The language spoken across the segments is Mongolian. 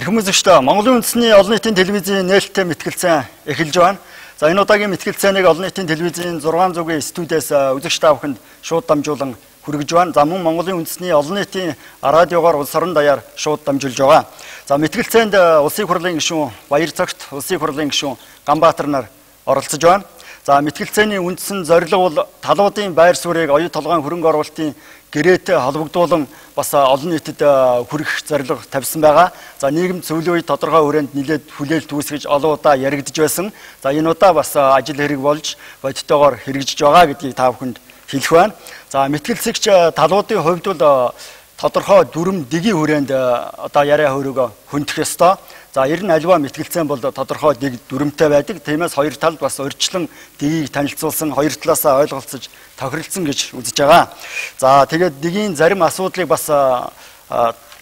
Эрхэмүзэгчдээ Монголын үндэсний олон нийтийн телевизийн нээлттэй мэтгэлцэн эхэлж байна. За энэ удаагийн мэтгэлцээнийг олон нийтийн телевизийн 600-гийн студиэс үзэгч та бүхэнд шууд дамжуулан хүргэж байна. За мөн Монголын үндэсний олон нийтийн радиогоор улс орон даяар шууд дамжуулж байгаа. За мэтгэлцээнд улсын хурлын гишүүн Баяр Цогт, улсын хурлын гишүүн Ганбаатар нар оролцож байна. За мэтгэлцээний үндсэн зорилго бол талуудын байр суурийг оюу толгойн хөрөнгө оруулалтын гэрээтэй холбогдуулан бас олон нийтэд хүргэх зорилго тавьсан байгаа. За нийгэм зөвлөө үе тодорхой хүрээнд нэлээд хүлээлт үүсгэж олон удаа яригдж байсан. За энэ удаа бас ажил хэрэг болж бодитойгоор хэрэгжиж байгаа гэдгийг та бүхэнд хэлэх байна. За мэтгэлцэгч талуудын хувьд бол тодорхой дүрм дэгийн хүрээнд одоо яриа хөрөөгөө хөндөх ёстой. За ер нь альва мэтгэлцэн бол тодорхой дэг дүрмтэй байдаг. Тиймээс хоёр талд бас урьдчилан дэгийг танилцуулсан, хоёр талаасаа ойлголцож тохиролцсон гэж үзэж байгаа. За тэгээд дэгийн зарим асуудлыг бас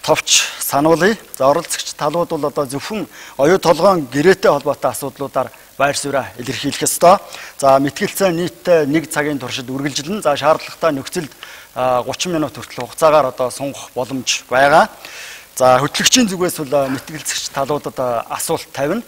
товч сануулъя. За оролцогч талууд бол одоо зөвхөн оюу толгойн гэрээтэй холбоотой асуудлуудаар байр сууриа илэрхийлэх ёстой. За мэтгэлцэн нийтдээ 1 цагийн туршид үргэлжилнэ. За шаардлагатай нөхцөлд 30 минут хүртэл хугацаагаар одоо сунгах боломж байгаа. За хөтлөгчийн зүгээс бол мэтгэлцэгч талуудад асуулт тавина.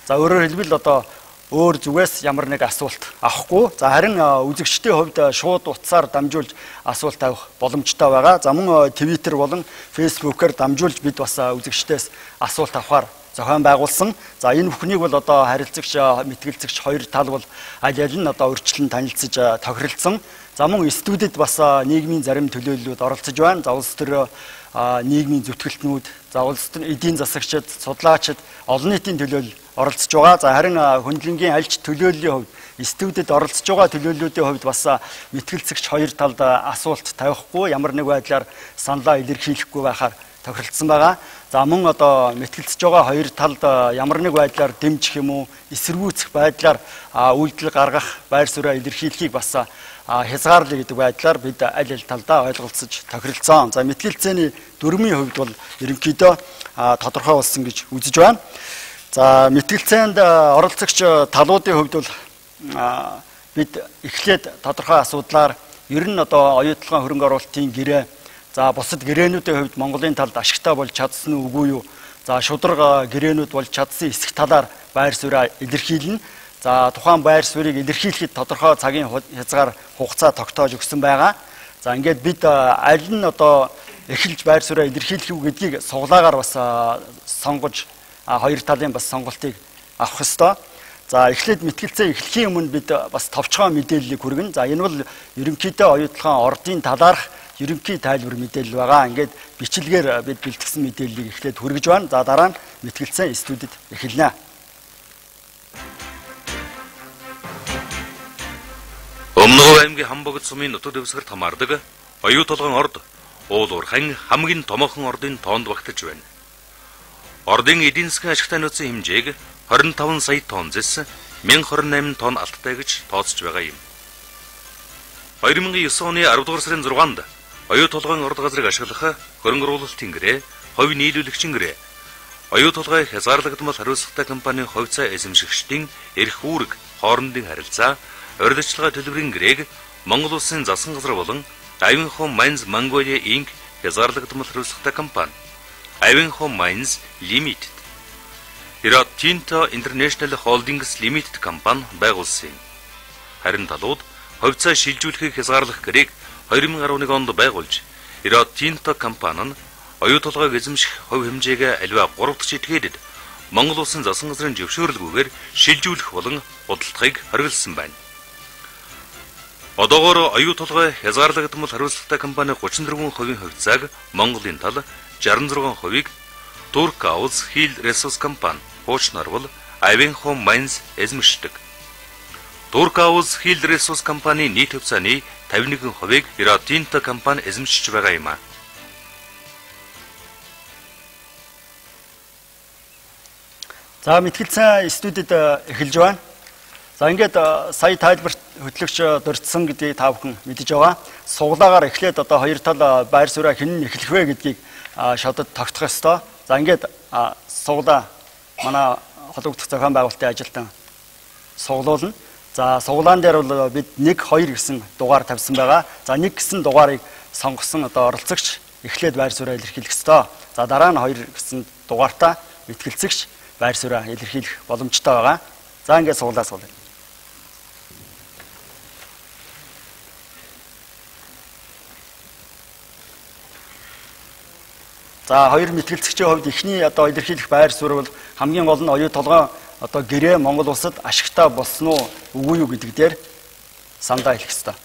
За өөрөөр хэлбэл одоо өөр зүгээс ямар нэг асуулт авахгүй. За харин үзэгчдийн хувьд шууд утсаар дамжуулж асуулт тавих боломжтой байгаа. За мөн Twitter болон Facebook-оор дамжуулж бид бас үзэгчдээс асуулт авахар зохион байгуулсан. За энэ бүхнийг бол одоо харилцагч мэтгэлцэгч хоёр тал бол аль аль нь одоо урьдчилан танилцж тохиролцсон. За мөн студид бас нийгмийн зарим төлөөллүүд оролцож байна. За улс төр нийгмийн зүтгэлтнүүд, за улс төр эдийн засагчид, судлаачид олон нийтийн төлөөлөл оролцож байгаа. За харин хөндлөнгийн альч төлөөллийн хувьд студид оролцож байгаа төлөөллүүдийн хувьд бас мэтгэлцэгч хоёр талд асуулт тавихгүй, ямар нэг байдлаар саналаа илэрхийлэхгүй байхаар тохиролцсон байгаа. За мөн одоо мэтгэлцэж байгаа хоёр талд ямар нэг байдлаар дэмжих юм уу, эсэргүүцэх байдлаар үйлдэл гаргах, байр сууриа илэрхийлэхийг бас хязгаарлаа гэдэг байдлаар бид аль аль талдаа ойлголцож тохиролцсон. За мэтгэлцээний дүрмийн хувьд бол ерөнхийдөө тодорхой болсон гэж үзэж байна. За мэтгэлцээнд оролцогч талуудын хувьд бол бид эхлээд тодорхой асуудлаар ер нь одоо оюу толгойн хөрөнгө оруулалтын гэрээ, за бусад гэрээнүүдийн хувьд Монголын талд ашигтай болж чадсан үгүй юу? За шударга гэрээнүүд болж чадсан эсэх талаар байр сууриа илэрхийлнэ. За тухайн байр суурийг илэрхийлэхэд тодорхой цагийн хязгаар хугацаа тогтоож өгсөн байгаа. За ингээд бид аль нь одоо эхэлж байр сууриа илэрхийлэх үү гэдгийг суглаагаар бас сонгож хоёр талын бас сонголтыг авах ёстой. За эхлээд мэтгэлцээ эхлэхийн өмнө бид бас товчхон мэдээллийг хүргэнэ. За энэ бол ерөнхийдөө оюу толгойн ордын талаарх ерөнхий тайлбар мэдээлэл байгаа. Ингээд бичлэгээр бид бэлтгэсэн мэдээллийг эхлээд хүргэж байна. За дараа нь мэтгэлцээ студид эхэлнэ. Өмнөг аймгийн Хамбогд сумын нутаг дэвсгэрт хамаардаг оюу толгойн орд уулуурхан хамгийн томоохон ордын тоонд багтаж байна. Ордын эдийн засгийн ашигтай нөөцийн хэмжээг 25 сая тонн зэс 1028 тонн алттай гэж тооцож байгаа юм. 2009 оны 10 дугаар сарын 6-нд оюу толгойн орд газрыг ашиглах хөрөнгө оруулалтын гэрээ, хувь нийлүүлэгчийн гэрээ, оюу толгой хязгаарлагдмал хариуцлагатай компанийн хувьцаа эзэмшигчдийн эрх үүрэг хоорондын харилцаа, урьдчилгаа төлбөрийн гэрээг Монгол улсын засгийн газар болон Ivanhoe Mines Mongolia Inc. хязгаарлагдмал хариуцлагатай компани Ivanhoe Mines Limited, Rio Tinto International Holdings Limited компани байгуулсан юм. Харин талууд хувьцаа шилжүүлэхийг хязгаарлах гэрээг 2011 онд байгуулж, Rio Tinto компани нь оюу толгойг эзэмших хувь хэмжээгээ аливаа 3 дахь этгээдэд Монгол улсын засгийн газрын зөвшөөрлгүйгээр шилжүүлэх болон худалдахыг хориглосон байна. Одоогоор оюу толгой хязгаарлагдмал хариуцлагатай компани 34% хувьцааг Монголын тал, 66%-ийг Turk House Hill Resources компани хуучнаар бол Ivanhoe Mines эзэмшдэг. Turk House Hill Resources компани нийт хувьцааны 51%-ийг Rio Tinto компани эзэмшиж байгаа юм а. За мэтгэлцэн студид эхэлж байна. За ингээд сая тайлбарт хөтлөгч дурдсан гэдгийг та бүхэн мэдэж байгаа. Суглаагаар эхлээд одоо хоёр тал байр сууриа хэн нь эхлэх вэ гэдгийг шатад тогтох ёстой. За ингээд суглаа манай холбогдох зохион байгуулалтын ажилтан суглуулна. За суглаан дээр бол бид 1 2 гэсэн дугаар тавьсан байгаа. За 1 гэсэн дугаарыг сонгосон одоо оролцогч эхлээд байр сууриа илэрхийлэх ёстой. За дараа нь 2 гэсэн дугаартаа мэтгэлцэгч байр сууриа илэрхийлэх боломжтой байгаа. За ингээд суулаа. За хоёр мэтгэлцэгчийн хувьд эхний одоо илэрхийлэх байр суурь бол хамгийн гол нь оюу толгой одоо гэрээ Монгол улсад ашигтай болсон уу үгүй юу гэдэг дээр сандаа хэлэх ёстой.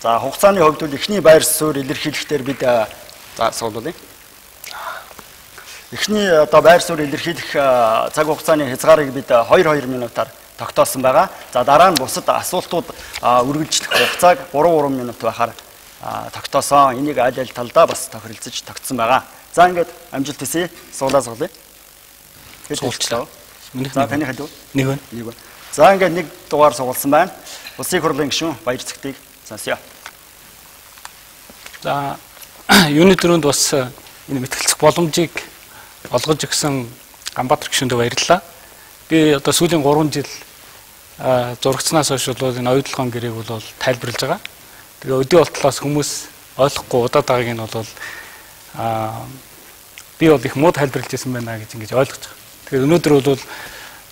За хугацааны хувьд бол эхний байр суурь илэрхийлэхдээ бид суулуулъя. Эхний одоо байр суурь илэрхийлэх цаг хугацааны хязгаарыг бид 2 минутаар тогтоосон байгаа. За дараа нь бусад асуултууд үргэлжлэх хугацааг 3 минут байхаар тогтоосон. Энийг аль аль талдаа бас тохиролцож тогтсон байгаа. За ингээд амжилт хүсье. Суулаа. Суулчлаа. За таны хэлв. Нэг байна. За ингээд нэг дугаар суулсан байна. Улсын хурлын гишүүн баяр цэгтийг сонсъё. За юуны дөрөнд бас энэ мэтгэлцэх боломжийг олгож өгсөн Ганбаатар гишүүндээ баярлалаа. Би одоо сүүлийн 3 жил зурагцнаас хойш бол энэ оюу толгойн гэрээг бол тайлбарлаж байгаа. Тэгээ өдөө болтлоос хүмүүс ойлгохгүй удаад байгааг нь бол би бол их муу тайлбарлаж ирсэн байна гэж ингэж ойлгож байгаа. Тэгэхээр өнөөдөр бол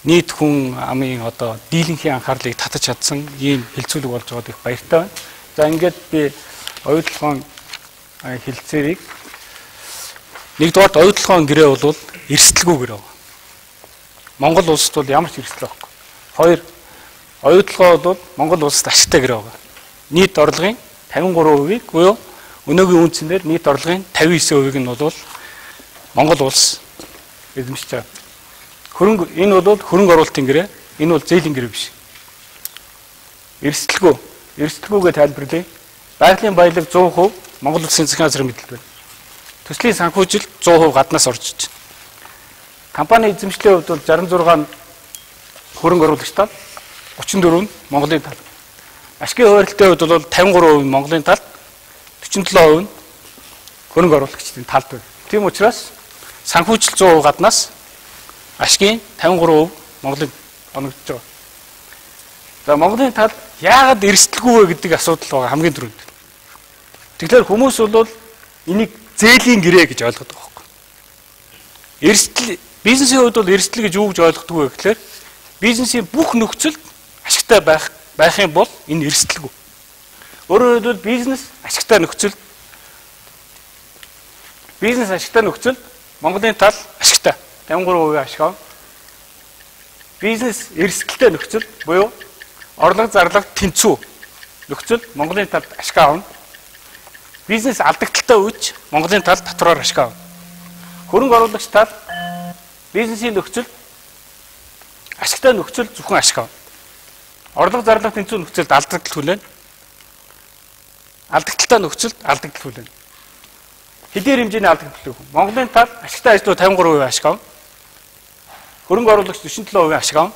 нийт хүн амын одоо дийлэнхийн анхаарлыг татаж чадсан ийм хилцүүлэг болж байгаад их баяртай байна. За ингээд би оюу толгойн хилцээрийг нэгдүгээр оюу толгойн гэрээ бол эрсдэлгүй гэрээ. Монгол улсад бол ямар ч эрсдэл байхгүй. Хоёр оюу толгой бол Монгол улсад ашигтай гэрээ байгаа. Нийт орлогын 53%-ийг буюу өнөөгийн үндсээр нийт орлогын 59%-ийг нь бол Монгол улс эзэмшиж байгаа. Энэ бол хөрөнгө оруулалтын гэрээ, энэ бол зээлийн гэрээ биш. Эрсдэлгүйгээ тайлбарлая. Байгалийн баялаг 100% Монгол улсын засгийн газрын мэдэлд байна. Төслийн санхүүжилт 100% гаднаас орж иж байна. Компани эзэмшлийн хувьд бол 66 хөрөнгө оруулагч тал, 34 нь Монголын тал. Ашигын хуваарлтын хувьд бол 53% Монголын тал, 47% нь хөрөнгө оруулагчдын талд байна. Тийм учраас санхүүжилт 100% гаднаас, ашигын 53% Монголын оногдож байгаа. За Монголын тал яагаад эрсдэлгүй вэ гэдэг асуудал байгаа хамгийн түрүүнд. Тэгэхээр хүмүүс бол энийг зээлийн гэрээ гэж ойлгодог байхгүй. Эрсдэл бизнесийн хувьд бол эрсдэл гэж юу гэж ойлгодог вэ гэхээр бизнесийн бүх нөхцөлд ашигтай байх юм бол энэ эрсдэлгүй. Өөрөөр хэлбэл бизнес ашигтай нөхцөлд Монголын тал ашигтай 53% ашиг авна. Бизнес эрсдэлтэй нөхцөл буюу орлого зарлага тэнцүү нөхцөл Монголын талд ашиг авна. Бизнес алдагдaltaй үуч Монголын талд татвараар ашиг авна. Хөрөнгө оруулагч тал бизнесийн нөхцөл ашигтай нөхцөл зөвхөн ашиг авна. Орлого зарлага тэнцүү нөхцөлд алдагдaltaй хүлээн. Алдагдaltaй нөхцөлд алдагдaltaй хүлээн. Хэдийн хэмжээний алдагдaltaй хүн. Монголын тал ашигтай ажлууд 53% ашиг авна. Хөрөнгө оруулагч 47% ашиг авна.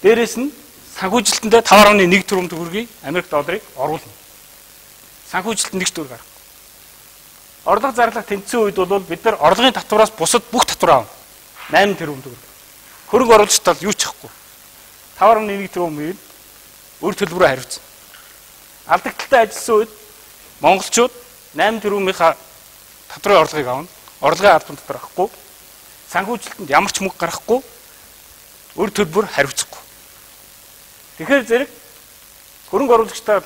Дээрээс нь санхүүжилтэндээ 5.1 тэрбум төгрөгийн Америк долларыг оруулна. Санхүүжилтэнд 1 төгрөг гарах. Орлого зарлага тэнцсэн үед бол бид нар орлогын татвараас бусад бүх татвар авна. 8 тэрбум төгрөг. Хөрөнгө оруулагч тал юу ч авахгүй. 5.1 тэрбумыг өр төлбөрөөр хариуцсан. Алдагдaltaй ажилласан үед монголчууд 8 тэрбумынхаа татврын орлогыг авна. Орлогын албан татвар авахгүй. Санхүүжилтэнд ямар ч мөнгө гарахгүй. Өр төлбөр хариуцахгүй. Тэгэхээр зэрэг хөрөнгө оруулагчдаа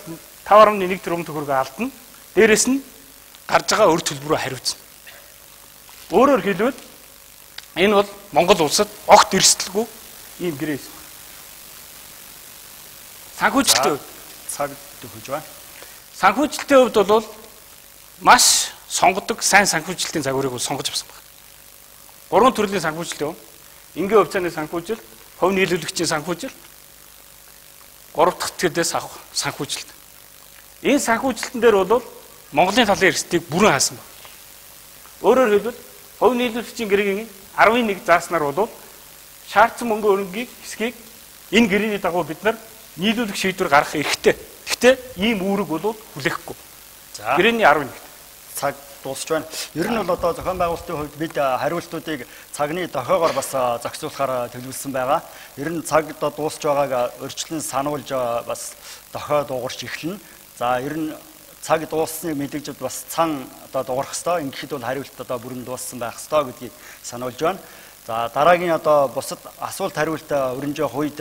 5.1 тэрбум төгрөг алдна. Дээрээс нь гарч байгаа өр төлбөрөөр хариуцна. Өөрөөр хэлбэл энэ бол Монгол улсад огт эрсдэлгүй ийм гэрээ. Санхүүжилтийн хувьд цаг төгөж байна. Санхүүжилтийн хувьд бол маш сонгодог сайн санхүүжилтийн загварыг сонгож авсан байна. 3 төрлийн санхүүжилт юм. Энгийн хувьцааны санхүүжилт, хувь нийлүүлэгчийн санхүүжилт, 3 дахь тэдээс авах санхүүжилт. Энэ санхүүжилтэн дээр бол Монголын талын эрсдлийг бүрэн хаасан байна. Өөрөөр хэлбэл хувь нийлүүлэгчийн гэрээгийн 11 зааснаар бол шаардсан мөнгө өрнөгийг хэсгийг энэ гэрээний дагуу бид нар нийлүүлэх шийдвэр гаргах эрхтэй. Гэхдээ ийм үүрэг бол хүлээхгүй. За. Гэрээний 11 цаг дуусч байна. Ер нь бол одоо зохион байгуулалтын хувьд бид хариултуудыг цагны дохиогоор бас зохицуулахаар төлөвлөсөн байгаа. Ер нь цаг одоо дуусч байгааг өрчлөн сануулж бас дохио дуугарч эхэлнэ. За ер нь цаг дууссаныг мэдэгжид бас цан одоо дуурах ёстой. Ингээд бол хариулт одоо бүрэн дууссан байх ёстой гэдгийг сануулж байна. За дараагийн одоо бусад асуулт хариулт өрнжих үед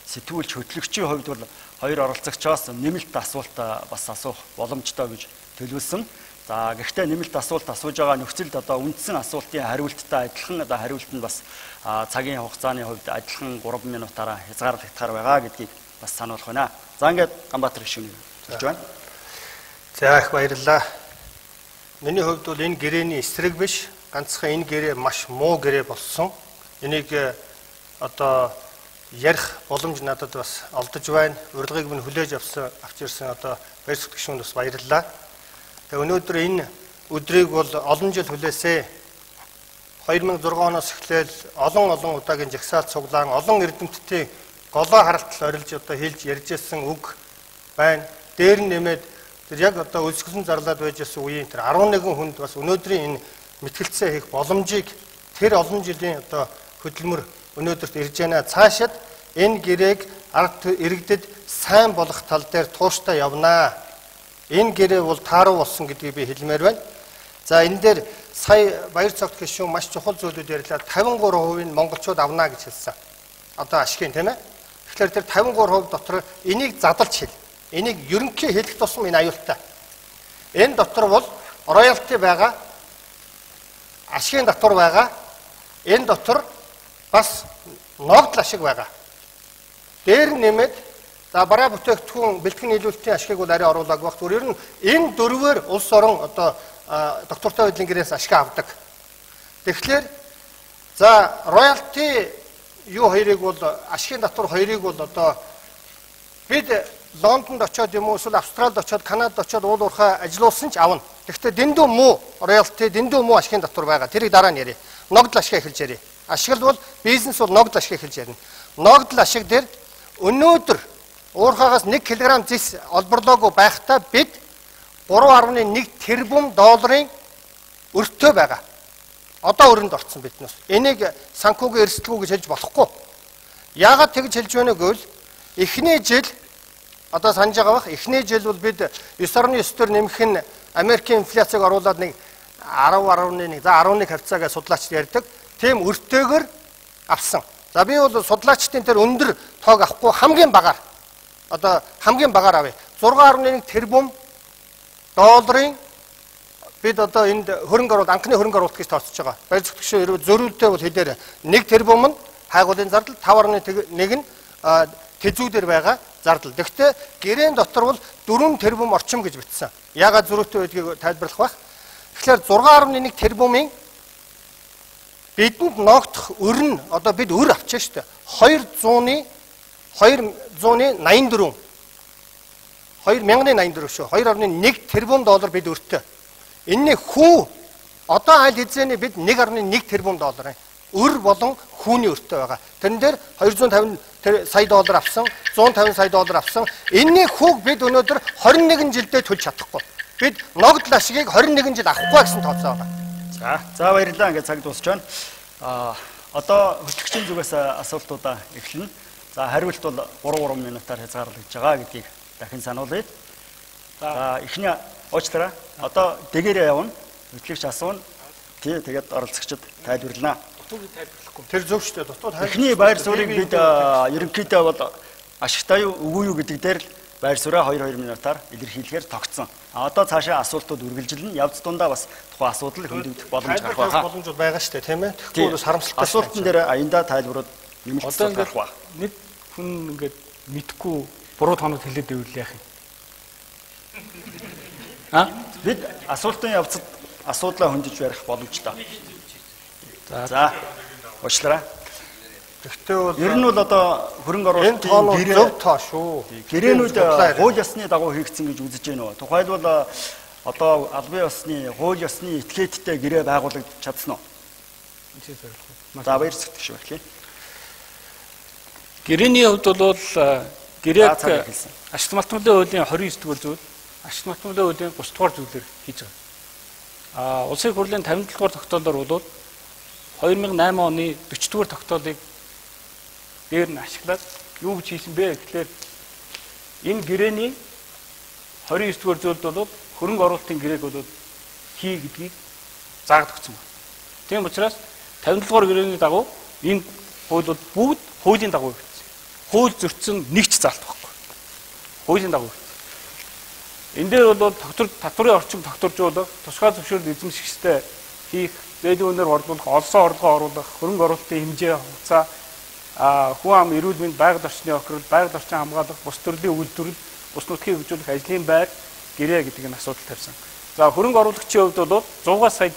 сэтгүүлч хөтлөгчийн хувьд бол хоёр оролцогчоос нэмэлт асуулт бас асуух боломжтой гэж төлөвлөсөн. За гэхдээ нэмэлт асуулт асууж байгаа нөхцөлд одоо үндсэн асуултын хариулттай адилхан одоо хариулт нь бас цагийн хугацааны хувьд адилхан 3 минутаараа хязгаарлагдахаар байгаа гэдгийг бас сануулах байна. За ингээд Ганбаатар гишүүнийг хэлж байна. За их баярлалаа. Миний хувьд бол энэ гэрээний эсрэг биш, ганцхан энэ гэрээ маш муу гэрээ болсон. Энийг одоо ярих боломж надад бас олдож байна. Урилгыг минь хүлээж авч ирсэн одоо баяр гишүүнд бас баярлалаа. Тэгээ өнөөдөр энэ өдрийг бол олон жил хүлээсэ. 2006 оноос эхлээл олон удаагийн жагсаалт цуглаан олон эрдэмтдийн голоо харалтал орилж одоо хэлж ярьж ирсэн үг байна. Дээр нь нэмээд тэр яг одоо өлсгсөн зарлаад байж ирсэн үеийн тэр 11 хүнд бас өнөөдрийн энэ мэтгэлцээ хийх боломжийг тэр олон жилийн одоо хөдөлмөр өнөөдөрт ирж байна. Цаашид энэ гэрээг арга иргэдэд сайн болох тал дээр тууштай явнаа. Энэ гэрээ бол тааруу болсон гэдгийг би хэлмээр байна. За энэ дээр сая баяр цагт гишүүн маш чухал зүйлүүд ярьлаа. 53% нь монголчууд авнаа гэж хэлсэн. Одоо ашигын тийм ээ. Тэгэхээр тэр 53% дотор энийг задлж хэл. Энийг ерөнхий хэлэх тусам энэ аюултай. Энэ дотор бол роялти байгаа, ашигын татвар байгаа. Энэ дотор бас ногдол ашиг байгаа. Дээр нэмээд за бараа бүтээгдэхүүн бэлтгэн нийлүүлэлтийн ашигыг бол арай оруулаагүй багт. Ер нь энэ дөрвөөр улс орон одоо доктортой байдлын гэрээс ашиг авдаг. Тэгэхээр за роялти юу хоёрыг бол ашигын татвар хоёрыг бол одоо бид Лондонд очиод юм уу эсвэл Австралид очиод Канадад очиод уул уурхай ажиллуулсан ч авна. Гэхдээ дэндүү муу роялти, дэндүү муу ашигын татвар байгаа. Тэрийг дараа нь ярив. Ногдол ашиг эхэлж ярив. Ашиг бол бизнес бол ногдол ашиг эхэлж ярина. Ногдол ашиг дээр өнөөдөр уурхаагаас 1 кг зис олборлоогүй байхдаа бид 3.1 тэрбум долларын өртөө байгаа. Одоо өрөнд орцсон биднээс. Энийг санхүүгийн эрсдэлгүй гэж хэлж болохгүй. Яагаад тэгж хэлж байна гэвэл эхний жил одоо санаж байгаа бах. Эхний жил бол бид 9.9-ээр нэмэх нь Америкийн инфляцийг оруулаад нэг 10.1 за 11 хавцаагаа судлаачд ярьдаг. Тийм өртөөгөр авсан. За би бол судлаачдын тэр өндөр тоог авахгүй хамгийн багаар одоо хамгийн багаар авъя. 6.1 тэрбум долларын бид одоо энд хөрөнгө оруулалт анхны хөрөнгө оруулалт гэж тооцож байгаа. Баяр зөвшөөрөл зөрүүлтэй бол хэдээр 1 тэрбум нь хайгуулын зардал, 5.1 нь тэзүүдэр байгаа зардал. Гэхдээ гэрээн дотор бол 4 тэрбум орчим гэж бичсэн. Яагаад зөрүүтэй байдгийг тайлбарлах байх. Тэгэхээр 6.1 тэрбумын бидэнд ногдох өр нь одоо бид өр авчаа шүү дээ. 284 шүү. 2.1 тэрбум доллар бид өртөө. Энэний хүү одоо аль хэзээний бид 1.1 тэрбум долларын өр болон хүүний өртөө байгаа. Тэрэн дээр 250 сая доллар авсан, 150 сая доллар авсан. Энэний хүүг бид өнөөдөр 21 жилдээ төлж чадахгүй. Бид ногдол ашигыг 21 жил авахгүй гэсэн тооцоо байгаа. За баярлалаа. Ингээд цаг дуусч байна. Одоо хөтлөгчийн зүгээс асуултуудаа эхэлнэ. За хариулт бол 3 минутаар хязгаарлагдж байгаа гэдгийг дахин сануулъя. За эхний уучлаарай. Одоо дэгээрээ явна. Хөтлөгч асууна. Тэгээд оролцогчид тайлбарлана. Дутууг тайлбарлахгүй. Тэр зөв шүү дээ. Дутууд эхний байр суурийг бид ерөнхийдөө бол ашигтай юу үгүй юу гэдэг дээр л байр сууриа 2 минутаар илэрхийлэхээр тогтсон. Одоо цаашаа асуултууд үргэлжилнэ. Явц дундаа бас тухайн асуудал хөндөгдөх боломж гарах байна. Боломж байгаа шүү дээ, тийм ээ. Тэгэхгүй бас харамсалтай. Асуултан дээр аяндаа тайлбарууд нэмэлт гарах байна. Нэг хүн ингээд мэдхгүй буруу тоног хэлээд байвал яах юм? Бид асуултын явцад асуудлаа хөндөж барих боломжтой. За уучлаарай. Гэхдээ бол ер нь бол одоо хөрөнгө оруулалтын зөв тоо шүү. Гэрээнүүд хууль ёсны дагуу хийгдсэн гэж үзэж байна уу? Тухайлбал одоо албан ёсны хууль ёсны этикеттэй гэрээ байгуулагдаж чадсан уу? За баяр сэтгэж байна. Гэрээний хувьд бол гэрээг ашигт малтмалын хуулийн 29 дугаар зүйл ашигт малтмалын хуулийн 30 дугаар зүйлээр хийж байгаа. Улсын хурлын 57 дугаар тогтоолоор бол 2008 оны 40 дугаар тогтоолыг дээр нь ашиглаад юу гэж хийсэн бэ гэхээр энэ гэрээний 29 дугаар зүйлд бол хөрөнгө оруулалтын гэрээг бол хий гэдгийг заагдагдсан байна. Тийм учраас 57 дугаар гэрээний дагуу энэ хууль бол бүгд хуулийн дагуу бичсэн. Хууль зөрчсөн нэг ч залт байхгүй. Хуулийн дагуу. Энэ дээр бол татврын орчин тогтворжуулах, тусгай зөвшөөрөл эзэмшигчтэй хийх, зээлийн үнээр борлуулах, олсон орлогоо оруулах, хөрөнгө оруулалтын хэмжээ, хугацаа, хүн ам, эрүүл мэнд, байгаль орчны охирол, байгаль орчин хамгаалах, бус төрлийн үйлдвэрлэл, бус нутгийг хөгжүүлэх ажлын байр гэрээ гэдэг энэ асуудал тавьсан. За хөрөнгө оруулагчийн хувьд бол 100 сая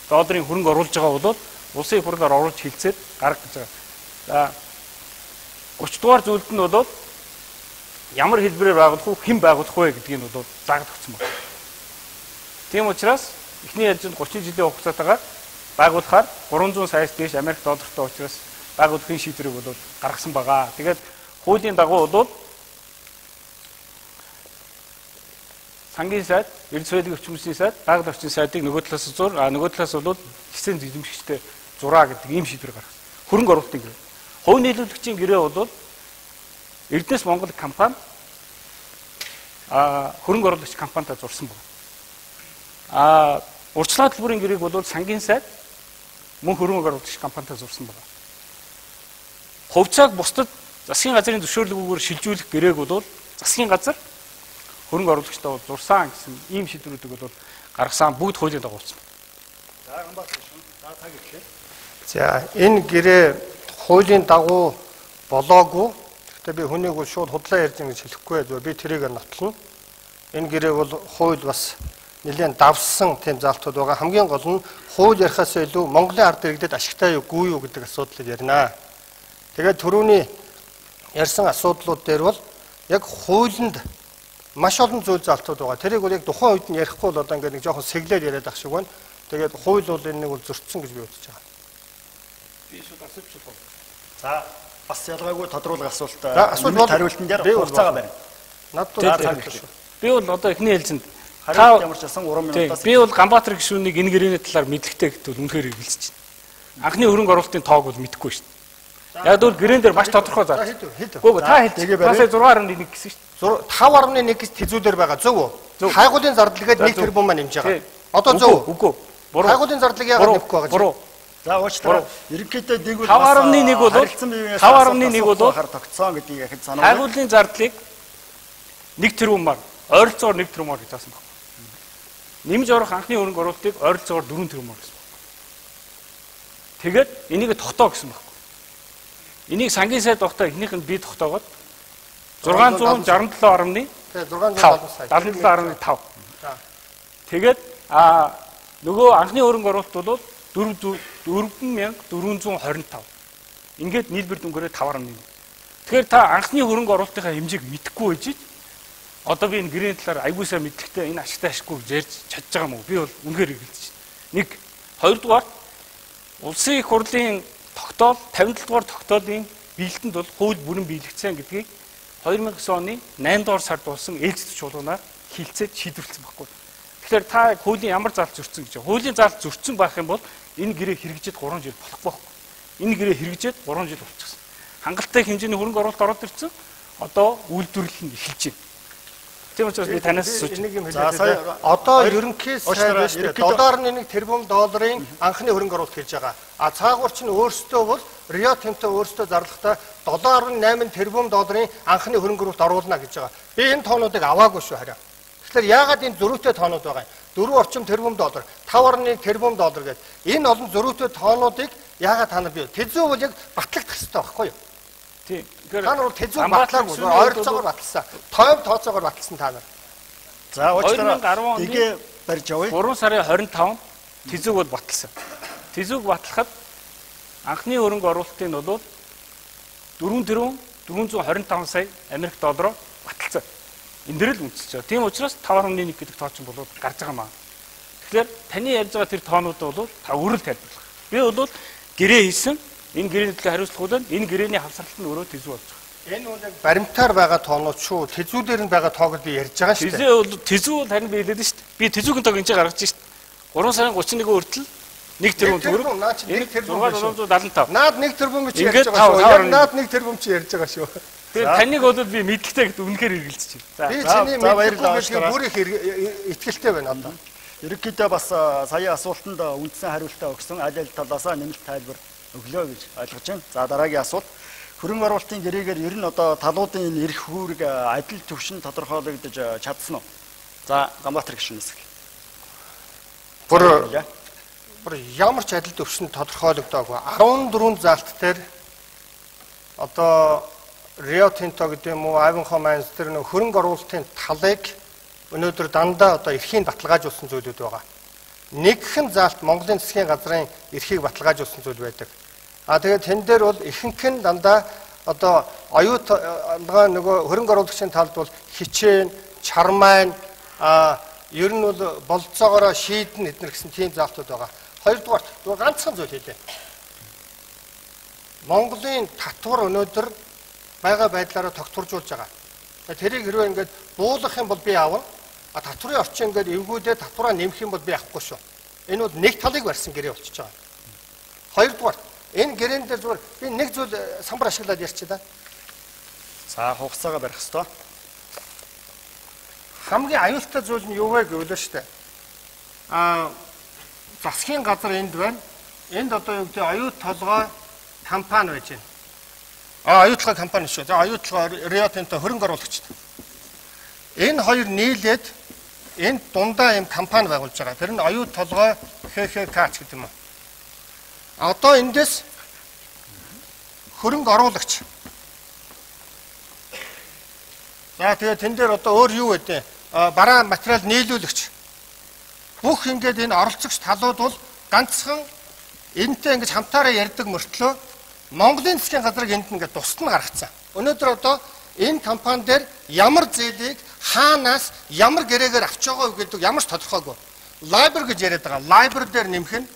долларын хөрөнгө оруулж байгаа бол улсын хурлаар оруулж хилцээд гаргаж байгаа. За 30 дугаар зүйлд нь бол ямар хэлбэрээр байгуулах вэ, хэн байгуулах вэ гэдгийг нь бол заагдагдсан байна. Тийм учраас эхний ялжинд 30 жилийн хугацаатаагаар байгуулахаар 300 саяас дээш Америк доллартай учраас байгуулахын шийдвэрийг бол гаргасан байгаа. Тэгээд хуулийн дагуу бол сангийн сайд, эрдэс соёлын өвчин хүчний сайд, байгаль орчин сайдыг нөгөө талаас зур, нөгөө талаас бол хэсэг эзэмшигчтэй зураа гэдэг ийм шийдвэр гаргасан. Хөрөнгө оруулалтын гэрээ. Хувь нийлүүлэгчийн гэрээ бол Эрдэнэс Монгол компани хөрөнгө оруулагч компанитай зурсан байна. Урьдчилан хөтөлбөрийн гэрээг бол сангийн сайд мөн хөрөнгө оруулагч компанитай зурсан байна. Хувьцааг бусдад засгийн газрын зөвшөөрлөгөөр шилжүүлэх гэрээг бол засгийн газар хөрөнгө оруулагчтай бол зурсан гэсэн ийм шийдвэрүүдийг бол гаргасан бүгд хуулийн дагуу болсон. За Ганбаатар шүү. За цаг ирлээ. За энэ гэрээ хуулийн дагуу болоогүй. Гэхдээ би хүнийг бол шууд худлаа ярьж ингэж хэлэхгүй байх. Би тэрийг нотлно. Энэ гэрээ бол хууль бас нэлээд давсан тийм залтууд байгаа. Хамгийн гол нь хууль ярихаас илүү Монголын ард иргэдэд ашигтай юу гүй юу гэдэг асуудлыг ярина. Тэгээд түрүүний ярьсан асуудлууд дээр бол яг хуулинд маш олон зүйл залтууд байгаа. Тэрийг бол яг тухайн үед нь ярихгүй бол одоо ингээд нэг жоохон сэглээд яриад ах шиг байна. Тэгээд хууль бол энэ нэг бол зөрчсөн гэж би үзэж байгаа. Би шууд асуучих бол. За бас ялгаагүй тодруулах асуулт. Асуулт хариултан дээр хугацаагаа барина. Надад би бол одоо эхний хэлцэнд хариулт ямар ч асан 3 минутаас би бол Ганбаатар гишүүнийг энэ гэрээний талаар мэдлэгтэй гэдэг бол үнэхээр хэлж байна. Анхны хөрөнгө оруулалтын тоог бол мэдэхгүй шүү дээ. Яг бол гэрээн дээр маш тодорхой заа. Гүг та хэлдэг. Бас 6.1 гэсэн шүү дээ. 5.1 гэж тэзүүдээр байгаа зөв үү? Хайгуулын зардалгээд 1 тэрбум маань нэмж байгаа. Одоо зөв үү? Үгүй. Хайгуулын зардлыг яагаад нэхгүй байгаа буруу. За уучлаарай. Ерөнхийдөө нэг бол 5.1 бол 5.1 бол тогтцоон гэдгийг яхад санаа. хайгуулын зардлыг 1 тэрбумаар ойролцоогоор 1 тэрбумаар гэж заасан байна. Нэмж орох анхны хөрөнгө оруулалтыг ойролцоогоор 4 тэрбумаар гэсэн байна. Тэгээд энийг тогтоо гэсэн байна. Энийг сангийн сайд тогтоо эхнийх нь би тогтоогоод 667.5 77.5. Тэгээд нөгөө анхны хөрөнгө оруулалт бол 4425. Ингээд нийлбэр дүнгээрээ 5.1. Тэгэхээр та анхны хөрөнгө оруулалтынхаа хэмжээг мэдэхгүй байж одоо би энэ гэрээний талаар аягүй сайн мэдлэгтэй энэ ашигтай ашиггүй гэж ярьж чадж байгаа юм уу? Би бол үнэхээр хэлж байна. 1. Хоёрдугаар улсын их хурлын тогтоол 57 дугаар тогтоолын биелэлтэнд бол хууль бүрэн биелэгдсэн гэдгийг 2009 оны 8 дугаар сард болсон ээлжид чуулганаар хилцээд шийдвэрлсэн байхгүй. Тэгэхээр та хуулийн ямар заалт зөрчсөн гэж. Хуулийн заалт зөрчсөн байх юм бол энэ гэрээ хэрэгжээд 3 жил болохгүй байхгүй. Энэ гэрээ хэрэгжээд 3 жил болчихсон. Хангалттай хэмжээний хөрөнгө оруулалт ороод ирсэн. Одоо үйлдвэрлэл нь эхэлж байна. Тийм учраас би танаас асууж байна. За сая одоо ерөнхий сайд $7.1 тэрбум долларын анхны хөрөнгө оруулалт хийж байгаа. Цаагуур чинь өөрсдөө бол Рио Тинто өөрсдөө зарлахтаа $7.8 тэрбум долларын анхны хөрөнгө оруулалт оруулна гэж байгаа. Би энэ тоонуудыг аваагүй шүү хараа. Тэгэхээр яагаад энэ зөрүүтэй тоонууд байгаа юм? 4 орчим тэрбум доллар, 5.1 тэрбум доллар гэдэг. Энэ олон зөрүүтэй тоонуудыг яагаад та нар бий? Тэзүү бол яг батлагдах хэрэгтэй байхгүй юу? Тийм. Та нар бол тэзүү батлаагүй, ойролцоогоор батлсан. Тооцоогоор батлсан та нар. За уучлаарай. Эгэ барьж явъя. 3 сарын 25-нд тэзүүг бол батлсан. Тэзүүг батлахад анхны хөрөнгө оруулалтын бол 4.425 сая Америк доллараар баталсан. Энэ дээр л үнэлж байгаа. Тийм учраас 5.1 гэдэг тоочин болоод гарч байгаа маа. Тэгэхээр таны ярьж байгаа тэр тоонууд бол та өрөөл тайлбарлах. Би бол гэрээ хийсэн. Энэ гэрээний төлөө хариуцлах удаа энэ гэрээний хавсралт нь өөрөө тэзүү болж байгаа. Энэ бол яг баримтаар байгаа тоонууд шүү. Тэзүүдээр нь байгаа тоог би ярьж байгаа шүү дээ. Тэзүү бол харин би хэлээд шүү дээ. Би тэзүүгийн тоог энэ гаргаж шүү дээ. 3 сарын 31-ний хүртэл 1 тэрбум төгрөг. Энэ 6775. Наад 1 тэрбум чи ярьж байгаа шүү. Наад 1 тэрбум чи ярьж байгаа шүү. Тэгээд таныг бол би мэдлэгтэй гэдэг үнэхээр хэрэгжилж байна. Би чиний мэдээлэл бүр их итгэлтэй байна одоо. Ерөнхийдөө бас сая асуултанд үндсэн хариултаа өгсөн аль аль талаасаа нэмэлт тайлбар өглөө гэж ойлгож байна. За дараагийн асуулт. Хөрөнгө оруулалтын гэрээгээр ер нь одоо талуудын энэ эрх үүрэг адил түвшин тодорхойлогдож чадсан уу? За Ганбаатар гишүүнээс эхэлье. Бүр ямар ч адил түвшин тодорхойлогдоогүй 14 заалт дээр одоо Rio Tinto гэдэг юм уу, Ivanhoe Mines тэр нөх хөрөнгө оруулалтын талыг өнөөдөр дандаа одоо эрхийн баталгаажуулсан зүйлүүд байгаа. Нэгхэн заалт Монголын засгийн газрын эрхийг баталгаажуулсан зүйл байдаг. Тэгээд тэн дээр бол ихэнх нь дандаа одоо оюутга нөгөө хөрөнгө оруулагчийн талд бол хичээн, чармайн ер нь бол болцоогоор шийдэн эднэр гэсэн тийм заалтууд байгаа. Хоёрдугаар ганцхан зүйл хэлээ. Монголын татвар өнөөдөр байгаа байдлаараа тогтворжуулж байгаа. Тэрийг хэрвээ ингээд буулгах юм бол би аавна. Татврын орчин ингээд эвгүүдээ татвараа нэмэх юм бол би авахгүй шүү. Энэ бол нэг талыг барьсан гэрээ болчихж байгаа. Хоёрдугаар энэ гэрээн дээр зүгээр би нэг зүйл самбар ашиглаад ярьчих да. За хугацаагаа барих ёстой. Хамгийн аюултай зүйл нь юу вэ гэвэл штэ. Засгийн газар энд байна. Энд одоо юу гэдэг оюут толгой компани байж байна. Оюутлогын компани шүү. За оюутлогоо Rio Tinto хөрөнгө оруулагчд. Энэ хоёр нийлээд энд дундаа юм компани байгуулж байгаа. Тэр нь оюут толгой ХХК гэдэг юм уу. Одоо эндээс хөрөнгө оруулагч. За тэгээ тэн дээр одоо өөр юу вэ? Бараа материал нийлүүлэгч. Бүх ингээд энэ оролцогч талууд бол ганцхан энэтэй ингэж хамтаараа ярьдаг мөртлөө Монголын засгийн газрыг энд ингээд тусад нь гаргацсан. Өнөөдөр одоо энэ компани дээр ямар зээлийг хаанаас ямар гэрээгээр авч байгаа вэ гэдэг ямар ч тодорхойгүй. Лайбер гэж яриад байгаа. Лайбер дээр нэмэх нь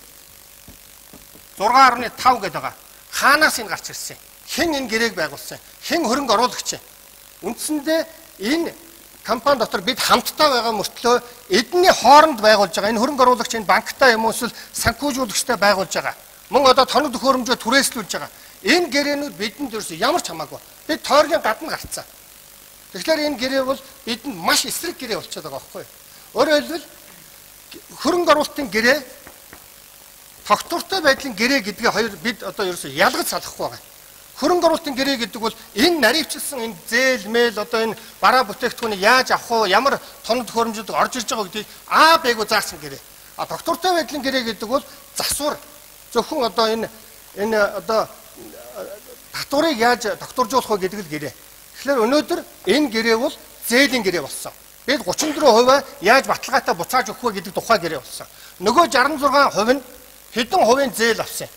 6.5 гэдэг байгаа. Хаанаас энэ гарч ирсэн? Хэн энэ гэрээг байгуулсан? Хэн хөрөнгө оруулагч? Үндсэндээ энэ компани дотор бид хамтдаа байгаа мөртлөө эдний хооронд байгуулж байгаа энэ хөрөнгө оруулагч энэ банктай юм уу эсвэл санхүүжуулагчтай байгуулж байгаа. Мөн одоо тоног төхөөрөмжөө түрээслүүлж байгаа. Энэ гэрээнүүд бидэнд ерөөсөө ямар ч хамаагүй. Бид тойргийн гадна гарцсан. Тэгэхээр энэ гэрээ бол бидэнд маш эсрэг гэрээ болчиход байгаа байхгүй юу? Өөрөөр хэлбэл хөрөнгө оруулалтын гэрээ тогтвортой байдлын гэрээ гэдгийг хоёр бид одоо ерөөсөө ялгаж салахгүй байгаа. Хөрөнгө оруулалтын гэрээ гэдэг бол энэ наривчилсан энэ зээл мэйл одоо энэ бараа бүтээгдэхүүнийг яаж авах вэ? Ямар тоног төхөөрөмжүүд орж ирж байгаа гэдгийг А, Б-г заасан гэрээ. Тогтвортой байдлын гэрээ гэдэг бол засвар зөвхөн одоо энэ одоо татварыг яаж тогтворжуулах вэ гэдэг л гэрээ. Тэгэхээр өнөөдөр энэ гэрээ бол зээлийн гэрээ болсон. Бид 34% яаж баталгаатай буцааж өгөх вэ гэдэг тухай гэрээ болсон. Нөгөө 66% нь хэдэн хувийн зээл авсан.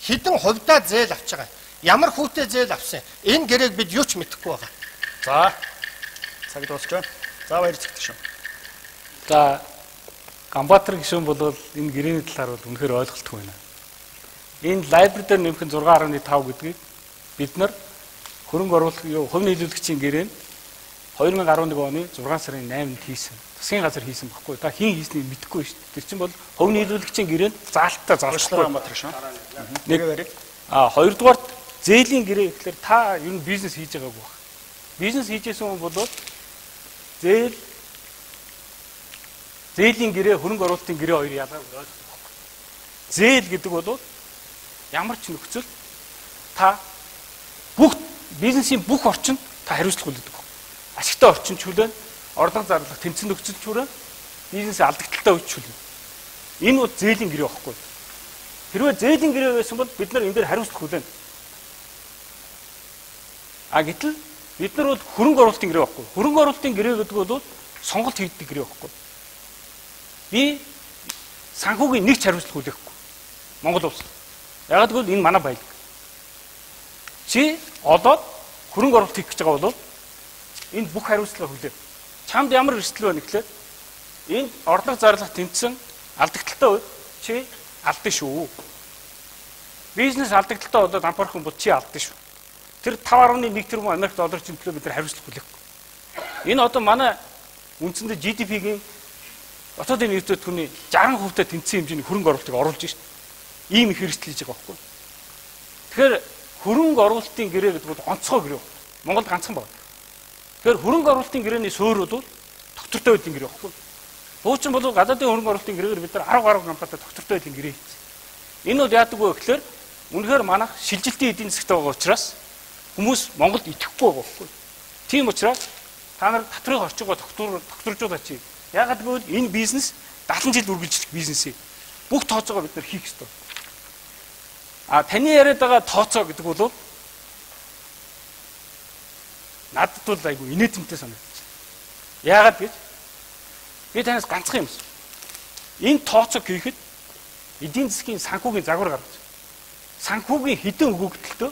Хэдэн хувьдаа зээл авч байгаа. Ямар хүүтэй зээл авсан. Энэ гэрээг бид юу ч мэдэхгүй байгаа. За цаг дуусч байна. За баярлалаа шүү. За Ганбаатар гишүүн бол энэ гэрээний талаар бол үнэхээр ойлголтгүй байна. Энэ лайбер дээр нэмэх нь 6.5 гэдгийг бид нар хөрөнгө оруулалт хувь нийлүүлэгчийн гэрээ нь 2011 оны 6 сарын 8-нд хийсэн. Засгийн газар хийсэн баггүй. Та хийн хийснийг мэдэхгүй шүү дээ. Тэр чинь бол хувь нийлүүлэгчийн гэрээ нь заалттай залшгүй Ганбаатар шүү. Нэг барь. Хоёрдугаар зээлийн гэрээ гэхэлэр та ер нь бизнес хийж байгаагүй баг. Бизнес хийжсэн хүн бол зээлийн гэрээ, хөрөнгө оруулалтын гэрээ хоёр ялгааг ойлгох байхгүй. Зээл гэдэг бол ямар ч нөхцөл та бүх бизнесийн бүх орчинд та хариуцлага үлддэг баг. Ашигтай орчинчүүлэн, орлого зарлах тэнцэн нөхцөлчүүрэн бизнесийн алдагдaltaй үечүүлнэ. Энэ бол зээлийн гэрээ байхгүй. Хэрвээ зээлийн гэрээ байсан бол бид нар энэ дээр хариуцлага хүлээнэ. Гэтэл бид нар бол хөрөнгө оруулалтын гэрээ байхгүй. Хөрөнгө оруулалтын гэрээ гэдэг бол сонголт хийдэг гэрээ байхгүй. Би санхүүгийн нэг ч хариуцлага хүлээхгүй. Монгол улс. Яг гэвэл энэ манай баялаг. Чи одоод хөрөнгө оруулалт хийх гэж байгаа бол энд бүх хариуцлага хүлээн. Чамд ямар эрсдэл байна гэхлээр энд орлого зарлах тэнцэн алдагдaltaй үед чи алдсан шүү. Бизнес алдагдaltaй болоод ампархан бол чи алдсан шүү. Тэр 5.1 тэрбум Америк доллар чимтлөө бид нар хариуцлага хүлээхгүй. Энэ одоо манай үндсэндээ GDP-гийн дотоодын нийт төвний 60% тэнцсэн хэмжээний хөрөнгө оруулалтыг оруулж шít. Ийм их эрсдэл хийж байгаа байхгүй. Тэгэхээр хөрөнгө оруулалтын гэрээ гэдэг бол онцгой гэрээ. Монголд ганцхан байна. Тэгэхээр хөрөнгө оруулалтын гэрээний суурьуд бол доктортой байдлын гэрээ баггүй. Буучин бол гадаадын хөрөнгө оруулалтын гэрээгээр бид нар 10 гаруй компанитай доктортой байдлын гэрээ хийсэн. Энэ бол яадаг вэ гэхээр үнэхээр манайх шилжилтийн эдийн засгт байгаа учраас хүмүүс Монголд итгэхгүй байгаа байхгүй. Тийм учраас та нар татрыг орчиг докторжуулаач. Яагаад гэвэл энэ бизнес 70 жил үргэлжлэх бизнес юм. Бүх тооцоогоо бид нар хийх ёстой. Таны яриад байгаа тооцоо гэдэг бол надад бол айгүй инээдэмтэй санагдаж байна. Яагаад гэж би танаас ганцхан юм байна. Энэ тооцоо хийхэд эдийн засгийн санхүүгийн загвар гаргаж санхүүгийн хэдэн өгөгдөлтөө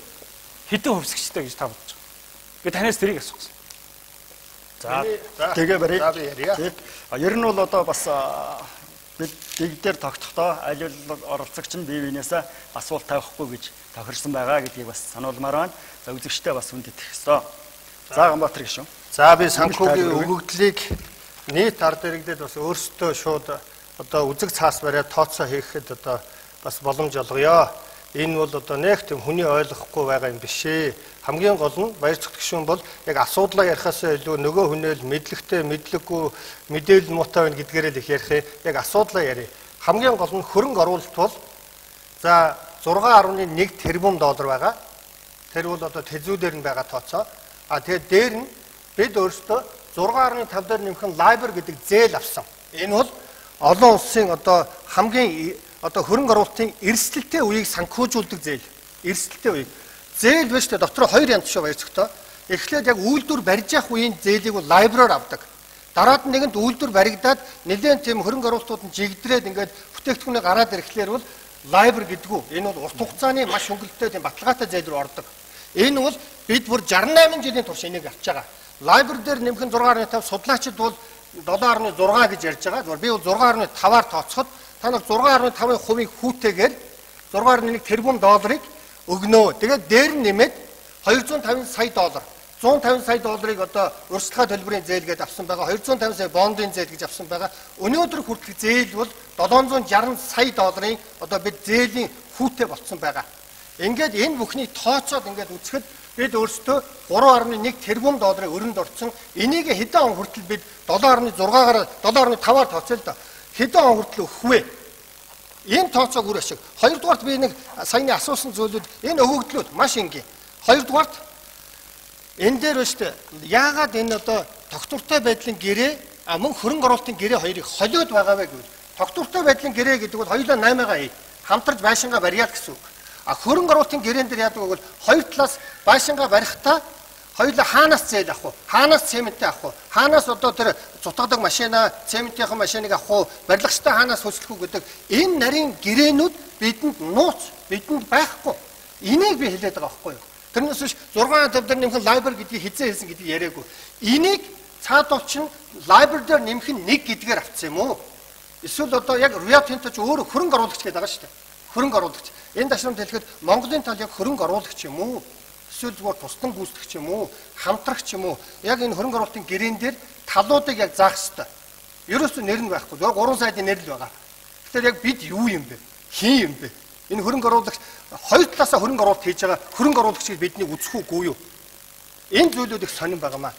хэдэн хувьсгчтэй гэж та бодож байгаа. Би танаас тэрийг асуусан. За тэгээ барь. Ер нь бол одоо бас бид дэгдээр тогтохдоо аль оролцогч нь бие биенээсээ асуулт тавихгүй гэж тохирсон байгаа гэдгийг бас сануулмаар байна. За үзэгчтэй бас хүнд итгэх ёстой. За Ганбаатар гишүүн. За би санхүүгийн өгөгдлийг нийт ард иргэдэд бас өөрсдөө шууд одоо үзэг цаас бариад тооцоо хийхэд одоо бас боломж олгоё. Энэ бол одоо нэг тийм хүний ойлгохгүй байгаа юм биш ээ. Хамгийн гол нь баяр цогт гишүүн бол яг асуудлаа ярихаас илүү нөгөө хүнээ л мэдлэгтэй, мэдлэггүй, мэдээлэл муутай байна гэдгээрээ л их ярих юм. Яг асуудлаа ярив. Хамгийн гол нь хөрөнгө оруулалт бол за 6.1 тэрбум доллар байгаа. Тэр бол одоо тэзүүдээр нь байгаа тооцоо. Тэгээд дээр нь бид өөрсдөө 6.5 дээр нэмхэн LIBOR гэдэг зээл авсан. Энэ бол олон улсын одоо хамгийн одоо хөрөнгө оруулалтын эрсдэлтэй үеийг санхүүжүүлдэг зээл. Эрсдэлтэй үеийг. Зээл биш тэ дотроо хоёр янз шүү баяр цогтой. Эхлээд яг үйлдвэр барьж явах үеийн зээлийг бол LIBOR-оор авдаг. Дараад нь нэгэнд үйлдвэр баригдаад нэлээд тийм хөрөнгө оруулалтууд нь жигдрээд ингээд бүтээгдэхүүнээ гараад ирэхлээр бол LIBOR гэдгүү. Энэ бол урт хугацааны маш хөнгөлөлттэй тийм баталгаатай зээл рүү ордог. Энэ бол бид бүр 68 жилийн турш энийг авч байгаа. LIBOR дээр нэмхэн 6.5 судлаачид бол 7.6 гэж ярьж байгаа. Би бол 6.5-аар тооцоход та нар 6.5%-ийн хувийн хүүтэйгээр 6.1 тэрбум долларыг өгнө. Тэгээд дээр нь нэмээд 250 сая доллар, 150 сая долларыг одоо урьдчилгаа төлбөрийн зээлгээд авсан байгаа. 250 сая бондын зээл гэж авсан байгаа. Өнөөдөр хүртэл зээл бол 760 сая долларын одоо бид зээлийн хүүтэй болцсон байгаа. Ингээд энэ бүхний тооцоод ингээд үзэхэд бид өөрсдөө 3.1 тэрбум долларын өрөнд орсон. Энийг хэдэн он хүртэл бид 7.6-аар 7.5-аар тооцоо л да. Хэдэн он хүртэл өгөх вэ? Энэ тооцоог үр ашиг. Хоёрдугаарт би нэг саяны асуусан зүйлүүд энэ өгөгдлүүд маш энгийн. Хоёрдугаарт энэ дээр ба штэ яагаад энэ одоо тогтвортой байдлын гэрээ мөн хөрөнгө оруулалтын гэрээ хоёрыг холиод байгаа вэ гэвэл тогтвортой байдлын гэрээ гэдэг бол хоёулаа 8-аа хамтарч байшингаа барьяа гэсэн үг. Хөрөнгө оруулалтын гэрээн дээр яадаг вэ? Хоёр талаас байшингаа барихтаа хоёулаа хаанаас зээл авах вэ? Хаанаас цементээ авах вэ? Хаанаас одоо тэр цутгадаг машина, цементийн машиныг авах вэ? Барилгачтай хаанаас хөслөх үү гэдэг энэ нарийн гэрээнүүд бидэнд нууц, бидэнд байхгүй. Энийг би хэлээд байгаа байхгүй юу? Тэрнээс биш 6.5 дээр нэмэх LIBOR гэдгийг хизээ хэлсэн гэдгийг яриаггүй. Энийг цаадууч нь LIBOR дээр нэмэх нь 1 гэдгээр авцсан юм уу? Эсвэл одоо яг Rio Tinto ч өөрөө хөрөнгө оруулагч гэдэг байгаа шүү дээ. Хөрөнгө оруулагч. Энэ ташрамд хэлэхэд Монголын тал яг хөрөнгө оруулагч юм уу? Эсвэл зүгээр тусдан гүйцэтгэгч юм уу? Хамтрагч юм уу? Яг энэ хөрөнгө оруулалтын гэрээн дээр талуудыг яг заах хэрэгтэй. Ерөөсөө нэр нь байхгүй. Яг 3 сайдын нэр л байгаа. Тэгэхээр яг бид юу юм бэ? Хин юм бэ? Энэ хөрөнгө оруулагч хоёр талаасаа хөрөнгө оруулалт хийж байгаа хөрөнгө оруулагчийг бидний үзэх үгүй юу? Энэ зүйлүүд их сонирн байгаамаа.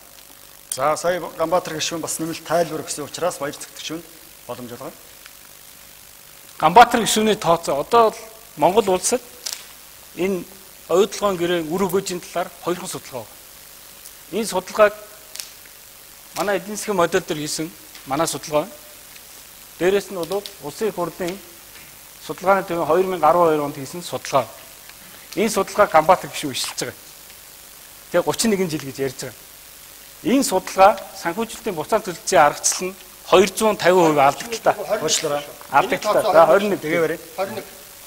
За сая Ганбаатар гишүүн бас нэмэлт тайлбар өгсөн учраас баяр цогт гишүүн боломж олгоно. Ганбаатар гишүүний тооцоо одоо Монгол улсад энэ оюутлогын гэрээ үр өгөөжийн талаар хоёрхан судалгаа байна. Энэ судалгааг манай эдийн засгийн модель дээр хийсэн манай судалгаа байна. Дээрээс нь бол улсын их хурлын судалгааны төв 2012 онд хийсэн судалгаа. Энэ судалгааг Ганбаатар гишүүн ишлж байгаа. Тэгээ 31 жил гэж ярьж байгаа. Энэ судалгаа санхүүжилтийн буцаан төлөлтийн аргачлал нь 250% алдагдaltaа. Уучлаарай. Алдагдaltaа. За 21 тэгээ барь. 21.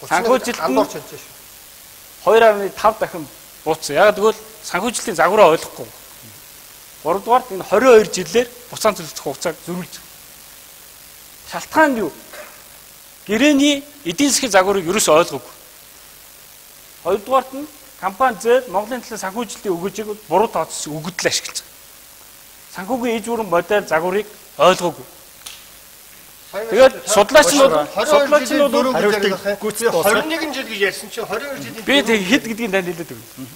Санхүүжилт андуурч хэлж шүү. 2.5 дахин бууцсан. Яг тэгвэл санхүүжилтийн загвараа ойлгохгүй. 3 дугаарт энэ 22 жилээр буцаан төлөлтөх хугацааг зөрүүлж байгаа. Шалтгаан нь юу? Гэрээний эдийн засгийн загварыг ерөөсөө ойлгоогүй. 2 дугаарт нь компани зээл Монголын талын санхүүжилтийн өгөөжийг буруу тооцсон өгөгдөл ашиглаж байгаа. Санхүүгийн иж бүрэн модель загварыг ойлгоогүй. Тэгээд судлаач нь бол 21 жил гэж ярьсан чинь 22 жилийн би тэг хэд гэдгийг танд хэлээд өгнө.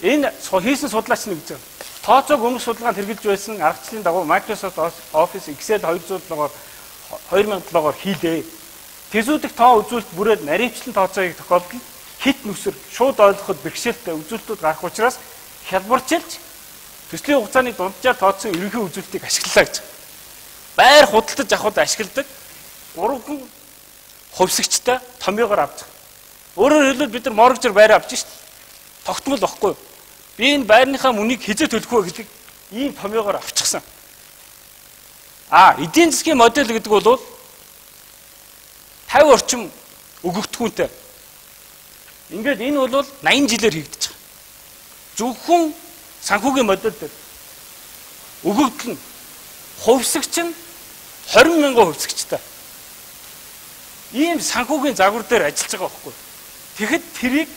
Энэ хийсэн судлаач нэг гэж. Тооцоог өмнөх судалгаанд хэрэгжилж байсан аргачлалын дагуу Microsoft Office Excel 207-оор 2007-оор хийлээ. Тэзүүдэх тоо үзүүлэлт бүрээд наривчлан тооцоог тохиолдол хит нүсэр шууд ойлгоход бэрхшээлтэй үзүүлэлтүүд гарах учраас хялбарчилж төслийн хугацааны дунджаар тооцсон ерөнхий үзүүлэлтийг ашиглалаа гэж. Байр худалдаж авахд ашигладаг 3 хувьсагчтай томьёогоор авч. Өөрөөр хэлбэл бид нар моргожор байр авч шít. Тогтмол واخгүй юу? Би энэ байрныхаа мөнийг хизээ төлөх вэ гэдэг ийм томьёогоор авчихсан. Эдийн засгийн модель гэдэг бол 50 орчим өгөгдөхүүнтэй. Ингээд энэ бол 80 жилээр хийгдэж байгаа. Зөвхөн санхүүгийн модель дээр өгөгдөл нь хувьсагч нь 20,000 хувьсагчтай. Ийм санхүүгийн загвар дээр ажиллаж байгаа байхгүй. Тэгэхэд тэрийг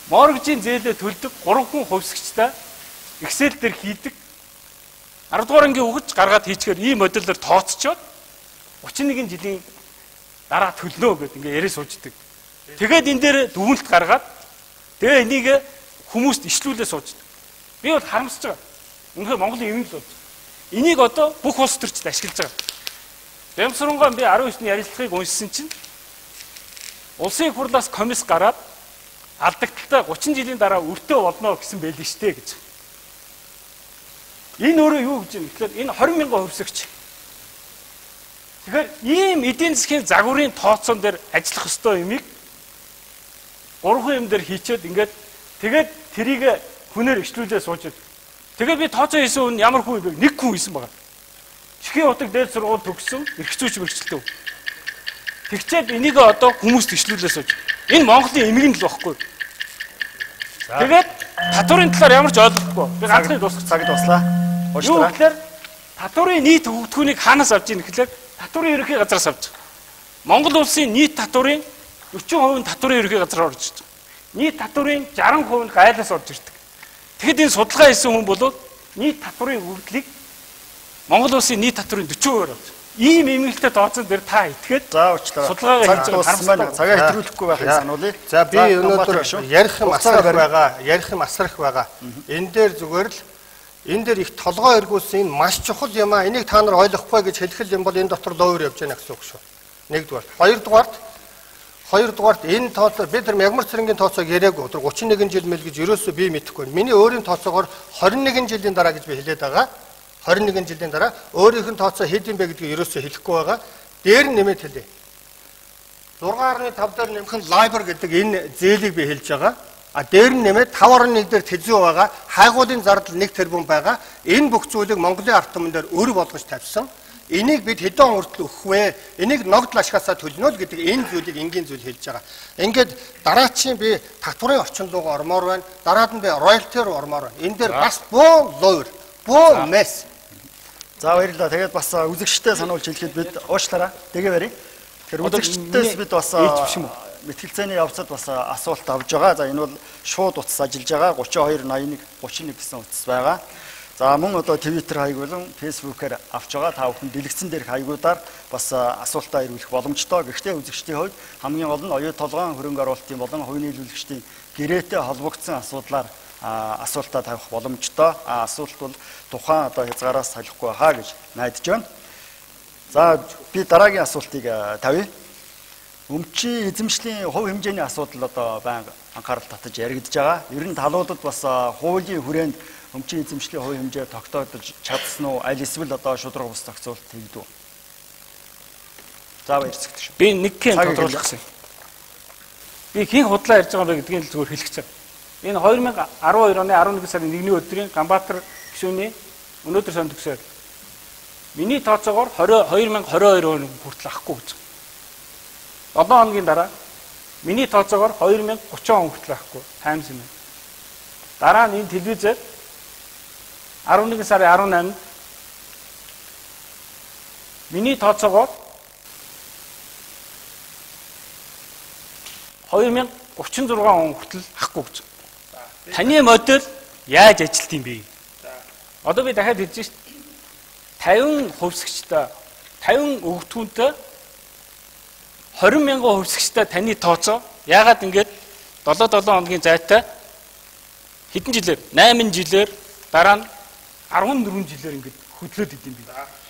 моргожийн зээлээ төлдөг 3 хүн хувьсагчтай Excel дээр хийдэг 10 дугаар ангийн өгөж гаргаад хийчихээр ийм модельээр тооцчоод 31 жилийн дараа төлнө гэдэг ингээ яриа сууждаг. Тэгээд энэ дээр дүгнэлт гаргаад тэгээ энийг хүмүүст ишлүүлээ сууждаг. Би бол харамсаж байгаа. Үнэхээр Монголын юм л болж. Энийг одоо бүх улс төрчид ашиглаж байгаа. Бямсрангон би 19-ний ярилцлагыг уншсан чинь улсын хурлаас комисс гараад алдагдaltaа 30 жилийн дараа өртөө болно гэсэн байлээ штэ гэж. Энэ өөрөө юу гэж юм? Тэгэхээр энэ 20,000 хувьсагч. Тэгэхээр ийм эдийн засгийн загварын тооцоон дээр ажиллах ёстой юмыг 3 юм дээр хийчихэд ингээд тэгээд тэрийг хүнээр ишлүүлээ сууж. Тэгээд би тооцоо хийсэн хүн ямар хүн вэ? Нэг хүн хийсэн байгаа. Чихийн утаг дээд сургууль төгссөн эрхцүүч мэрэгчлээ. Тэгчээд энийг одоо хүмүүст ишлүүлээ сууж. Энэ Монголын эмгэн л байхгүй. Тэгээд татварын талаар ямар ч ойлгохгүй. Би ганцхан дуусгах цагт туслаа. Юу гэхээр татварын нийт хөгжтгөөнийг хаанаас авч ийн гэхээр татварын ерөнхий газраас авч байгаа. Монгол улсын нийт татварын 40% нь татварын ерөнхий газар орж ирж байгаа. Нийт татварын 60% нь гайлаас орж ирдэг. Тэгэхэд энэ судалгаа хийсэн хүн бол нийт татварын хөгжлийг Монгол улсын нийт татварын 40%-аар авч. Ийм эмгэгтэй тооцсон дээр та итгээд судалгаагаа хийж байгаа харамсалтай. Цагаа хэтрүүлэхгүй байхыг сануулъя. За би өнөөдөр ярих юм асрах байгаа. Энэ дээр зүгээр л энэ дээр их толгой эргүүлсэн энэ маш чухал юм аа. Энийг та нар ойлгохгүй гэж хэлэх юм бол энэ дотор ловер явж байна гэсэн үг шүү. Нэгдүгээр. Хоёрдугаарт энэ тооцоо бид нар Мягмар цэрэнгийн тооцоог яриаггүй. 31 жил мэл гэж ерөөсөө би мэдэхгүй. Миний өөрийн тооцоогоор 21 жилийн дараа гэж би хэлээд байгаа. 21 жилийн дараа өөрийнх нь тооцоо хэд юм бэ гэдгийг ерөөсөө хэлэхгүй байгаа. Дээр нь нэмээд хэлье. 6.5 дээр нэмэх нь LIBOR гэдэг энэ зээлийг би хэлж байгаа. Дээр нь нэмээд 5.1 дээр тэзүү байгаа. Хайгуулын зардал 1 тэрбум байгаа. Энэ бүх зүйлийг Монголын ард түмэн дээр өр болгож тавьсан. Энийг бид хэдэн хүртэл өгөх вэ? Энийг ногдол ашгаасаа төлнө л гэдэг энэ зүйлийг энгийн зүйл хэлж байгаа. Ингээд дараачийн би татварын орчин руугаа ормоор байна. Дараад нь би royalty руу ормоор байна. Энэ дээр бас бөө ловер, бөө мэс. За баярлалаа. Тэгээд бас үзэгчтэй сануулж хэлэхэд бид уушлаараа дэгээ барья. Тэгэхээр үзэгчдээс бид бас мэтгэлцээний явцад бас асуулт авж байгаа. За энэ бол шууд утас ажиллаж байгаа. 3281 31 гэсэн утас байгаа. За мөн одоо Twitter хаяг болон Facebook-аар авч байгаа. Та бүхэн дэлгэцэн дээрх хаягуудаар бас асуултаа ирүүлэх боломжтой. Гэхдээ үзэгчдийн хувьд хамгийн гол нь оюут толгойн хөрөнгө оруулалтын болон хувийн нийлүүлэгчдийн гэрээтэй холбогдсон асуудлаар асуултаа тавих боломжтой. Асуулт бол тухайн одоо хязгаараас салахгүй хаа гэж найдаж байна. За би дараагийн асуултыг тавья. Өмчийн эзэмшлийн хувь хэмжээний асуудал одоо байнга анхаарал татаж яригдж байгаа. Ер нь талуудад бас хуулийн хүрээнд өмчийн эзэмшлийн хувь хэмжээ тогтоодож чадсан уу? Аль эсвэл одоо шударга бус зохицуулалт хийгдв үү? За баярцагт шүү. Би нэг хэн тодруулах гэсэн. Би хэн худлаа ярьж байгаа бэ гэдгийг л зөвхөн хэлэх гэж байна. Энэ 2012 оны 11 сарын 1-ний өдрийн Ганбаатар гишүүний өнөөдөр сонд төгсөөр миний тооцоогоор 2022 он хүртэл авахгүй гэж. 7 хоногийн дараа миний тооцоогоор 2030 он хүртэл авахгүй. Таймс юм. Дараа нь энэ телевизээр 11 сарын 18-нд миний тооцоогоор 2036 он хүртэл авахгүй гэж. Таны модель яаж ажилт юм бэ? Одоо би дахиад хэлж шít. 50 хувьсагчтай 50 өгтгүүнтэй 20,000 хувьсагчтай таны тооцоо яагаад ингэж 7 хоногийн зайтай хэдэн жилээр 8 жилээр дараа нь 14 жилээр ингэж хөдлөөд идэм би.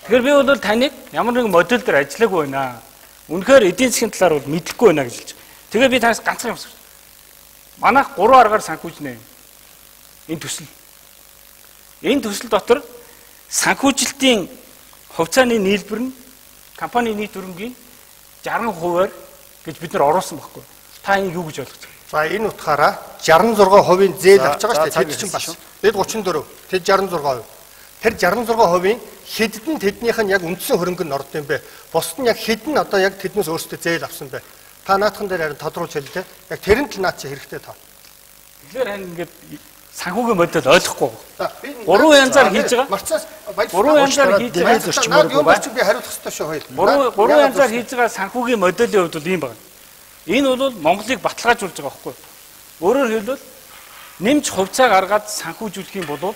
Тэгэхээр би бол таныг ямар нэгэн модель дээр ажиллаагүй байна. Үнэхээр эдийн засгийн талаар бол мэдэхгүй байна гэж хэлж. Тэгээ би танаас ганцхан юм асууж. Манайх 3 аргаар санхүүжнэ. Энэ төсөл. Энэ төсөл дотор санхүүжилтийн хувьцааны нийлбэр нь компани нийт өрөнгийн 60%-аар гэж бид нар оруулсан байхгүй. Та энэ юу гэж ойлгож байна? За энэ утгаараа 66% зээл авч байгаа шүү дээ. Тэд чинь бас. Бид 34. Тэд 66%. Тэр 66%-ийн хэдэн тэднийх нь яг үндсэн хөрөнгө нь орд юм бэ? Бусд нь яг хэдэн одоо яг тэднээс өөрсдөө зээл авсан бэ? Та наадхан дээр харин тодруулж хэллээ. Яг тэр нь л наад чи хэрэгтэй таа. Тэгэхээр харин ингээд санхүүгийн модель ойлгохгүй байна. 3 янзаар хийж байгаа. Марцаас 3 янзаар хийж байгаа. Наад юм чи би хариулах хэрэгтэй шүү хоёул. 3 янзаар хийж байгаа санхүүгийн моделийн хувьд бол ийм байна. Энэ бол Монголыг баталгаажуулж байгаа байхгүй. Өөрөөр хэлбэл нэмж хувьцаа гаргаад санхүүжүүлэх юм бол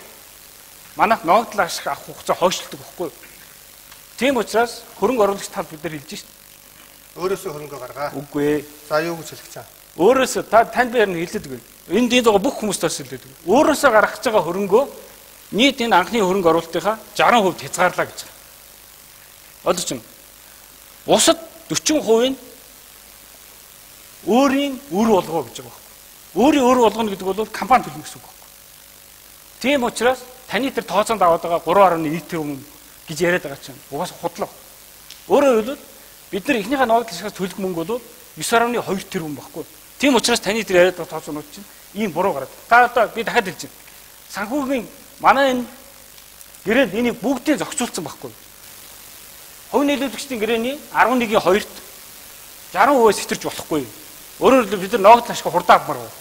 манайх ногдол ашиг авах хугацаа хойшлдог байхгүй. Тийм учраас хөрөнгө оруулагч тал бид нар хэлж шít. Өөрөөсөө хөрөнгө гаргаа. Үгүй ээ. За юу гэж хэлэх чам. Өөрөөсөө танд би харин хэлээд үгүй. Энд байгаа бүх хүмүүст бас хэлээд үгүй. Өөрөөсөө гаргаж байгаа хөрөнгөө нийт энэ анхны хөрөнгө оруулалтынхаа 60% хязгаарлаа гэж байна. Одоо чинь бусад 40% нь өөрийн үр болгоо гэж байгаа байхгүй. Өөрийн үр болгоно гэдэг бол компани төлнө гэсэн үг байхгүй. Тийм учраас таны тэр тооцоонд аваад байгаа 3.1 тэрбум гэж яриад байгаа чинь угаасаа худлаа. Өөрөөр хэлбэл бид нар эхнийхээ ногдол ашигаас төлөх мөнгө бол 9.2 тэрбум байхгүй. Тийм учраас таны тэр яриад байгаа тооцоонууд чинь ийм буруу гараад. Та одоо би дахиад хэлж байна. Санхүүгийн манай энэ гэрээнд энийг бүгдийг зохицуулсан байхгүй. Хувь нийлүүлэгчдийн гэрээний 11.2-т 60% сэтэрч болохгүй. Өөрөөр хэлбэл бид нар ногдол ашиг хурдан авмаар байна.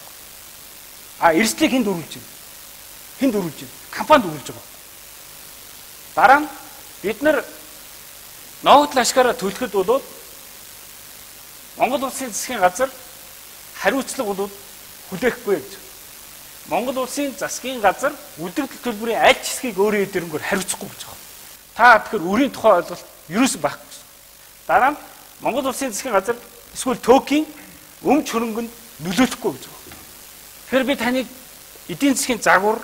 А эрсдлийг хэн дөрвүүлж байна? Хэн дөрвүүлж байна? Компани дөрвүүлж байгаа. Дараа нь бид нар ногдол ашигаараа төлөхөд бол Монгол улсын засгийн газар хариуцлага бол хүлээхгүй гэж. Монгол улсын засгийн газар үлдэгдэл төлбөрийн аль ч хэсгийг өөрийн эдгээрнгээр хариуцахгүй гэж байгаа. Та тэгэхээр үрийн тухай ойлголт ерөөсөө байхгүй. Дараа нь Монгол улсын засгийн газар эсвэл төөкийн өмч хөрөнгөнд нөлөөлөхгүй гэж байгаа. Тэгэхээр би таныг эдийн засгийн загвар,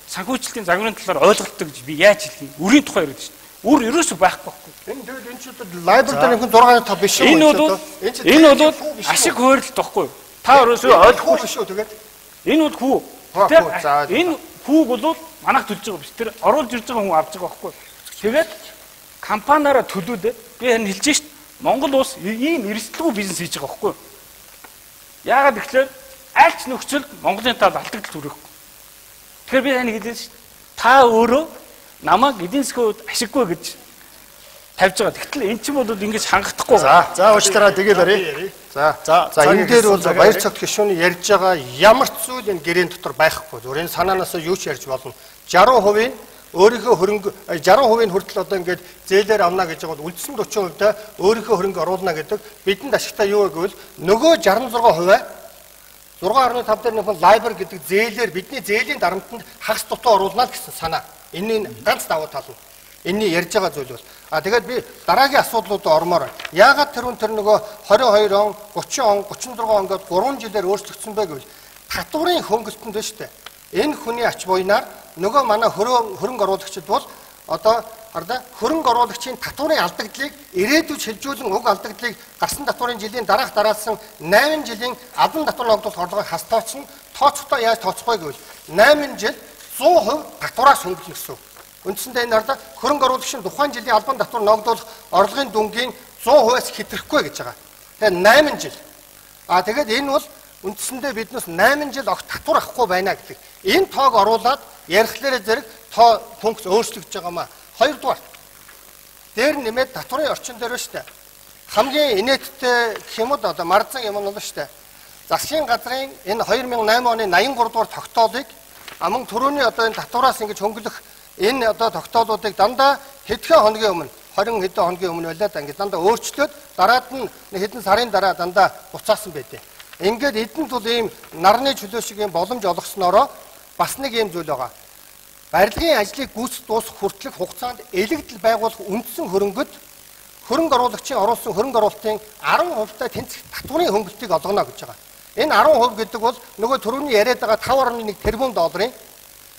санхүүжилтийн загварын талаар ойлголттой гэж би яаж хэлье? Үрийн тухай яриад шүү дээ. Үр ерөөсөө байхгүй. Энэ ч одоо лайбр дээр нэг 6.5 биш үү? Энэ бол ашиг хуваарлалт байхгүй. Та ерөөсөө ойлгохгүй биш үү тэгээд? Энэ бол хүү. Энэ хүүг бол манайх төлж байгаа биш. Тэр оруулж ирж байгаа хүн авч байгаа байхгүй. Тэгээд компаниараа төлүүлээд би харин хэлж шít. Монгол улс ийм эрсдэлгүй бизнес хийж байгаа байхгүй. Яагаад гэвэл аль ч нөхцөлд Монголын тал алдагдал төрөхгүй. Тэгэхээр би тань хэлээд шít. Та өөрөө намайг эдийн засгийн хувьд ашиггүй гэж тавьж байгаа. Тэгтэл эн чинь бол ингэж хангахдахгүй. За уучлаарай тэгээд барья. За энэ дээр бол баяр цагт гишүүний ярьж байгаа ямар ч зүйл энэ гэрээний дотор байхгүй. Зүгээр энэ санаанаас юу ч ярьж болно. 60% нь өөрийнхөө хөрөнгө 60% нь хүртэл одоо ингээд зээлээр авна гэж байгаа бол үлдсэн 40% өөрийнхөө хөрөнгө оруулна гэдэг бидэнд ашигтай юу вэ гэвэл нөгөө 66% 6.5 дээр нэг лайбер гэдэг зээлээр бидний зээлийн дарамтанд хагас дутуу оруулна гэсэн санаа. Энэ ганц давуу тал нь. Энэний ярьж байгаа зүйл бол. Тэгээд би дараагийн асуудлуудад ормоор. Яагаад тэр нөгөө 22 он, 30 он, 36 он гээд 3 жилээр өөрчлөгдсөн бэ гэвэл татварын хөнгөлтөнд байна шүү дээ. Энэ хүний ач буйнаар нөгөө манай хөрөнгө оруулагчид бол одоо хөрөнгө оруулагчийн татварын алдагдлыг ирээдүйд шилжүүлэн уг алдагдлыг гарсан татварын жилийн дараалсан 8 жилийн албан татвар ногдуулах орлогыг хастаач нь тооцохдоо яаж тооцохгүй гэвэл 8 жил 100% татвараас хөнгөлнө гэсэн. Үндсэндээ энэ хардаа хөрөнгө оруулагчийн тухайн жилийн албан татвар ногдуулах орлогын дүнгийн 100%-аас хэтрэхгүй гэж байгаа. Тэгэхээр 8 жил. Тэгээд энэ бол үндсэндээ биднээс 8 жил огт татвар авахгүй байна гэдэг. Энэ тоог оруулаад ярихлаараа зэрэг тоо функц өөрчлөгдөж байгаамаа. Хоёрдугаар. Дээр нэмээд татварын орчин дээр шүү дээ. Хамгийн инээдтэй гэх юм бол одоо марзан юм бол шүү дээ. Засгийн газрын энэ 2008 оны 83 дугаар тогтоолыг мөн түрүүний одоо энэ татвараас ингэж хөнгөлөх энэ одоо тогтоолуудыг дандаа хэдхэн хоногийн өмнө 20 хэдэн хоногийн өмнө байлаа ингэж дандаа өөрчлөөд дараад нь хэдэн сарын дараа дандаа буцаасан байдیں۔ Ингээд эдэнд бол ийм нарны чөлөө шиг юм боломж олгосноороо бас нэг юм зүйл байгаа. Барилгын ажлыг гүйцэтгэх дуусах хүртэлх хугацаанд элэгдэл байгуулах үндсэн хөрөнгөд хөрөнгө оруулагчийн оруулсан хөрөнгө оруулалтын 10% тэнцэх татварын хөнгөлтийг олгоно гэж байгаа. Энэ 10% гэдэг бол нөгөө түрүүний яриад байгаа 5.1 тэрбум долларын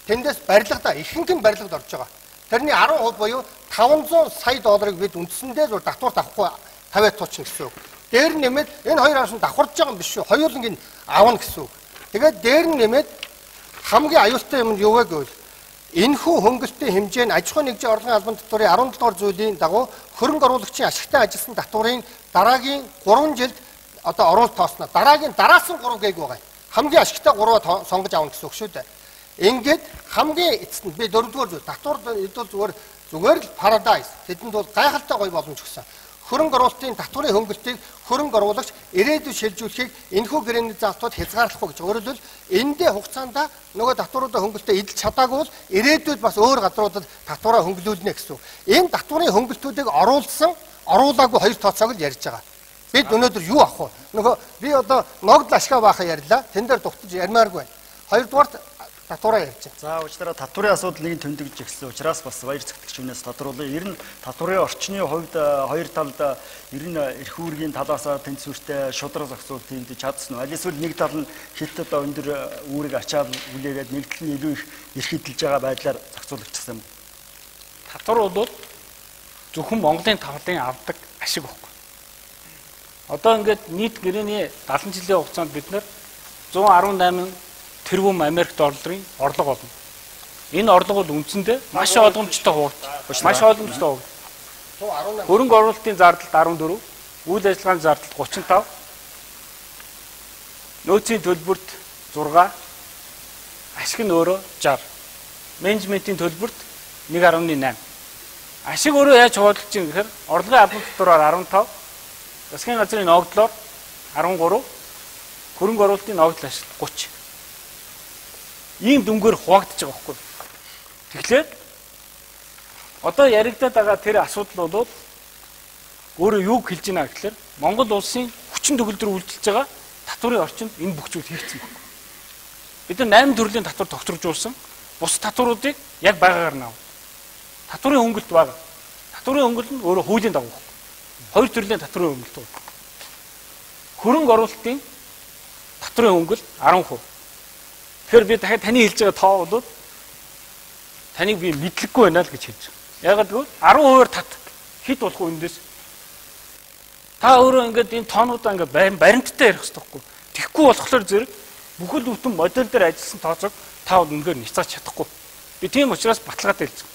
тэндээс барилгадаа ихэнх нь барилгад орж байгаа. Тэрний 10% буюу 500 сая долларыг бид үндсэндээ зур татвар авахгүй тавиад туучна гэсэн үг. Дээр нэмээд энэ хоёр аршин давхарж байгаа юм биш үү? Хоёуланг нь авна гэсэн үг. Тэгээд дээр нэмээд хамгийн аюултай юм нь юу вэ гэвэл энэхүү хөнгөлтийн хэмжээ нь аж ахуйн нэгжийн орлогын албан татварын 17 дугаар зүйлийн дагуу хөрөнгө оруулагчийн ашигтай ажилласан татварын дараагийн 3 жилд одоо оруулалт тоосноо. Дараагийн дараас нь 3 гээг байгаа. Хамгийн ашигтай 3-аа сонгож авна гэсэн үг шүү дээ. Ингээд хамгийн эцэст би 4-р зүйл татвар эдвэл зүгээр л paradise. Тэдэнд бол гайхалтай гоё боломж өгсөн. Хөрөнгө оруулалтын татварын хөнгөлтийг хөрөнгө оруулагч ирээдүйд шилжүүлэхийг энэхүү гэрээний залтууд хязгаарлахгүй гэж. Өөрөөр хэлбэл эндээ хугацаанд нөгөө татваруудаа хөнгөлтөө эдэлж чадаагүй бол ирээдүйд бас өөр газруудад татвараа хөнгөлүүлнэ гэсэн. Энэ татварын хөнгөлтүүдийг оруулсан, оруулаагүй хоёр тооцоог л ярьж байгаа. Бид өнөөдөр юу авах вэ? Нөгөө би одоо ногдол ашгаа баахаа ярьлаа. Тэн дээр дугтаж ярмааргүй байна. Хоёрдугаарт татвараа ярьж байна. За учраас татварын асуудал нэг нь тэмдэгдэж ирсэн учраас бас баяр цэгцлэгч хүнээс тодруулъя. Ер нь татварын орчны хувьд хоёр талд ер нь эрх үүргийн талаас тэнцвэртэй шудраг зохицуулт хийгдэж чадсан уу? Аль эсвэл нэг тал нь хит одоо өндөр үүрэг ачаал үлээгээд нэг тал нь илүү их эрх эдэлж байгаа байдлаар зохицуулагдсан юм. Татвар бол зөвхөн Монголын тавлын авдаг ашиг байхгүй. Одоо ингээд нийт гэрээний 70 жилийн хугацаанд бид нар 118 тэрбум Америк долларын орлого олно. Энэ орлого бол үндсэндээ маш ойлгомжтой хуваагдаж, маш ойлгомжтой хуваагдаж. Хөрөнгө оруулалтын зардал 14, үйл ажиллагааны зардал 35, нөөцийн төлбөрт 6, ашиг нь өөрөө 60, менежментийн төлбөрт 1.8. Ашиг өөрөө яаж хуваагдаж юм гэхээр орлогын албан татвараар 15, засгийн газрын ногдлоор 13, хөрөнгө оруулалтын ногдол ашиг 30. Ийм дүнгээр хуваагдаж байгаа байхгүй. Тэгэхээр одоо яригдаад байгаа тэр асуудал бол өөрөө юу хэлж байна гэхээр Монгол улсын хүчин төгөлдөр үйлчилж байгаа татварын орчинд энэ бүх зүйл хийгдсэн байна. Бид нар 8 төрлийн татвар тогтворжуулсан. Бус татваруудыг яг байгаагаар нь авна. Татварын хөнгөлт бага. Татварын хөнгөлт нь өөрөө хуулийн дагуу. Хоёр төрлийн татварын хөнгөлт байна. Хөрөнгө оруулалтын татварын хөнгөлт 10%. Тэгэхээр би дахиад таны хэлж байгаа тоо бол таныг би мэдлэггүй байна л гэж хэлж байгаа. Ягаад гэвэл 10%-аар тат хэд болох вэ эндээс? Та өөрөө ингээд энэ тоонуудаа ингээд баримттай ярих хэрэгтэй байхгүй. Тэгхгүй болохоор зэрэг бүхэл бүтэн модель дээр ажилласан тооцоог та үнээр ницааж чадахгүй. Би тийм учраас баталгаатай хэлж байгаа.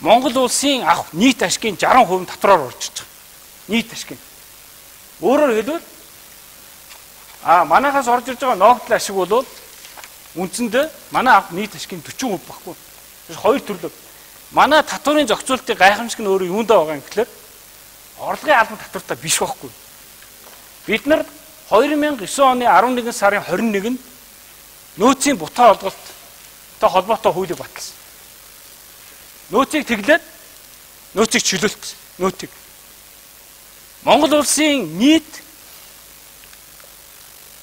Монгол улсын авах нийт ашигын 60% татвараар орж ирж байгаа. Нийт ашиг. Өөрөөр хэлбэл манайхаас орж ирж байгаа ногдол ашиг бол үндсэндээ манай авах нийт ашигын 40% баггүй. Тэгэхээр хоёр төрлөө. Манай татварын зохицуултын гайхамшиг нь өөрөө юундаа байгаа юм гэхээр орлогын албан татвартай биш байхгүй. Бид нар 2009 оны 11 сарын 21-нд нөөцийн бутаа олголттой холбоотой хуулийг баталсан. Нөөцийг тэглээд нөөцийг чөлөөлсөн. Нөөцийг Монгол улсын нийт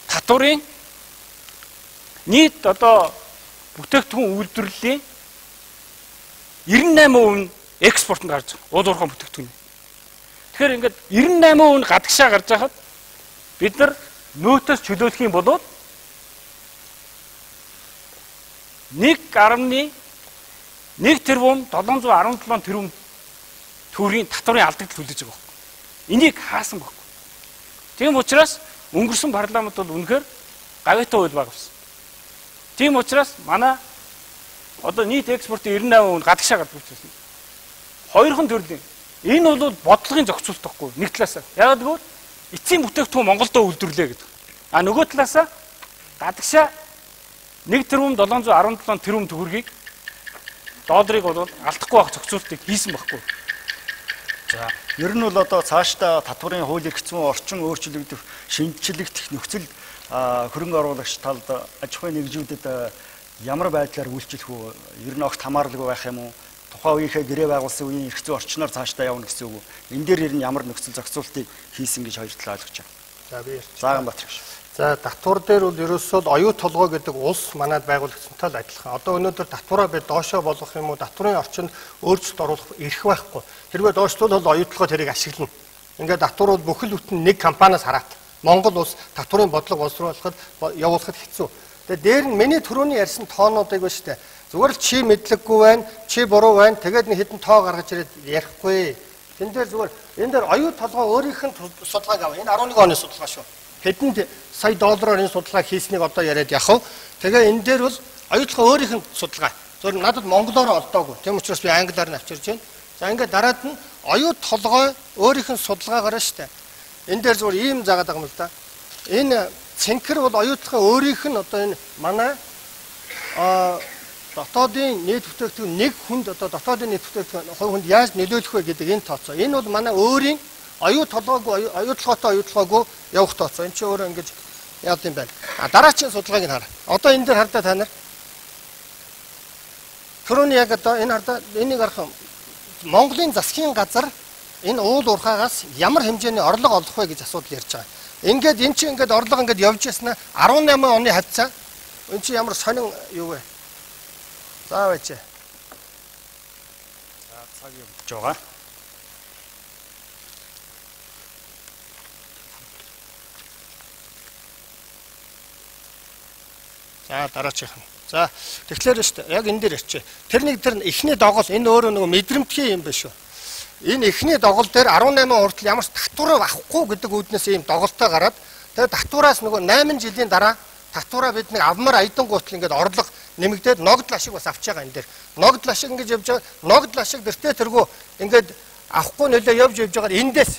татварын нийт одоо бүтээгдэхүүн үйлдвэрлэлийн 98% нь экспортод гарч байгаа. Уул уурхай бүтээгдэхүүн. Тэгэхээр ингээд 98% нь гадагшаа гарч байхад бид нар нөөцөөс чөлөөлөх юм бол 1.1 тэрбум 717 тэрбум төгрөгийн татварын алдагдал хүлээж байгаа. Энийг хаасан баггүй. Тийм учраас өнгөрсөн парламент бол үнэхээр гавьяатай хууль байгуулсан. Тийм учраас манай одоо нийт экспортын 98% нь гадагшаа гарч ирсэн. Хоёрхан төрлийн. Энэ бол бодлогын зохицуулт байхгүй нэг талаасаа. Яагаад гэвэл эцсийн бүтээгдэхүүн Монголдо үйлдвэрлэе гэдэг. Нөгөө талаасаа гадагшаа 1 тэрбум 717 тэрбум төгрөгийг долларыг бол алдахгүй байх зохицуултыг хийсэн байхгүй. За, ер нь бол одоо цаашдаа татварын хууль эрх зүйн орчин өөрчлөгдөх, шинжлэгдэх нөхцөл хөрөнгө оруулагч талд аж ахуйн нэгжүүдэд ямар байдлаар үйлчлэх вэ? Ер нь огт хамааралгүй байх юм уу? Тухайн үеийнхээ гэрээ байгуулсан үеийн эрх зүйн орчноор цаашдаа явна гэсэн үг. Энэ дээр ер нь ямар нөхцөл зохицуултыг хийсэн гэж хоёр талаа ойлгож байна. За би ярьж. Зааганбаатар гэж. За татвар дээр бол ерөөсөө оюу толгой гэдэг улс манайд байгуулагдсантай л адилхан. Одоо өнөөдөр татвараа бид доошоо болгох юм уу, татварын орчинд өөрчлөлт оруулах эрх байхгүй. Хэрвээ доошлуулбал оюу толгой тэрийг ашиглана. Ингээд татвар бол бүхэл бүтэн нэг компаниас хараат. Монгол улс татврын бодлого боловсруулахад явуулахад хэцүү. Тэгээд дээр нь миний түрүүний ярьсан тоонуудыг ба штэ. Зүгээр л чи мэдлэггүй байна, чи буруу байна. Тэгээд нэг хэдэн тоо гаргаж ирээд ярихгүй. Тэн дээр зүгээр энэ дээр оюу толгой өөрийнх нь судалгааг аваа. Энэ 11 оны судалгаа шүү. Хэдэн сая доллараар энэ судалгаа хийснийг одоо яриад явах. Тэгээ энэ дээр бол оюу толгой өөрийнх нь судалгаа. Зөвхөн надад монголоор олдоогүй. Тийм учраас би англиар нь авчирч байна. За ингээд дараад нь оюу толгой өөрийнх нь судалгаагаар штэ. Энэ дээр зүгээр ийм заагаад байгаа юм л да. Энэ цэнхэр бол оюу толгой өөрийнх нь одоо энэ манай дотоодын нийт бүтээгдэхүүн нэг хүнд одоо дотоодын нийт бүтээгдэхүүн хувьд яаж нөлөөлөх вэ гэдэг энэ тооцоо. Энэ бол манай өөрийн оюу толгойгүй оюу толгойгүй явах тооцоо. Энэ чи өөрөө ингэж яад юм байна. Дараачийн судалгааг нь хараа. Одоо энэ дээр хардаа та нар. Түрүүний яг одоо энэ хардаа энийг харах Монголын засгийн газар энэ уул уурхаагаас ямар хэмжээний орлого олох вэ гэж асуудал ярьж байгаа. Ингээд эн чинь ингээд орлого ингээд явж яснаа 18 оны хавцаа. Эн чинь ямар сонин юу вэ? За байж. За цаг явж байгаа. За дараачих нь. За тэгэхээр шүү дээ. Яг энэ дээр ярьчих. Тэр эхний доголь энэ өөрөө нөгөө мэдрэмтгий юм биш үү? Энэ эхний доголь дээр 18 хүртэл ямар ч татвар авахгүй гэдэг үүднээс ийм доголтой гараад тэгээд татвараас нөгөө 8 жилийн дараа татвараа бид нэг авмар айдангуутл ингээд орлого нэмэгдээд ногдол ашиг бас авч байгаа энэ дээр. Ногдол ашиг ингэж явж байгаа. Ногдол ашиг дэртээ тэргүй ингээд авахгүй нөлөө явж байгаа эндээс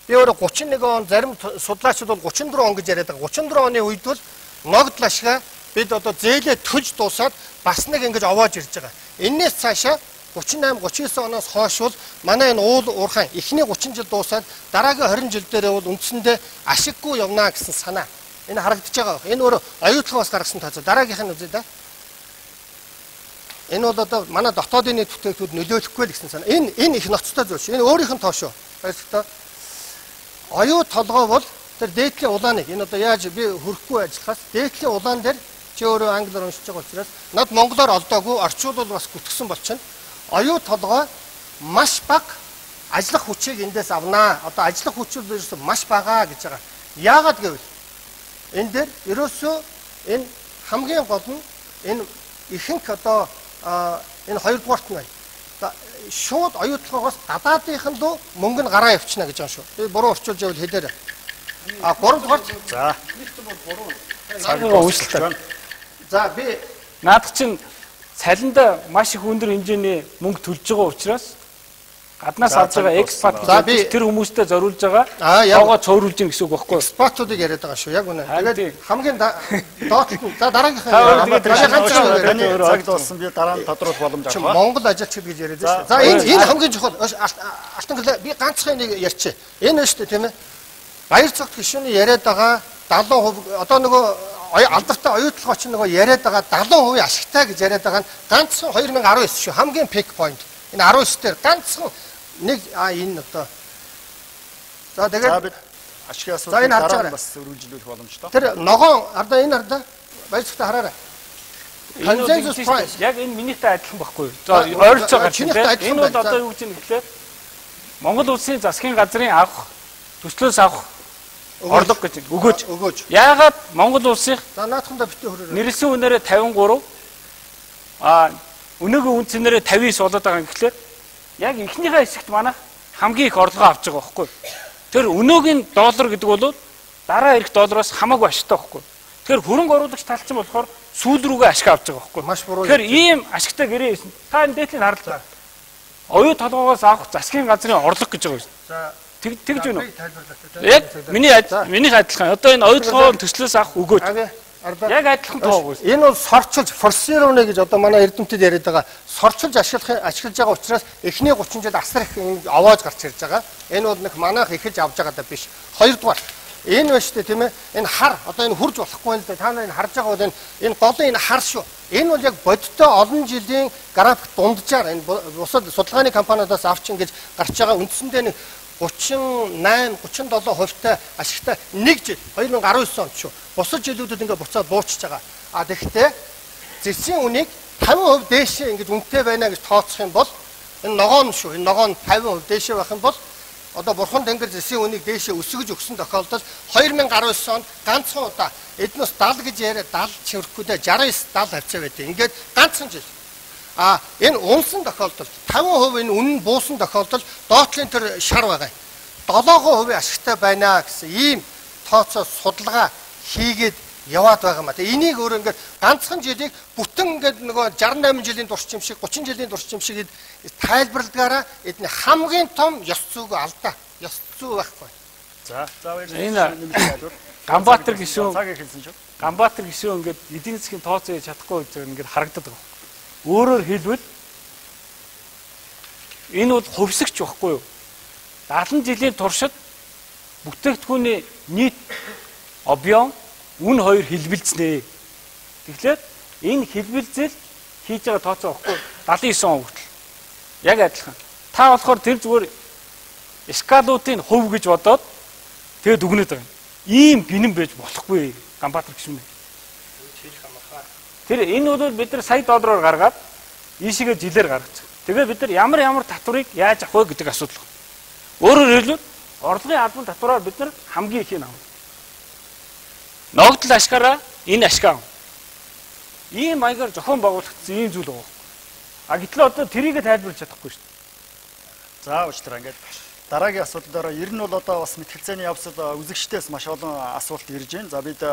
би өөрөө 31 он зарим судлаачид бол 34 он гэж яриад байгаа. 34 оны үед бол ногдол ашигаа бид одоо зээлээ төлж дуусаад бас нэг ингэж овоож ирж байгаа. Эннээс цаашаа 38 39 оноос хойш бол манай энэ уул уурхай эхний 30 жил дуусаад дараагийн 20 жил дээрээ бол үндсэндээ ашиггүй явнаа гэсэн санаа энэ харагдаж байгаа. Энэ өөрөө оюу толгоос гаргасан тооцоо. Дараагийнх нь үзье да. Энэ бол одоо манай дотоодын нийт бүтээгдэхүүн нөлөөлөхгүй л гэсэн санаа. Энэ их ноцтой зүйл шүү. Энэ өөрийнх нь тоо шүү. Баярлалаа. Оюу толгой бол тэр дээдлийн улааныг энэ одоо яаж би хөрөхгүй ажиллахаас дээдлийн улаан дээр чи өөрөө англиар уншиж байгаа учраас над монголоор олдоогүй орчуулбал бас гүтгсэн болчихно. Оюу толгой маш бага ажиллах хүчийг эндээс авнаа. Одоо ажиллах хүч бол ерөөсөө маш бага гэж байгаа. Яагаад гэвэл энэ дээр ерөөсөө энэ хамгийн гол нь энэ ихэнх одоо энэ хоёрдугаарт нь байна. Шууд оюу толгоос гадаадынхан руу мөнгө нь гараа явчихна гэж байгаа шүү. Би буруу орчуулж явал хэлээрэй. Гуравдугаарт за цагаа үйлчлээ. За би наадах чинь цалинда маш их өндөр хэмжээний мөнгө төлж байгаа учраас гаднаас авч байгаа экспорт гэж тэр хүмүүстээ зориулж байгаа тоогоо цөөрүүлж гин гэсэн үг байхгүй юу? Экспортуудыг яриад байгаа шүү. Яг үнэ. Тэгээд хамгийн доотлолт нь за дараагийнхаа цаг дууссан би дараа нь тодруулах боломж авах. Монгол ажилчид гэж яриад шүү. За энэ хамгийн чухал алтан гэлээ би ганцхан нэг ярьчих. Энэ шүү дээ тийм ээ. Баяр цагт гишүүний яриад байгаа 70% одоо нөгөө алдартай оюу толгой чинь нөгөө яриад байгаа 70% ашигтай гэж яриад байгаа нь ганцхан 2019 шүү. Хамгийн пик point. Энэ 19 дээр ганцхан нэг энэ одоо за тэгээд ашигын асуудал дараа нь бас өргөжлүүлэх боломжтой. Тэр ногоон ардаа энэ ардаа баяр цагт хараарай. Consensus price яг энэ минийтэй адилхан байхгүй юу? За ойролцоо гарч байна. Энэ бол одоо юу гэж юм гэхлээр Монгол улсын засгийн газрын авах төслөөс авах орлого гэж өгөөж. Яагаад Монгол улсыг за наадхандаа битээ хөрөөрэй. Нэрлсэн үнээрээ 53 өнөөгийн үн цэнээрээ 59 болоод байгаа юм гэхлээр яг эхнийхээ хэсэгт манайх хамгийн их орлогоо авч байгаа байхгүй. Тэр өнөөгийн доллар гэдэг бол дараа ирэх доллароос хамаагүй ашигтай байхгүй. Тэгэхээр хөрөнгө оруулагч талчин болохоор сүүл рүүгээ ашиг авч байгаа байхгүй. Маш буруу. Тэгэхээр ийм ашигтай гэрээ хийсэн. Та энэ дээдлийг харлаа. Оюу толгоогоос авах засгийн газрын орлого гэж байгаа юм. За тэгж байна уу? Яг миний адилхан. Одоо энэ оюу толгойн төслөөс авах өгөөж. Яг адилхан тоо. Энэ бол сорчилж форсировны гэж одоо манай эрдэмтэд яриад байгаа. Сорчилж ашиглаж байгаа учраас эхний 30 жил асар их овоож гарч ирж байгаа. Энэ бол нэг манайх эхэлж авж байгаа даа биш. Хоёрдугаар энэ ба штэ тийм ээ. Энэ хар одоо энэ хурж болохгүй л дээ. Та нар энэ харж байгаа бол энэ голын энэ хар шүү. Энэ бол яг бодиттой олон жилийн график дунджаар энэ бусад судалгааны компаниудаас авч ингэж гарч байгаа үндсэндээ нэг 38-37 хувьтай ашигтай нэг жил 2019 онд шүү. Бусад жилүүдэд ингээ буцаад буучж байгаа. Тэгэхдээ зэсийн үнийг 50% дээшээ ингэж үнэтэй байна гэж тооцох юм бол энэ ногоон шүү. Энэ ногоон 50% дээшээ байх юм бол одоо бурхан тэнгэр зэсийн үнийг дээшээ өсгөж өгсөн тохиолдолд 2019 онд ганцхан удаа эднээс 70 гэж яриад 70 чиврэхгүй дээ 69 70 хавцаа байдаг. Ингээд ганцхан жил. Энэ унсан тохиолдолд 50% энэ үнэн буусан тохиолдолд доотлын тэр шар байгаа. 7% ашигтай байна гэсэн ийм тооцоо судалгаа хийгээд яваад байгаа юм а. Тэгээ энийг өөр ингээд ганцхан жилийг бүтэн ингээд нөгөө 68 жилийн турш юм шиг 30 жилийн турш юм шиг тайлбарладгаараа эдний хамгийн том ёс зүйг алдаа. Ёс зүй байхгүй. За энэ Ганбаатар гишүүн цаг ихэлсэн шүү. Ганбаатар гишүүн ингээд эдийн засгийн тооцоо хийж чадахгүй гэж ингээд харагдаад байгаа. Өөрөөр хэлбэл энэ бол хувьсгч байхгүй юу? 70 жилийн туршид бүтээгдэхүүний нийт объем үн хоёр хэлбэлцнэ. Тэгэхээр энэ хэлбэлзэл хийж байгаа тооцоо واخгүй 79 он хүртэл. Яг адилхан. Та болохоор тэр зүгээр скалуудын хөв гэж бодоод тэгээд дүгнээд байгаа. Ийм гинэн байж болохгүй Ганбаатар гişүн. Тэр энэ бол бид нар сая доллараар гаргаад ийшээгээ жилээр гаргаж. Тэгээд бид нар ямар татварыг яаж авах вэ гэдэг асуудал. Өөрөөр хэлбэл орлогын албан татвараар бид нар хамгийн их нь авна. Ногдол ашгаараа энэ ашгаа. Ийм маягаар зохион байгуулагдсан ийм зүйл байгаа. Гэтэл одоо тэрийг тайлбарлаж чадахгүй шүү дээ. За уучлаарай ингээд дараагийн асуудал дээр ер нь бол одоо бас мэтгэлцээний явцад үзэгчдээс маш олон асуулт ирж байна. За бид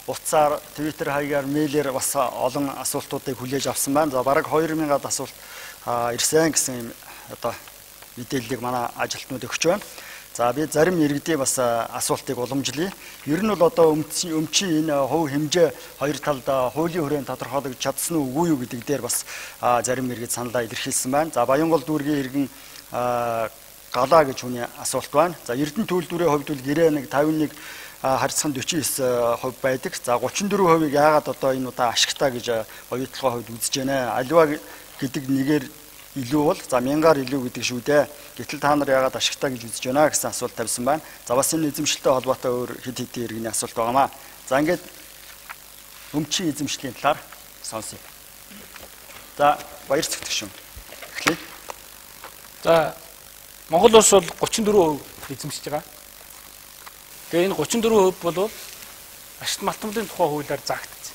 утсаар, Twitter хаягаар, мэйлээр бас олон асуултуудыг хүлээж авсан байна. За бараг 2000-аад асуулт ирсэн гэсэн юм одоо мэдээллийг манай ажилтнууд өгч байна. За би зарим иргэдийн бас асуултыг уламжлая. Ер нь бол одоо өмчийн энэ хувь хэмжээ хоёр талд хуулийн хүрээнд тодорхойлогдож чадсан уу үгүй юу гэдэг дээр бас зарим иргэд саналаа илэрхийлсэн байна. За Баянгол дүүргийн иргэн Галаа гэж хүний асуулт байна. За Эрдэнэ төлөвлөрийн хувьд бол гэрээ нэг 51 харьцан 49% байдаг. За 34%-ийг яагаад одоо энэ удаа ашигтай гэж оюутлогын хувьд үзэж байна. Аливаа гэдэг нэгээр илүү бол за 1000-аар илүү гэдэг шүү дээ. Гэтэл та нар яагаад ашигтай гэж үзэж байна гэсэн асуулт тавьсан байна. За бас энэ эзэмшилтэй холбоотой өөр хэд хэдэн иргэний асуулт байгаамаа. За ингээд өмчийн эзэмшлийн талаар сонсъё. За баяр цэгтгш юм. Эхлэе. За Монгол улс бол 34% эзэмшиж байгаа. Тэгээ энэ 34% бол ашигт малтмуудын тухай хуулиар заагдсан.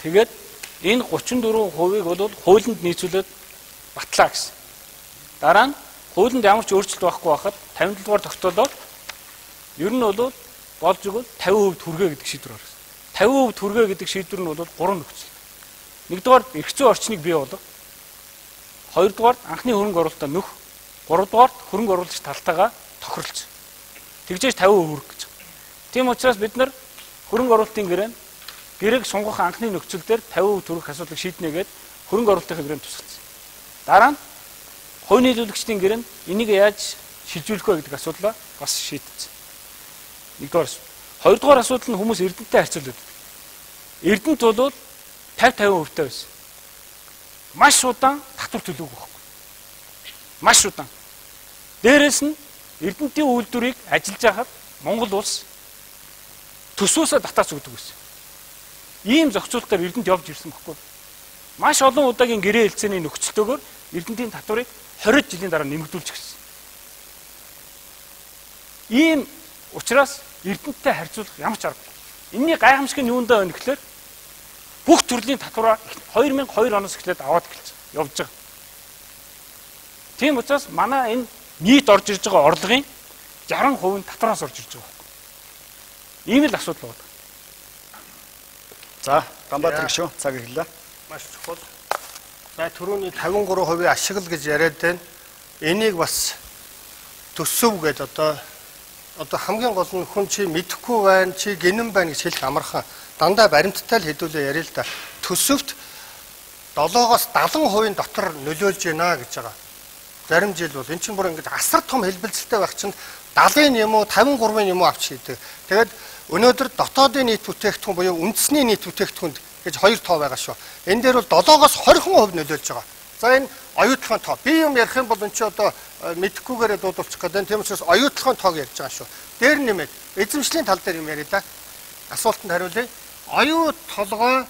Тэгээд энэ 34%-ийг бол хуулинд нийцүүлээд батлаа гэсэн. Дараа нь хуулинд ямар ч өөрчлөлт байхгүй байхад 57 дугаар тогтоолоор ер нь бол болж игэл 50% түргээ гэдэг шийдвэр гаргасан. 50% түргээ гэдэг шийдвэр нь бол 3 нөхцөл. Нэгдүгээр эрх зүйн орчныг бий болгох. Хоёрдугаар анхны хөрөнгө оруулалтаа нөх. Гуравдугаар хөрөнгө оруулагч талтайгаа тохиролц. Тэгжээж 50% хүрэх гэж. Тийм учраас бид нар хөрөнгө оруулалтын гэрээг сунгах анхны нөхцөл дээр 50% төрөх асуудлыг шийднэгээд хөрөнгө оруулалтын гэрээнд тусгацсан. Дараа нь хувь нийлүүлэгчдийн гэрээнд энийг яаж шилжүүлэх вэ гэдэг асуудлаа бас шийдсэн. Нэгдүгээр асуудал. Хоёрдугаар асуудал нь хүмүүс Эрдэнэтэй харьцуулдаг. Эрдэнэт бол 50% байсан. Маш удаан татвар төлөөгүй байхгүй. Маш удаан. Дээрээс нь Эрдэнэтийн үйлдвэрийг ажиллаж байхад Монгол улс төсөөсөө татаач өгдөг байсан. Ийм зохицуулалтаар Эрдэнэт явж ирсэн байхгүй. Маш олон удаагийн гэрээ хэлцээний нөхцөлтөөр Эрдэнэтийн татварыг 20 жилийн дараа нэмэгдүүлж гисэн. Ийм учраас Эрдэнэттэй харьцуулах ямар ч аргагүй. Энийний гайхамшиг нь юундаа байна гэхээр бүх төрлийн татвараа 2002 оноос эхлээд аваад эхэлсэн. Явж байгаа. Тийм учраас манай энэ нийт орж ирж байгаа орлогын 60% нь татвараас орж ирж байгаа. Ийм л асуудал байна. За, Ганбаатар гişүү цаг ирлээ. Маш чухал. За түрүүний 53% ашигла гэж яриад байна. Энийг бас төсөв гэдэг одоо хамгийн гол нь хүн чи мэдэхгүй байна, чи гинэн байна гэж хэлэх амархан. Дандаа баримттай л хэдүүлээ яриа л да. Төсөвт 7-оос 70% дотор нөлөөлж байна гэж байгаа. Зарим жил бол эн чинь бүр ингэж асар том хэлбэлцэлтэй байх чинь 70-ын юм уу 53-ын юм уу авч хийдэг. Тэгээд өнөөдөр дотоодын нийт бүтээгдэхүүн буюу үндэсний нийт бүтээгдэхүүнд гэж хоёр тоо байгаа шүү. Энэ дээр бол 7-оос 20% нөлөөлж байгаа. За энэ оюутлахын тоо. Би юм ярих юм бол энэ чи одоо мэдхгүйгээрээ дуудуулчих гэдэг. Тийм учраас оюутлахын тоог ярьж байгаа шүү. Дээр нэмээд эзэмшлийн тал дээр юм яриа да. Асуултанд хариулъя. Оюут толгой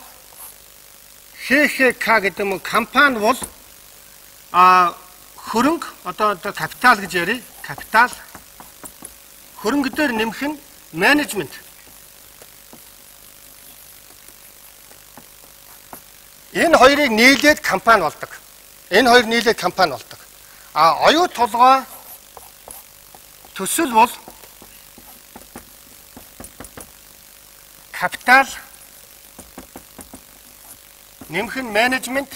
ХХК гэдэг юм компани бол хөрөнгө одоо капитал гэж ярив. Капитал хөрөнгө дээр нэмэх нь менежмент. Энэ хоёрыг нийлээд компани болдог. Энэ хоёр нийлээд компани болдог. Оюу толгой төсөл бол капитал нэмэх нь менежмент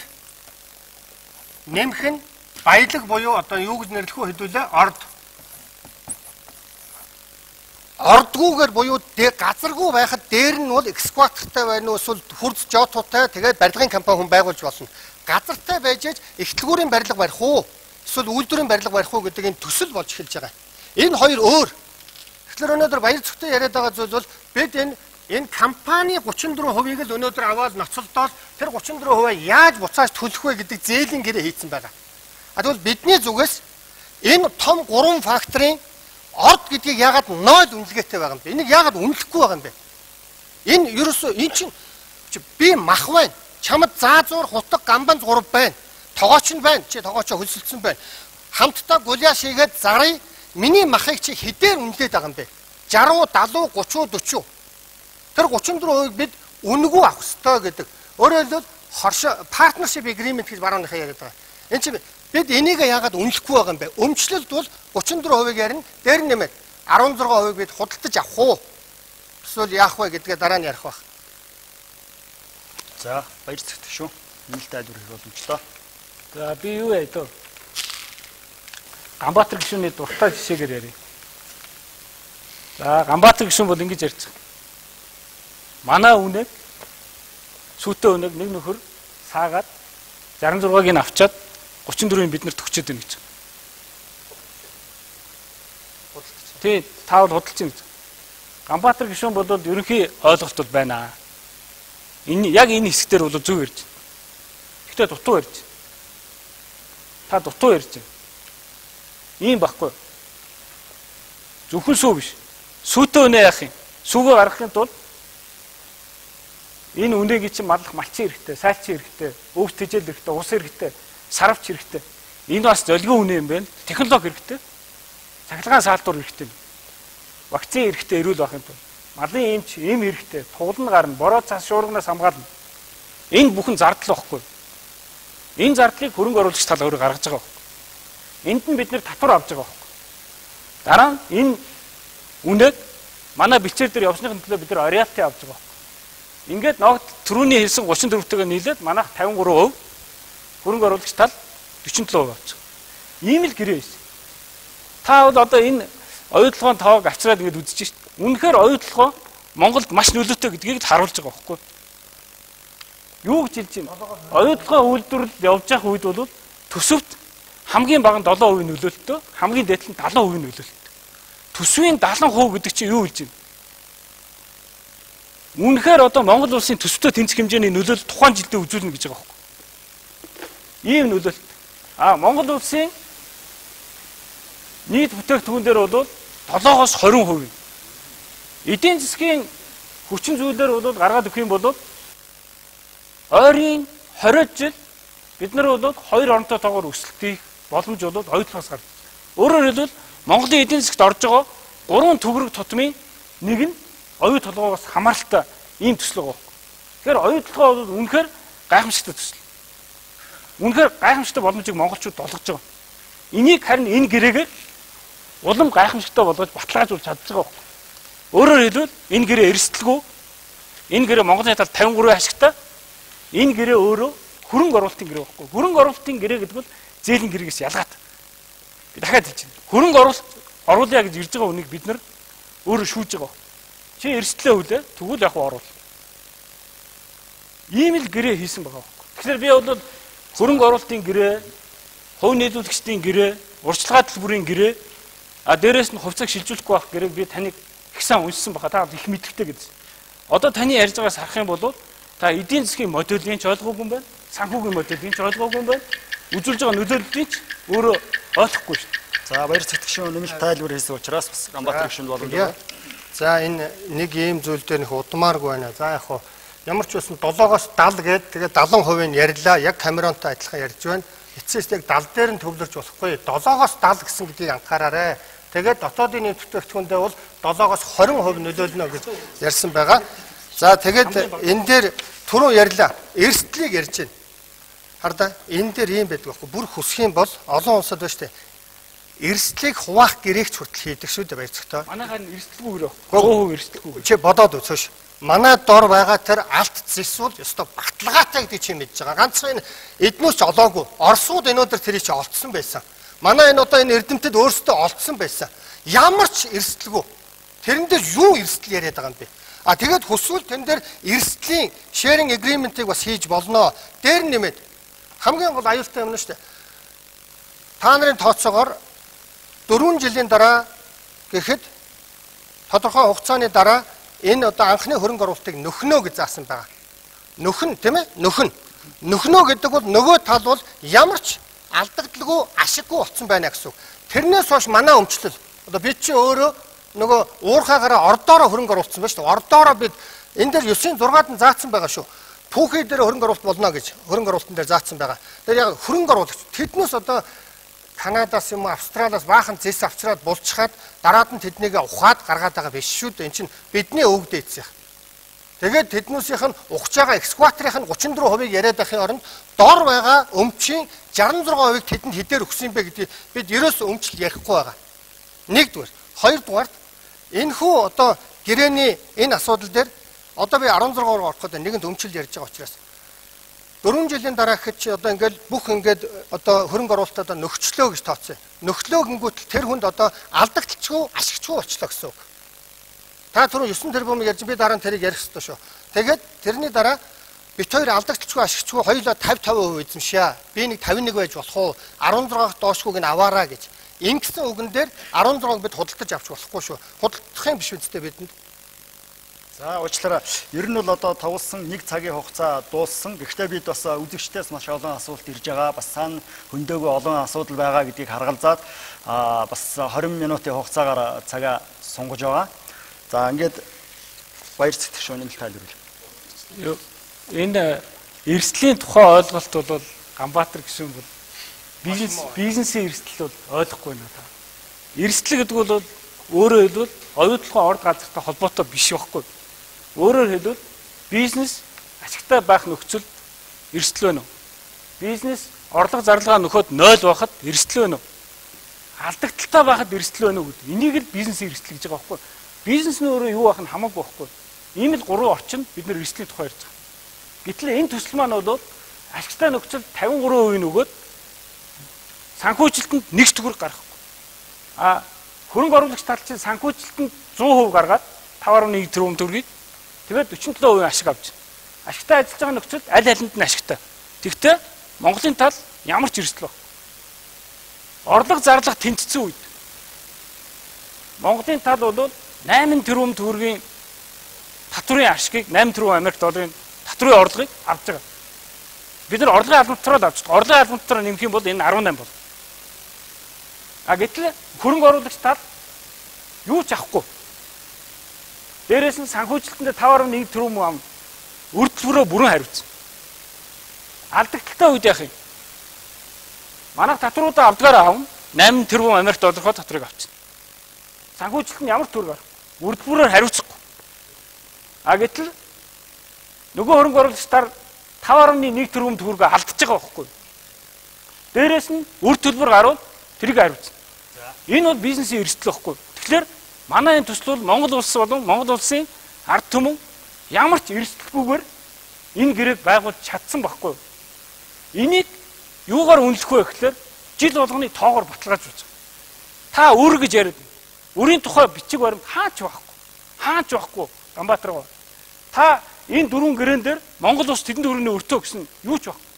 нэмэх нь баялаг буюу одоо юу гэж нэрлэх вэ хэдүүлээ орд. Ордгүйгээр буюу газаргүй байхад дээр нь бол экскватортай байна уу эсвэл хурц жотуутай тэгээд барилгын компани хүн байгуулж болно. Газартай байж эхлэлгүүрийн барилга барих уу эсвэл үйлдвэрийн барилга барих уу гэдэг энэ төсөл болж эхэлж байгаа. Энэ хоёр өөр. Тэгэхээр өнөөдөр баяр цогтой яриад байгаа зүйл бол бид энэ компани 34%-ийг л өнөөдөр аваад ноцолдоод тэр 34% яаж буцааж төлөх вэ гэдэг зээлийн гэрээ хийцэн байгаа. Тэгвэл бидний зүгээс энэ том 3 факторын орд гэдгийг яагаад 0 үнэлгээтэй байгаа юм бэ? Энийг яагаад үнэлэхгүй байгаа юм бэ? Энэ ерөөсөө эн чинь би мах байна. Чамд заазуур хутаг гамбанз 3 байна. Тогооч нь байна. Чи тогоочоо хөлсөлдсөн байна. Хамтдаа гуляаш хийгээд зарыг миний махыг чи хэдээр үнэлээд байгаа юм бэ? 60, 70, 30, 40. Тэр 34%-ийг бид үнэгүй авах ёстой гэдэг. Өөрөөр хэлбэл partnership agreement гэж барууныхаа яриад байгаа. Энд чи бид энийг яагаад үнэлэхгүй байгаа юм бэ? Өмчлөлд бол 34%-ийг ярина. Дээр нэмээд 16%-ийг бид худалдаж авах уу? Эсвэл яах вэ гэдгээ дараа нь ярих байх. За, баяр цэгт шүү. Нийлт тайлбар хийх боломжтой. За, би юу яа дөө? Ганбаатар гишүүний дуртай жишээгээр ярив. За, Ганбаатар гишүүн бол ингэж ярьж байгаа. Манай үнэг сүйтэй үнэг нэг нөхөр саагаад 66-ыг нь авчаад 34-ийг бид нарт өгчөөд байна гэж. Тий, таавал худалдаж байна гэж. Ганбаатар гишүүн бол ерөнхий ойлголт бол байна. Энэ яг энэ хэсгээр бол зөв ярьж байна. Гэхдээ дутуу ярьж байна. Та дутуу ярьж байна. Ийм баггүй. Зөвхөн сүү биш. Сүйтэй үнэ яах юм? Сүүгөө гаргахын тулд энэ үнэгийг чинь маллах малчин хэрэгтэй, сайлчин хэрэгтэй, өвс тэжээл хэрэгтэй, ус хэрэгтэй, сарвч хэрэгтэй. Энэ бас золгүй үнэ юм байна. Технологи хэрэгтэй. Цахилгаан саалтуур хэрэгтэй. Вакцин хэрэгтэй эрүүл байхын тулд. Малын эмч, эм хэрэгтэй, туглан гарна, бороо цас шуурганаас хамгаална. Энэ бүхэн зардал واخгүй. Энэ зардлыг хөрөнгө оруулагч тал өөрөө гаргаж байгаа واخ. Энд нь бид нэр татвар авч байгаа واخ. Дараа нь энэ үнэг манай бичээр дээр явсныхын төлөө бид нар ариалти авч байгаа. Ингээд ногд түрүүний хэлсэн 34-тэйгээ нийлээд манайх 53%, хөрөнгө оруулагч тал 47% авч байгаа. Ийм л гэрээ байсан. Та бол одоо энэ оюутлогын тоог авчраад ингэж үзэж шít. Үнэхээр оюутлогоо Монголд маш нөлөөтэй гэдгийг л харуулж байгаа байхгүй. Юу гэж хэлж байна? Оюутлогын үйлдвэрлэл явж байх үед бол төсөвт хамгийн бага нь 7% нөлөөлөлтөө, хамгийн дээд нь 70% нөлөөлөлтөө. Төсвийн 70% гэдэг чинь юу хэлж байна? Үнэхээр одоо Монгол улсын төсөвтэй тэнцэх хэмжээний нөлөөлөл тухайн жилдээ үзүүлнэ гэж байгаа байхгүй. Ийм нөлөөлөлт. Монгол улсын нийт бүтээгдэхүүн дээр бол 7-оос 20%. Эдийн засгийн хүчин зүйлээр бол гаргаад өгөх юм бол ойрын 20 жил бид нар бол хоёр оронтой тоогоор өсөлтийг боломж бол оюутлогоос гардаг. Өөрөөр хэлбэл Монголын эдийн засгт орж байгаа 3 төгрөг тутмын нэг нь оюу толгоогоос хамааралтай ийм төсөл байгаа. Тэгэхээр оюу толгой бол үнэхээр гайхамшигтай төсөл. Үнэхээр гайхамшигтай боломжийг монголчууд олгож байгаа. Энийг харин энэ гэрээгээр улам гайхамшигтай болгож баталгаажуулж чадж байгаа. Өөрөөр хэлбэл энэ гэрээ эрсдэлгүй. Энэ гэрээ Монголын тал 53 ашигтай. Энэ гэрээ өөрөө хөрөнгө оруулалтын гэрээ байхгүй. Хөрөнгө оруулалтын гэрээ гэдэг бол зээлийн гэрээгээс ялгаатай. Би дахиад хэлж байна. Хөрөнгө оруулъя гэж ирж байгаа үнийг бид нар өөрөө шүүж байгаа. Чи эрсдлээ хүлээ, тэгвэл яг оруул. Ийм л гэрээ хийсэн байгаа байхгүй. Тэгэхээр би бол хөрөнгө оруулалтын гэрээ, хувь нийлүүлэгчдийн гэрээ, урьдчилгаа төлбөрийн гэрээ, дээрээс нь хувьцааг шилжүүлэхгүй байх гэрээг би таныг их сайн уншсан баха. Та их мэдлэгтэй гэсэн. Одоо таны ярьж байгаас харах юм бол та эдийн засгийн моделийн ч ойлгоогүй юм байна. Санхүүгийн моделийн ч ойлгоогүй юм байна. Үзүүлж байгаа нөлөөллийг ч өөрөө ойлгохгүй шүү дээ. За баяр цэгтгшин нэмэлт тайлбар хийсэн учраас Ганбаатар гишүүнд боломж байна. За энэ нэг ийм зүйл дээр нөх удмааргүй байна. За яг хоо ямар ч байсан 7-оос 70 гээд тэгээд 70% нь ярьлаа. Яг Камеронтой адилхан ярьж байна. Эцэст яг 70 дээр нь төвлөрч болохгүй. 7-оос 70 гэсэн гэдгийг анхаараарай. Тэгээд дотоодын нийт бүтээгдэхүүндээ бол 7-оос 20% нөлөөлнө гэж ярьсан байгаа. За тэгээд энэ дээр түрүү ярьлаа. Эрсдлийг ярьж байна. Хардаа энэ дээр юм байдаг байхгүй. Бүр хүсэх юм бол олон улсад ба штэ. Эрсдлийг хуваах гэрээгч хүртэл хийдэг шүү дээ баярцагтай. Манайхаар нь эрсдэлгүй 100% эрсдэлгүй. Чи бодоод үзөөш. Манай дор байгаа тэр алт зэсвэл ёстой баталгаатай гэдэг чи мэдж байгаа. Ганцхан эднүүс ч олоогүй. Орсууд өнөөдөр тэрийг чи олцсон байсан. Манай энэ одоо энэ эрдэмтэд өөрсдөө олцсон байсан. Ямар ч эрсдэлгүй. Тэрэн дээр юу эрсдэл яриад байгаа юм бэ? А тэгээд хүсвэл тэн дээр эрсдлийн sharing agreement-ыг бас хийж болно. Дээр нэмээд хамгийн гол аюултай юм нь шүү дээ. Та нарын тооцоогоор 4 жилийн дараа гэхэд тодорхой хугацааны дараа энэ одоо анхны хөрөнгө оруулалтыг нөхнө гэж заасан байгаа. Нөхөн тийм ээ? Нөхнө гэдэг бол нөгөө тал бол ямар ч алдагдaltaгүй ашиггүй болсон байна гэсэн үг. Тэрнээс хойш манай өмчлөл одоо бид чи өөрөө нөгөө уурхаагаараа ордоороо хөрөнгө оруулсан ба шүү дээ. Ордоороо бид энэ дээр 9-ийн 6-ад нь заасан байгаа шүү. Түүхий дээр хөрөнгө оруулалт болно гэж хөрөнгө оруулалтын дээр заасан байгаа. Тэр яг хөрөнгө оруулагч тэднээс одоо Канадаас юм Австралиас баахан зэс авчраад булчхаад дараад нь тэднийг ухаад гаргаад байгаа биш шүү дээ. Энд чинь бидний өвөг дээдсэх. Тэгээд тэднүүсийнх нь ухаж байгаа экскваторын 34% яриад байхын оронд дор байгаа өмчийн 66% тэдэнд хэдээр өгсөн юм бэ гэдгийг бид ерөөсөө өмчл ярихгүй байгаа. Нэгдүгээр, хоёрдугаар энэ хүү одоо гэрээний энэ асуудал дээр одоо би 16 руу ороход нэгэнд өмчл ярьж байгаа учраас 4 жилийн дараа гэхэд чи одоо ингээл бүх ингээд одоо хөрөнгө оруулалтаа нөхчлөө гэж тооцсон. Нөхлөө гингүүтэл тэр хүнд одоо алдагдaltaгүй ашигчгүй болчлоо гэсэн үг. Та түрүү 9 тэрбум ярьж би дараа нь тэрийг ярих хэрэгтэй шүү. Тэгээд тэрний дараа бит хоёр алдагдaltaгүй ашигчгүй хоёулаа 50-50% эзэмшээ. Би нэг 51 байж болох уу? 16-аас доошгүйг нь аваараа гэж. Ингэсэн үгэн дээр 16-г бид худалдаж авч болохгүй шүү. Худалдах юм биш үстэй бидэнд. За уучлаарай. Ер нь бол одоо тавуулсан 1 цагийн хугацаа дууссан. Гэхдээ бид бас үзэгчдээс маш олон асуулт ирж байгаа. Бас цаана хөндөөгөө олон асуудал байгаа гэдгийг харгалзаад бас 20 минутын хугацаагаар цагаа сунгаж байгаа. За ингээд баяр сэтгэгч өнөмөл тайлбарлая. Энэ эрсдлийн тухай ойлголт бол Ганбаатар гишүүн бол бизнесийн эрсдэл бол ойлгохгүй байна. Эрсдэл гэдэг бол өөрөөр хэлбэл оюутлогын орд газартай холбоотой биш байхгүй. Өөрөөр хэлбэл бизнес ашигтай байх нөхцөл эрсдэл байна уу? Бизнес орлого зарлага нөхөд 0 байхад эрсдэл байна уу? Алдагдaltaй байхад эрсдэл байна уу гэдэг. Энийг л бизнесийн эрсдэл гэж байгаа байхгүй. Бизнес нь өөрөө юу байх нь хамаагүй байхгүй. Ийм л 3 орчин бид нэр эрсдлийн тухай ярьж байгаа. Гэтэл энэ төсөл маань бол ашигтай нөхцөл 53% нөгөөд санхүүжилтэнд 1 төгрөг гаргахгүй. Хөрөнгө оруулагч тал чинь санхүүжилтэнд 100% гаргаад 5.1 тэрбум төгрөгийг тэгээд 47% ашиг авч байна. Ашигтай ажиллаж байгаа нөхцөлд аль алинд нь ашигтай. Тэгвэл Монголын тал ямар ч эрсдэл баг. Орлого зарлага тэнцсэн үед Монголын тал бол 8 тэрбум төгрөгийн татврын ашигыг 8 тэрбум Америк долларын татврын орлогыг авч байгаа. Бид нар орлогын албантраа л авч байгаа. Орлогын албантраа нэмэх юм бол энэ 18 бол. Гэтэл хөрөнгө оруулагч тал юу ч авахгүй. Дээрээс нь санхүүжилтэндээ 5.1 тэрбум ам үрдөлбөрөө бүрэн хариуцсан. Алдагдaltaй үед яах юм? Манайх татваруудаа авдгаар аавна 8 тэрбум Америк доллараар татварыг авчихна. Санхүүжилт нь ямар төгрөг гарах? Үрдөлбөрөөр хариуцахгүй. Гэтэл нөгөө хөрөнгө оруулагчдаар 5.1 тэрбум төгрөгөө алдчихж байгаа байхгүй. Дээрээс нь үрдөлбөр гаруул тэрийг хариуцна. Энэ бол бизнесийн эрсдэл байхгүй. Тэгэхээр манай энэ төсөл бол Монгол улс болон Монгол улсын ард түмэн ямар ч эрсдэлгүйгээр энэ гэрээг байгуулж чадсан байхгүй. Энийг юугаар үнэлэх вэ гэхээр жил болгоны тоогоор баталгааж үзэж байгаа. Та өр гэж яриад өрийн тухай бичиг баримт хаач байхгүй Ганбаатар гоо. Та энэ 4 гэрээн дээр Монгол улс тэдэнд өрөөний өртөө гэсэн юу ч байхгүй.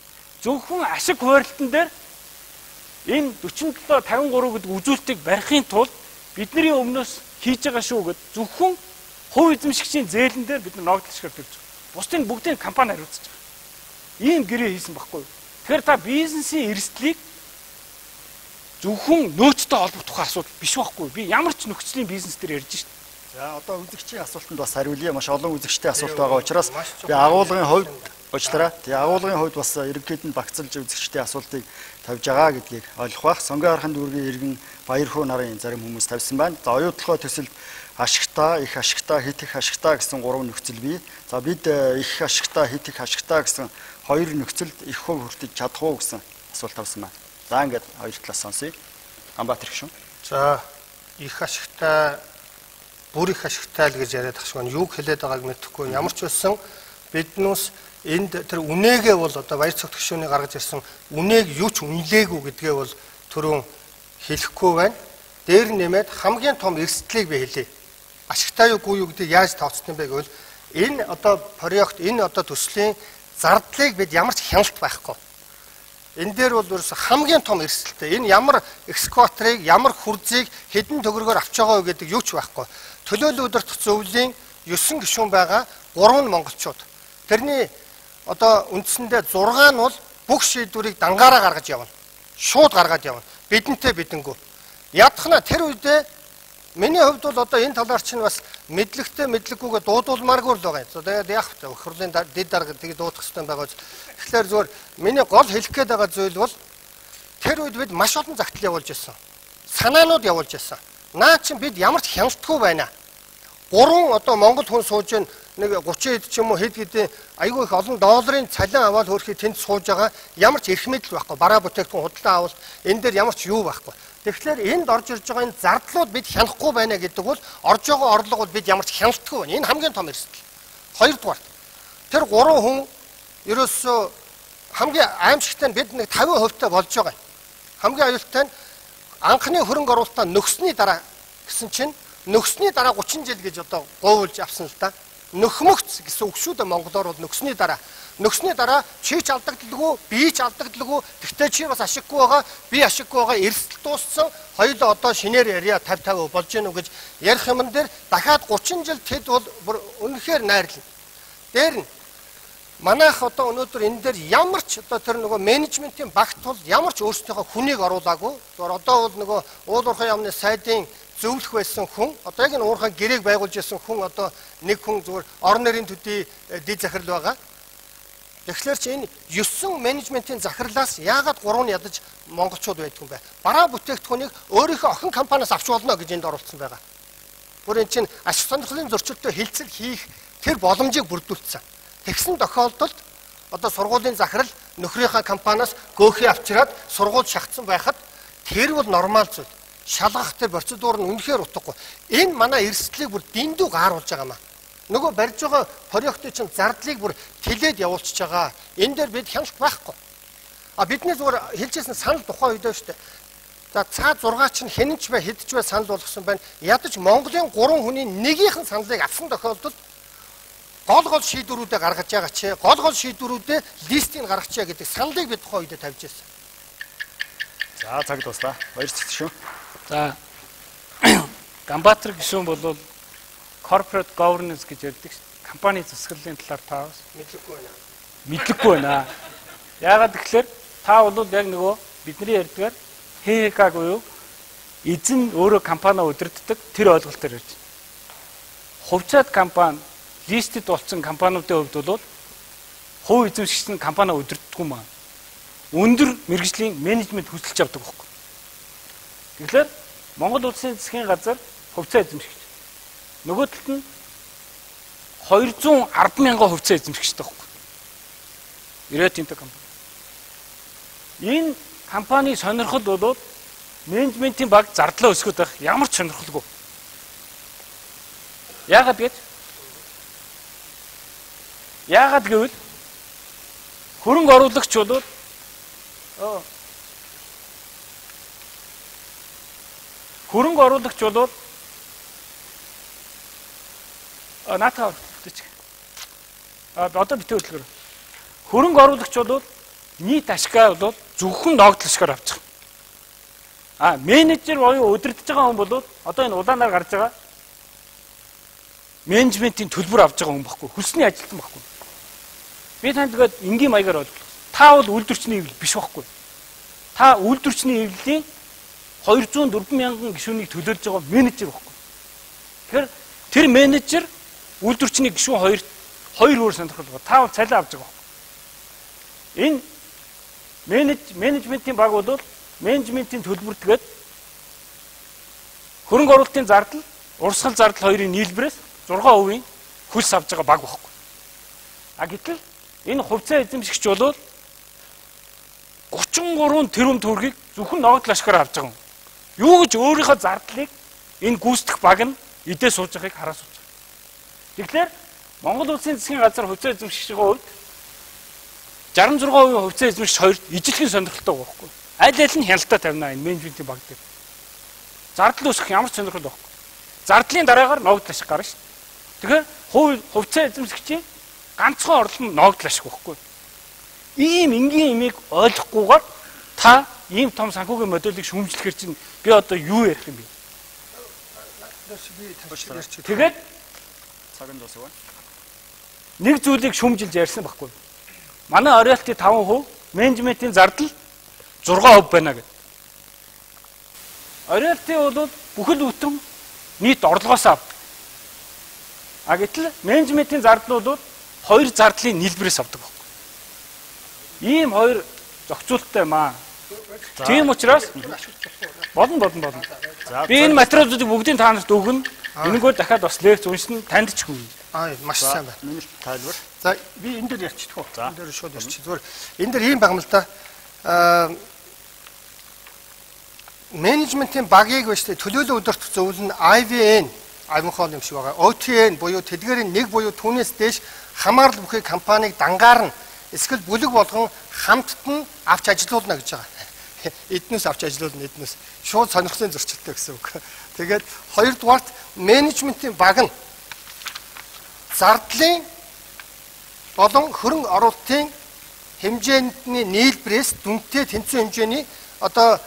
Зөвхөн ашиг хуваарлтан дээр энэ 47-53 гэдэг үзүүлэлтийг барихын тулд бидний өмнөөс хийж байгаа шүү гэд зөвхөн хувь эзэмшигчийн зээлэн дээр бид ногдлол шигэр төлж байгаа. Бусдын бүгдийн компани хариуцж байгаа. Ийм гэрээ хийсэн байхгүй юу? Тэгэхээр та бизнесийн эрсдлийг зөвхөн нөөцтэй холбох тухай асуудал биш байхгүй юу? Би ямар ч нөхцөлийн бизнес дээр ярьж шít. За одоо үзэгчийн асуултанд бас хариулъя. Маш олон үзэгчтэй асуулт байгаа учраас би агуулгын хувьд уучлаарай. Тэгээ агуулгын хувьд бас ерөнхийд нь багцлж үзэгчтэй асуултыг тавьж байгаа гэдгийг ойлгох бах. Сонгон харахын дүүргийн иргэн Баярхуу нарын зарим хүмүүс тавьсан байна. За оюутлогоо төсөлд ашигтай, их ашигтай, хит их ашигтай гэсэн 3 нөхцөл бий. За бид их ашигтай, хит их ашигтай гэсэн 2 нөхцөлд их хөв хүртэж чадах уу гэсэн асуулт тавьсан байна. За ингээд хоёр талаас сонсъё. Амбатар гүшүүн. За их ашигтай, бүр их ашигтай л гэж яриад ах шиг байна. Юуг хэлээд байгааг мэдэхгүй. Ямар ч байсан биднээс энд тэр үнээгээ бол одоо баяр цогт гишүүний гаргаж ирсэн үнээг юу ч үнэлээгүй гэдгээ бол түрүүн хэлэхгүй байна. Дээр нэмээд хамгийн том эрсдлийг би хэлье. Ашигтай юугүй юу гэдгийг яаж тооцсон бэ гэвэл энэ одоо проект, энэ одоо төслийн зардлыг бид ямар ч хяналт байхгүй. Энэ дээр бол ерөөсө хамгийн том эрсдэлтэй. Энэ ямар экскваторыг, ямар хурцыг хэдэн төгрөгөөр авч байгаа вэ гэдэг юу ч байхгүй. Төлөөлөл өдөрт зөвлөлийн 9 гишүүн байгаа, 3 нь монголчууд. Тэрний одоо үндсэндээ 6 нь бол бүх шийдвэрийг дангаараа гаргаж явна. Шууд гаргаад явна. Бидэнтэй бидэнгүү. Ядахна тэр үедээ миний хувьд бол одоо энэ талаар чинь бас мэдлэгтэй мэдлэггүйгээ дуудуулмааргүй л байгаа юм. Тэгээд яг хөрлийн дэд дарга тэгээд дуудах хэрэгтэй байгаа. Тэгэхээр зөвөр миний гол хэлэх гээд байгаа зүйл бол тэр үед бид маш олон загтал явуулж ирсэн. Санаанууд явуулж ирсэн. Наа чинь бид ямар ч хяналтгүй байна. 3 одоо Монгол хүн сууж ийн нэг 30 хэд ч юм уу хэд хэдэн айгүй их олон долларын цалин аваад хөрөхөд тэнд сууж байгаа ямар ч эрх мэдэл байхгүй. Бараа бүтээгдэхүүн худалдан авалт энэ дээр ямар ч юу байхгүй. Тэгэхээр энд орж ирж байгаа энэ зардлууд бид хянахгүй байна гэдэг бол орж байгаа орлого бол бид ямар ч хяналтгүй байна. Энэ хамгийн том эрсдэл. Хоёрдугаар тэр 3 хүн ерөөсөө хамгийн аимшигтай нь бид нэг 50% болж байгаа. Хамгийн аюултай нь анхны хөрөнгө оруулалтаа нөхсний дараа гэсэн чинь нөхсний дараа 30 жил гэж одоо говуулж авсан л да. Нөхмөгц гэсэн үг шүү дээ монголоор бол нөхсний дараа. Нөхсний дараа чи ч алдагдaltaгүй, би ч алдагдaltaгүй. Тэгтээ чи бас ашиггүй байгаа, би ашиггүй байгаа. Эрсдэл дууссан. Хоёулаа одоо шинээр яриа 50-50 болж гэнэ үү гэж ярих юм дээр дахиад 30 жил тэд бол үнэхээр найрлна. Дээр нь манайх одоо өнөөдөр энэ дээр ямар ч одоо тэр нөгөө менежментийн багт бол ямар ч өөрсдийнхөө хүнийг оруулаагүй. Зүгээр одоо бол нөгөө уул уурхай яамны сайдын зөвлөх байсан хүн одоо яг энэ уурхай гэрээг байгуулж байсан хүн одоо нэг хүн зүгээр орон нэрийн төдий дэд захирал байгаа. Тэгэхээр чи энэ 9 менежментийн захирлаас яагаад 3 нь ядаж монголчууд байдаг юм бэ? Бараа бүтээгдэхүүнийг өөрийнхөө охин компаниас авч болно гэж энд оруулсан байгаа. Бүр энэ чинь ашиг сонирхлын зөрчилтөд хилцэл хийх тэр боломжийг бүрдүүлсэн. Тэгсэн тохиолдолд одоо сургуулийн захирал нөхрийнхөө компаниас гөөхий авчираад сургууль шахацсан байхад тэр бол нормал зүйл. Шалгах тэр процедур нь үнэхээр утгагүй. Энэ манай эрсдлийг бүр дэндүү гааруулж байгаа маа. Нөгөө барьж байгаа проектын чинь зардлыг бүр тэлээд явуулчихж байгаа. Энэ дээр бид хяналт байхгүй. Бидний зүгээр хэлжсэн санал тухайн үедээ шүү дээ. За цаа 6 чинь хэнэнч бай хэдч бай санал болгосон байна. Ядаж Монголын 3 хүний нэгийнхэн саналыг авсан тохиолдолд гол шийдвэрүүдээ гаргаж байгаа чи гол шийдвэрүүдээ листийг гаргачаа гэдэг саналыг бид тухайн үедээ тавьж байсан. За цаг дуслаа. Баярлалаа шүү. За Ганбаатар гишүүн бол corporate governance гэж ярьдаг шүү. Компани засаглалын талаар та бас мэдлэггүй байна. Яагаад гэвэл та бол яг нөгөө бидний ярьдгаар ХХК буюу эзэн өөрөө компаниа удирддаг тэр ойлголтоор ярьж байна. Хувьцаат компани листэд болсон компаниудын хувьд бол хувь эзэмшигч нь компаниа удирддаггүй маа. Өндөр мэргэжлийн менежмент хүсэлж авдаг байхгүй. Тэгэхээр Монгол улсын засгийн газар хувьцаа эзэмшигч. Нөгөө талд нь 210,000 хувьцаа эзэмшигчтэй байхгүй. Ирээдүйн компани. Энэ компани сонирхол бол менежментийн баг зардлаа өсгөх байх ямар ч сонирхолгүй. Яагаад гэвэл хөрөнгө оруулагч бол хөрөнгө оруулагч бол наатаа гэж. Одоо битүү хөдөлгөөр. Хөрөнгө оруулагч бол нийт ашгаа бол зөвхөн ногдол ашгаар авчих. Менежер буюу удирдах байгаа хүн бол одоо энэ улаанаар гарч байгаа менежментийн төлбөр авч байгаа хүн баггүй. Хөлсний ажилтан баггүй. Би танд тэгээд энгийн маягаар ойлголоо. Та бол үйлдвэрчний эвлэл биш байхгүй. Та үйлдвэрчний эвлэлийн 204,000 гишүүнийг төлөөлж байгаа менежер баггүй. Тэгэхээр тэр менежер үйлдвэрчний гишүүн хоёр өөр сонирхол байгаа. 5 цалин авч байгаа. Энэ менежментийн баг бол менежментийн төлбөртгээд хөрөнгө оруулалтын зардал, урсгал зардал хоёрын нийлбэрээс 6% хөлс авж байгаа баг байхгүй. А гэтэл энэ хувьцаа эзэмшигч бол 33 тэрбум төгрөгийг зөвхөн ногдол ашгаар авч байгаа юм. Юу гэж өөрийнхөө зардлыг энэ гүйцэтгэх баг нь эдээ сууж байгааг хараа сууж байгаа. Тэгэхээр Монгол Улсын засгийн газар хувьцаа эзэмшигчийн хувьд 66% хувьцаа эзэмшигч хоёрт ижилхэн сонирхолтой байгаа байхгүй. Аль аль нь хяналтаа тавина энэ менежментийн баг дээр. Зардал үүсгэх ямар ч сонирхол байхгүй. Зардлын дараагаар ногдол ашиг гарна шүү дээ. Тэгэхээр хувьцаа эзэмшигчийн ганцхан орлого нь ногдол ашиг байхгүй. Ийм энгийн имийг ойлгохгүйгээр та ийм том санхүүгийн модулийг шүүмжлэхэр чинь би одоо юу ярих юм бэ? Тэгээд цагаан дуусах. нэг зүйлийг шүүмжилж ярьсан байхгүй. Манай Orialty 5%, менежментийн зардал 6% байна гэдэг. Orialty бол бүхэл бүтэн нийт орлогоос авдаг. А гэтэл менежментийн зардал бол хоёр зардлын нийлбэрээс авдаг байхгүй. Ийм хоёр зохицуулттай маа. Тийм учраас болно. Би энэ материалуудыг бүгдийг та нарт өгнө. Энэгээр дахиад бас лекц уншина, танд ч хүрнэ. Маш сайн байна. Нэмэлт тайлбар. За би энэ дээр ярьчих уу? Энэ дээр шууд ярьчих. Зүгээр энэ дээр ийм байгаа юм л да. Менежментийн багийг биш төлөөлөл удирдах зөвлөл нь IVN авинхол юм шиг байгаа. OTN буюу тэдгээрийн нэг буюу түүнээс дээш хамаарал бүхий компанийг дангаар нь эсвэл бүлэг болгон хамтд нь авч ажилуулна гэж байгаа. Эднээс авч ажилуулна эднээс. Шууд сонирхлын зөрчилтэй гэсэн үг. Тэгээд хоёрдугаарт менежментийн баг нь зардлын болон хөрөнгө оруулалтын хэмжээний нийлбэрээс дүнтэй тэнцвэр хэмжээний одоо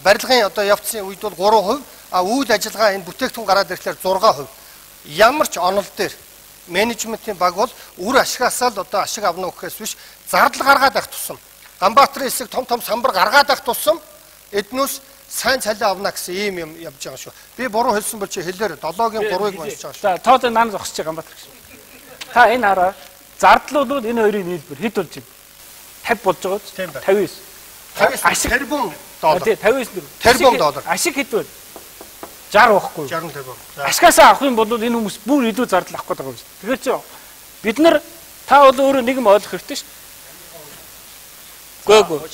барилгын одоо явцын үед бол 3%, а үйл ажиллагаа энэ бүтээгдэхүүн гараад ирэхлээр 6%. Ямар ч онол дээр менежментийн баг бол үр ашигасаа л одоо ашиг авна гэхээс биш зардал гаргаад байх тусам Ганбаатарын хэсэг том самбар гаргаад байх тусам эднээс сайн цалин авна гэсэн ийм юм явж байгаа шүү. Би буруу хэлсэн бол чи хэлээр 7-гийн 3-ыг уншиж байгаа шүү. За тоод нaan зогсож Ганбаатар гэж. Та энэ хараа зардал бол энэ хоёрын нийлбэр хэд болж байна? 50 болж байгаа ч 59. 50 тэрбум доллар. Тий 59 тэрбум доллар. Ашиг хэд вэ? 60 байхгүй. 60 тэрбум. Ашгаасаа авах юм бол энэ хүмүүс бүр илүү зардал авах гэдэг юм шүү. Тэгэхээр чи бид нар та бол өөрөө нэг юм ойлгох хэрэгтэй шүү. Гүг.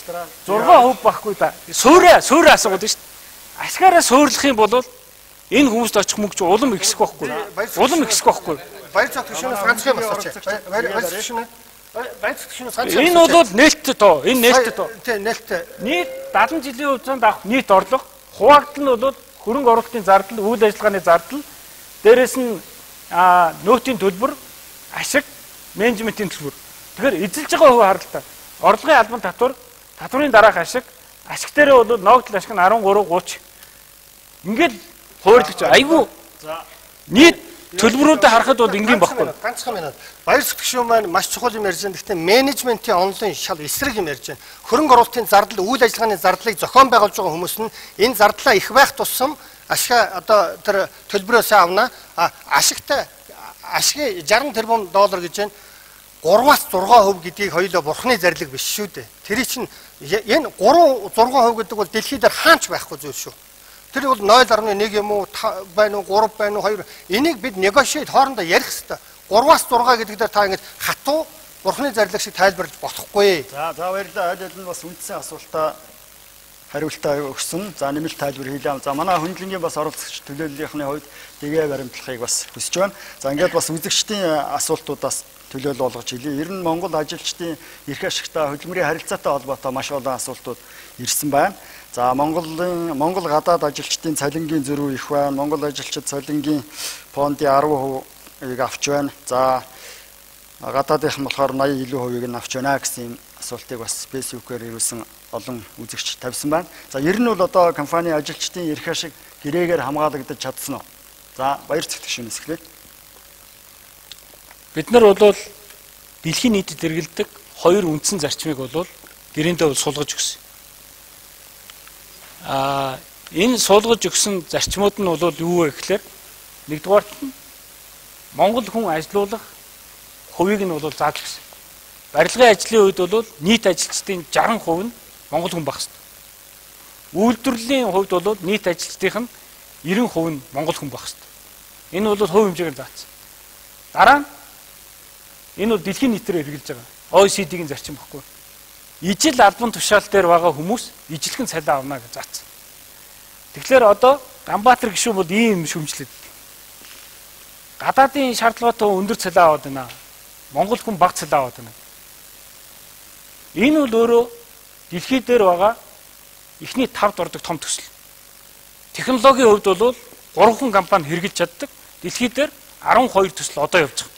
6% байхгүй да. Суурь асуугаад шүү. Ашгаараа суурлах юм бол энэ хүмүүст очих мөнгө чи улам ихсэх байхгүй. Улам ихсэх байхгүй. Баяр цог төвшөнөөс ганцхан басаач. Баяр төвшөнөө. Баяр төвшөнөөс ганцхан. Энэ бол нээлттэй тоо. Энэ нээлттэй тоо. Тий, нээлттэй. Нийт 70 жилийн хугацаанд авах нийт орлого, хуваагдал нь бол хөрөнгө оруулалтын зардал, үйл ажиллагааны зардал, дээрэс нь нөөтийн төлбөр, ашиг, менежментийн төлбөр. Тэгэхээр эзэлж байгаа хувь харалтаа. Орлогын албан татврын дараах ашиг, ашиг дээрээ бол ногдол ашиг нь 13.30. Ингээд хуваарлаж байгаа. Айгүй. Нийт төлбөрүүдэд харахад бол энгийн баггүй. Ганцхан минут. Баяр зүтгэгчийн маань маш чухал юм ярьж байна. Гэхдээ менежментийн онолын шал эсрэг юм ярьж байна. Хөрөнгө оруулалтын зардал, үйл ажиллагааны зардлыг зохион байгуулж байгаа хүмүүс нь энэ зардлаа их байх тусам ашиг одоо тэр төлбөрөөс авна. Ашигтай ашиг 60 тэрбум доллар гэж байна. 3-аас 6% гэдгийг хоёулаа бурхны зарлиг биш шүү дээ. Тэр чинь энэ 3-6% гэдэг бол дэлхийд хаач байхгүй зүйл шүү. Тэр бол 0.1 юм уу байна уу 3 байна уу 2 энийг бид негошиэд хоорондоо ярих хэрэгтэй. 3-аас 6 гэдэг дээр та ингэж хатуу бурхны зарлиг шиг тайлбарлаж болохгүй. За баярлалаа. Аль аль нь бас үндсэн асуултаа хариултаа өгсөн. За нэмэлт тайлбар хийлээ. За манай хөндлөнгийн бас оролцогч төлөөллийнхний хувьд дэгээ баримтлахыг бас хүсэж байна. За ингээд бас үзэгчдийн асуултуудаас төлөөлөл олгож хэлье. Ер нь Монгол ажилчдын эрх ашигтай хөдөлмөрийн харилцаатай холбоотой маш олон асуултууд ирсэн байна. За Монгол гадаад ажилчдын цалингийн зөрүү их байна. Монгол ажилчид цалингийн фондын 10%-ийг авч байна. За гадаадынх нь болохоор 80% нь авч байна гэсэн асуултыг бас Facebook-ээр ирүүлсэн олон үзэгч тавьсан байна. За ер нь бол одоо компани ажилчдын эрх ашиг гэрээгээр хамгаалагдаж чадсан уу? За баяр зүтгэгчнээс эхлэе. Бид нар бол дэлхийн нийтэд хэрэгэлдэг хоёр үндсэн зарчмыг бол гэрээндээ суулгаж өгсөн. Энэ суулгаж өгсөн зарчмууд нь бол юу вэ гэхээр нэгдүгээрт нь Монгол хүн ажилуулах хувийг нь бол зааж гисэн. Барилгын ажлын үед бол нийт ажилчдын 60% нь монгол хүн байх ёстой. Үйлдвэрлэлийн хувьд бол нийт ажилчдын 90% нь монгол хүн байх ёстой. Энэ бол хувь хэмжээгээр заасан. Дараа нь энэ бол дэлхийн нийтээр хэрэгжилж байгаа. OECD-ийн зарчим баггүй. Ижил албан тушаал дээр байгаа хүмүүс ижилхэн цалин авна гэж заасан. Тэгэхээр одоо Ганбаатар гишүүн бол ийм шүмжлээд. Гадаадын шаардлагатай өндөр цалин аваад байна. Монгол хүн бага цалин аваад байна. Энэ бол өөрөө дэлхий дээр байгаа эхний 5-д ордог том төсөл. Технологийн хувьд бол 3 компани хэрэгжилж чаддаг. Дэлхий дээр 12 төсөл одоо явж байгаа.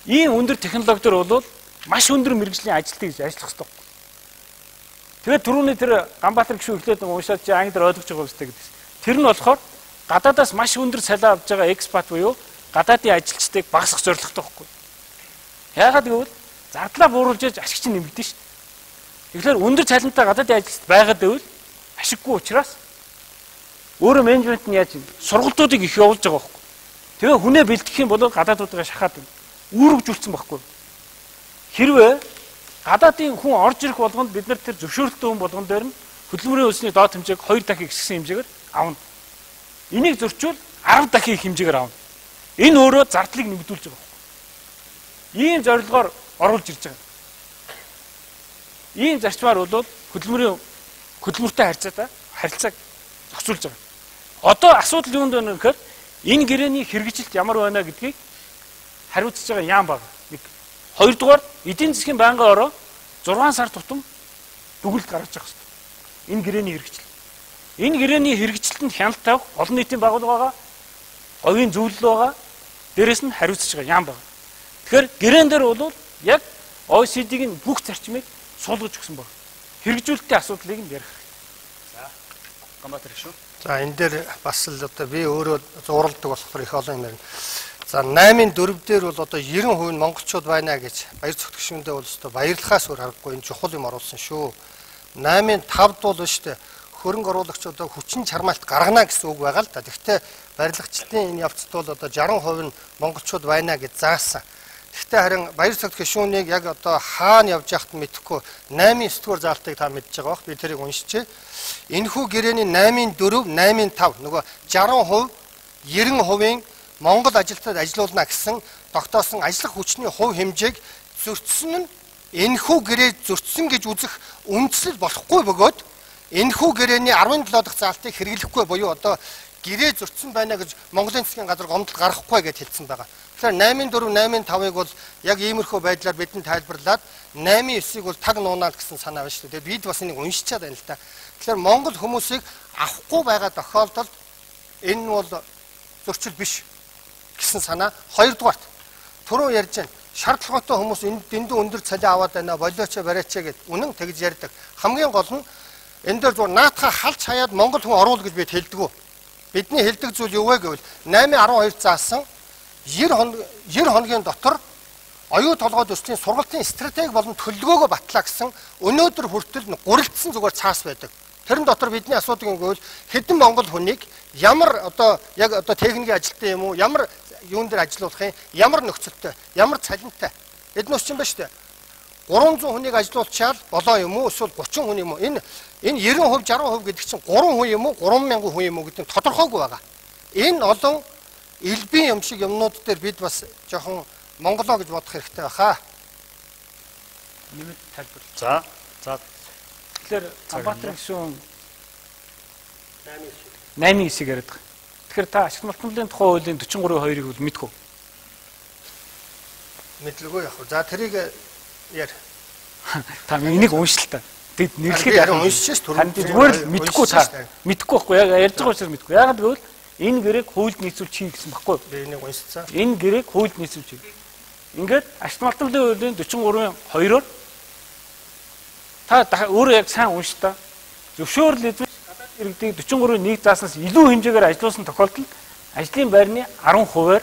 Ийм өндөр технологи дээр бол маш өндөр мэргэжлийн ажилтныг ажиллах хэрэгтэй. Тэгээд түрүүний тэр Ганбаатар гишүүн эхлээд уншаад чи англиар ойлгож байгаа үстэй гэдэг. Тэр нь болохоор гадаадаас маш өндөр цалин авч байгаа экспат буюу гадаадын ажилчдыг багасгах зорилготой байхгүй. Яагаад гэвэл зардлаа бууруулж яж ашигч нь нэмэгдэн шүү дээ. Тэгэхээр өндөр цалинтай гадаадын ажилчид байгаад байвал ашиггүй учраас өөрөө менежмент нь яаж сургалтуудыг их явуулж байгаа байхгүй. Тэгээ хүнээ бэлтгэх юм бол гадаадуудаа шахаад байна. Үүргэжүүлсэн байхгүй. Хэрвээ гадаадын хүн орж ирэх болгонд бид нар тэр зөвшөөрөлтөө хүн болгон дээр нь хөдөлмөрийн хөлсний доод хэмжээг 2 дахин ихссэн хэмжээгээр авна. Энийг зөрчүүл 10 дахин их хэмжээгээр авна. Энэ өөрөө зардлыг нэмэгдүүлж байгаа байхгүй. Ийм зорилгоор оруулж ирж байгаа. Ийм зарчмаар бол хөдөлмөртэй харилцааг зохицуулж байгаа. Одоо асуудал юунд байна гэхээр энэ гэрээний хэрэгжилт ямар байна гэдгийг хариуцж байгаа яам баг. Хоёрдугаар эдийн засгийн байнгын ороо 6 сар тутам дүгнэлт гаргаж байгаа хэрэгтэй. Энэ гэрээний хэрэгжил. Энэ гэрээний хэрэгжилтэнд хяналт тавих олон нийтийн байгууллага байгаа, говийн зөвлөл байгаа, дээрэс нь хариуцж байгаа яам байна. Тэгэхээр гэрээн дээр бол яг OECD-ийн бүх зарчмыг суулгаж өгсөн байна. Хэрэгжүүлэлтийн асуудлыг нь ярих хэрэгтэй. За, Ганбаатар гишүүн. За энэ дээр бас л одоо би өөрөө зуралдаг болохоор их олон юм байна. За 8-4 дээр бол одоо 90% нь монголчууд байна гэж баяр цогт гишүүндээ бол өстой баярлахаас өөр аргагүй энэ чухал юм оруулсан шүү. 8-5-д бол шүү дээ хөрөнгө оруулагч одоо хүчин чармаалт гаргана гэсэн үг байгаа л да. Гэхдээ барилгачдын энэ явцад бол одоо 60% нь монголчууд байна гэж заасан. Гэхдээ харин баяр цогт гишүүнийг яг одоо хаана явж яхад мэдэхгүй 8-9 дугаар заалтыг та мэдж байгаа бох. Би тэрийг уншчихъя. Энэхүү гэрээний 8-4, 8-5 нөгөө 60%, 90%-ийн Монгол ажилтнууд ажилуулна гэсэн тогтоосон ажиллах хүчний хувь хэмжээг зөрчсөн нь энэхүү гэрээ зөрчсөн гэж үзэх үндслэл болохгүй бөгөөд энэхүү гэрээний 17 дахь заалтыг хэрэглэхгүй буюу одоо гэрээ зөрчсөн байна гэж Монголын засгийн газар гомдол гаргахгүй гэж хэлсэн байгаа. Тэгэхээр 8-4, 8-5-ыг бол яг иймэрхүү байдлаар бидэнд тайлбарлаад 8-9-ийг бол таг нуунаад гэсэн санаа байна шүү дээ. Бид бас энийг уншичаад байна л та. Тэгэхээр Монгол хүмүүсийг авахгүй байгаа тохиолдолд энэ нь бол зөрчил биш гэсэн санаа. Хоёрдугаарт түрүү ярьж байна. Шаардлагатай хүмүүс энэ дэндүү өндөр цалин аваад байна, болооч бариач гэд үнэн тэгж ярьдаг. Хамгийн гол нь энэ дээр зур наатахаа халж хаяад монгол хүн оруул гэж бид хэлдэг. Бидний хэлдэг зүйл юу вэ гэвэл 8-12 заасан 90 хоногийн дотор оюу толгойд өслийн сургалтын стратеги болон төлөвлөгөөгөө батлаа гэсэн өнөөдөр хүртэл гурилдсан зүгээр цаас байдаг. Тэрэн дотор бидний асуудаг юм гэвэл хэдэн монгол хүнийг ямар одоо яг одоо техникийн ажилтан юм уу, ямар юун дээр ажиллуулах юм, ямар нөхцөлтэй, ямар цалинтай. Эднээс ч юм ба штэ. 300 хүнийг ажилуулчаал болоо юм уу, эсвэл 30 хүн юм уу? Энэ 90%, 60% гэдэг чинь 3 хүн юм уу, 3000 хүн юм уу гэдэг нь тодорхойгүй байгаа. Энэ олон элбийн юм шиг юмнууд дээр бид бас жоохон монголоо гэж бодох хэрэгтэй баха. Нэмэт тайлбар. За. Тэгэхээр Ганбаатар гишүүн 8-9-ийг яриад байгаа. Тэгэхээр та ашиг малтмалын тухай хуулийн 43-2-ыг бол мэдгүй. Мэдлгүй яг. За тэрийг яар. Та энийг уншил та. Тэд нэрлэхэд яг уншиж түрүү. Зүгээр л мэдгүй та. Мэдгүй байхгүй. Яг ярьж байгаа учраас мэдгүй. Яагаад гэвэл энэ гэрээг хуульд нийцүүлж хий гэсэн байхгүй. Би энийг уншицсан. Энэ гэрээг хуульд нийцүүлж хий. Ингээд ашиг малтмалын хуулийн 43-2-оор та өөрөө яг сайн унш та. Зөвшөөрөл эзэмш гадаад иргэдийг 43-1 зааснаас илүү хэмжээгээр ажилуулсан тохиолдолд ажлын байрны 10%-аар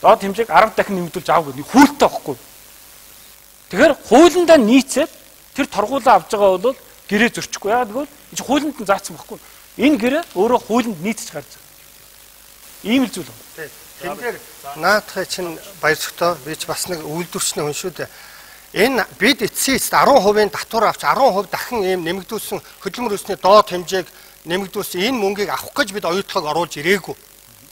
доод хэмжээг 10 дахин нэмэгдүүлж авах гэдэг хүлтэй байхгүй. Тэгэхээр хуулиндаа нийцээд тэр торгуулаа авж байгаа бол гэрээ зөрчихгүй. Яагаад гэвэл энэ хуулинд нь заасан байхгүй. Энэ гэрээ өөрөө хуулинд нийцэж гарч байгаа. Ийм л зүйл байна. Тэн дээр наадхай чинь баярцогтой би ч бас нэг үйлдвэрчний хүн шүү дээ. Энэ бид эцсийн 10% татвар авч 10% дахин ийм нэмэгдүүлсэн хөдөлмөр өсний доод хэмжээг нэмэгдүүлсэн энэ мөнгийг авах гэж бид оюутлогыг оруулж ирээгүй.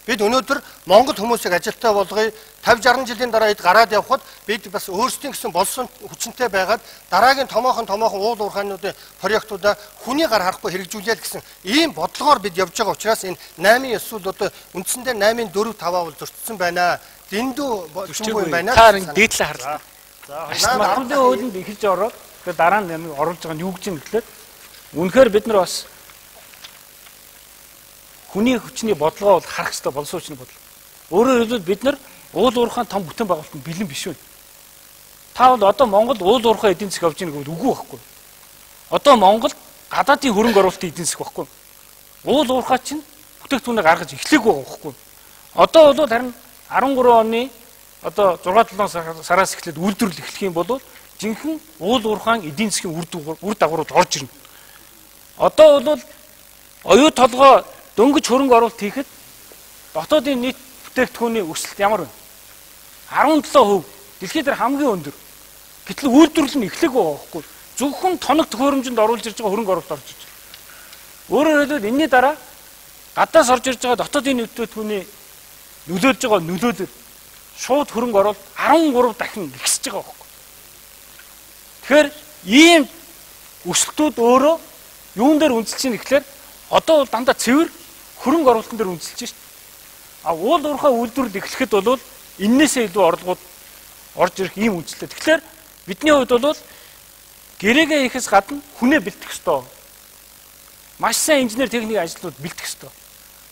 Бид өнөөдөр Монгол хүмүүсийг ажилтаа болгоё 50-60 жилийн дараа эд гараад явхад бид бас өөрсдийн гэсэн болсон хүчинтэй байгаад дараагийн томоохон уул уурхайнуудын проектуудаа хүний гар харахгүй хэрэгжүүлээл гэсэн ийм бодлогоор бид явж байгаа учраас энэ 8-9 бол одоо үндсэндээ 8-4-5 бол зөрчсөн байна. Дэндүү болчихгүй байна. Таар дээдлээ харлаа. За маргуудын өөдөнд эхэлж ороод тэгээ дараа нь оруулж байгаа нь юу гэж юм гэхлээр үнэхээр бид нар бас хүний хүчний бодлогоо бол харах хэрэгтэй боловсон хүчний бодлого. Өөрөөр хэлбэл бид нар уул уурхайн том бүтээн байгуулалтын бэлэн биш үү? Та бол одоо Монгол уул уурхайн эдийн засаг явж байгаа гэвэл үгүй байхгүй. Одоо Монгол гадаадын хөрөнгө оруулалтын эдийн засаг байхгүй. Уул уурхай чинь бүтээгдэхүүнээ гаргаж эхлэхгүй байгаа байхгүй. Одоо бол харин 13 оны одоо 6-7 сараас эхлээд үйлдвэрлэл эхлэх юм бол жинхэнэ уул уурхайн эдийн засгийн үр дагаврууд орж ирнэ. Одоо бол оюу толгой дөнгөж хөрөнгө оруулалт хийхэд дотоодын нийт бүтээгдэхүүний өсөлт ямар вэ? 17% дэлхийд дээр хамгийн өндөр. Гэтэл үйлдвэрлэл нь эхлэх байгаа байхгүй. Зөвхөн тоног төхөөрөмжөнд оруулж ирж байгаа хөрөнгө оруулалт орж ирж байна. Өөрөөр хэлбэл энэний дараа гадаас орж ирж байгаа дотоодын бүтээгдэхүүний нөлөөлж байгаа нөлөөлөл шууд хөрөнгө оруулалт 13 дахин ихсэж байгаа байхгүй. Тэгэхээр ийм өсөлтүүд өөрөө юун дээр үндэслэж чинь гэхлээр одоо бол дандаа цэвэр хөрөнгө оруулалтын дээр үндэслэж шít. А уул уурхай үйлдвэрлэл эхлэхэд бол эннээсээ илүү орлогууд орж ирэх ийм үндэслэлтэй. Тэгэхээр бидний хувьд бол гэрээгээ хийхээс гадна хүнээ бэлтгэх ёстой. Маш сайн инженер техникийн ажлууд бэлтгэх ёстой.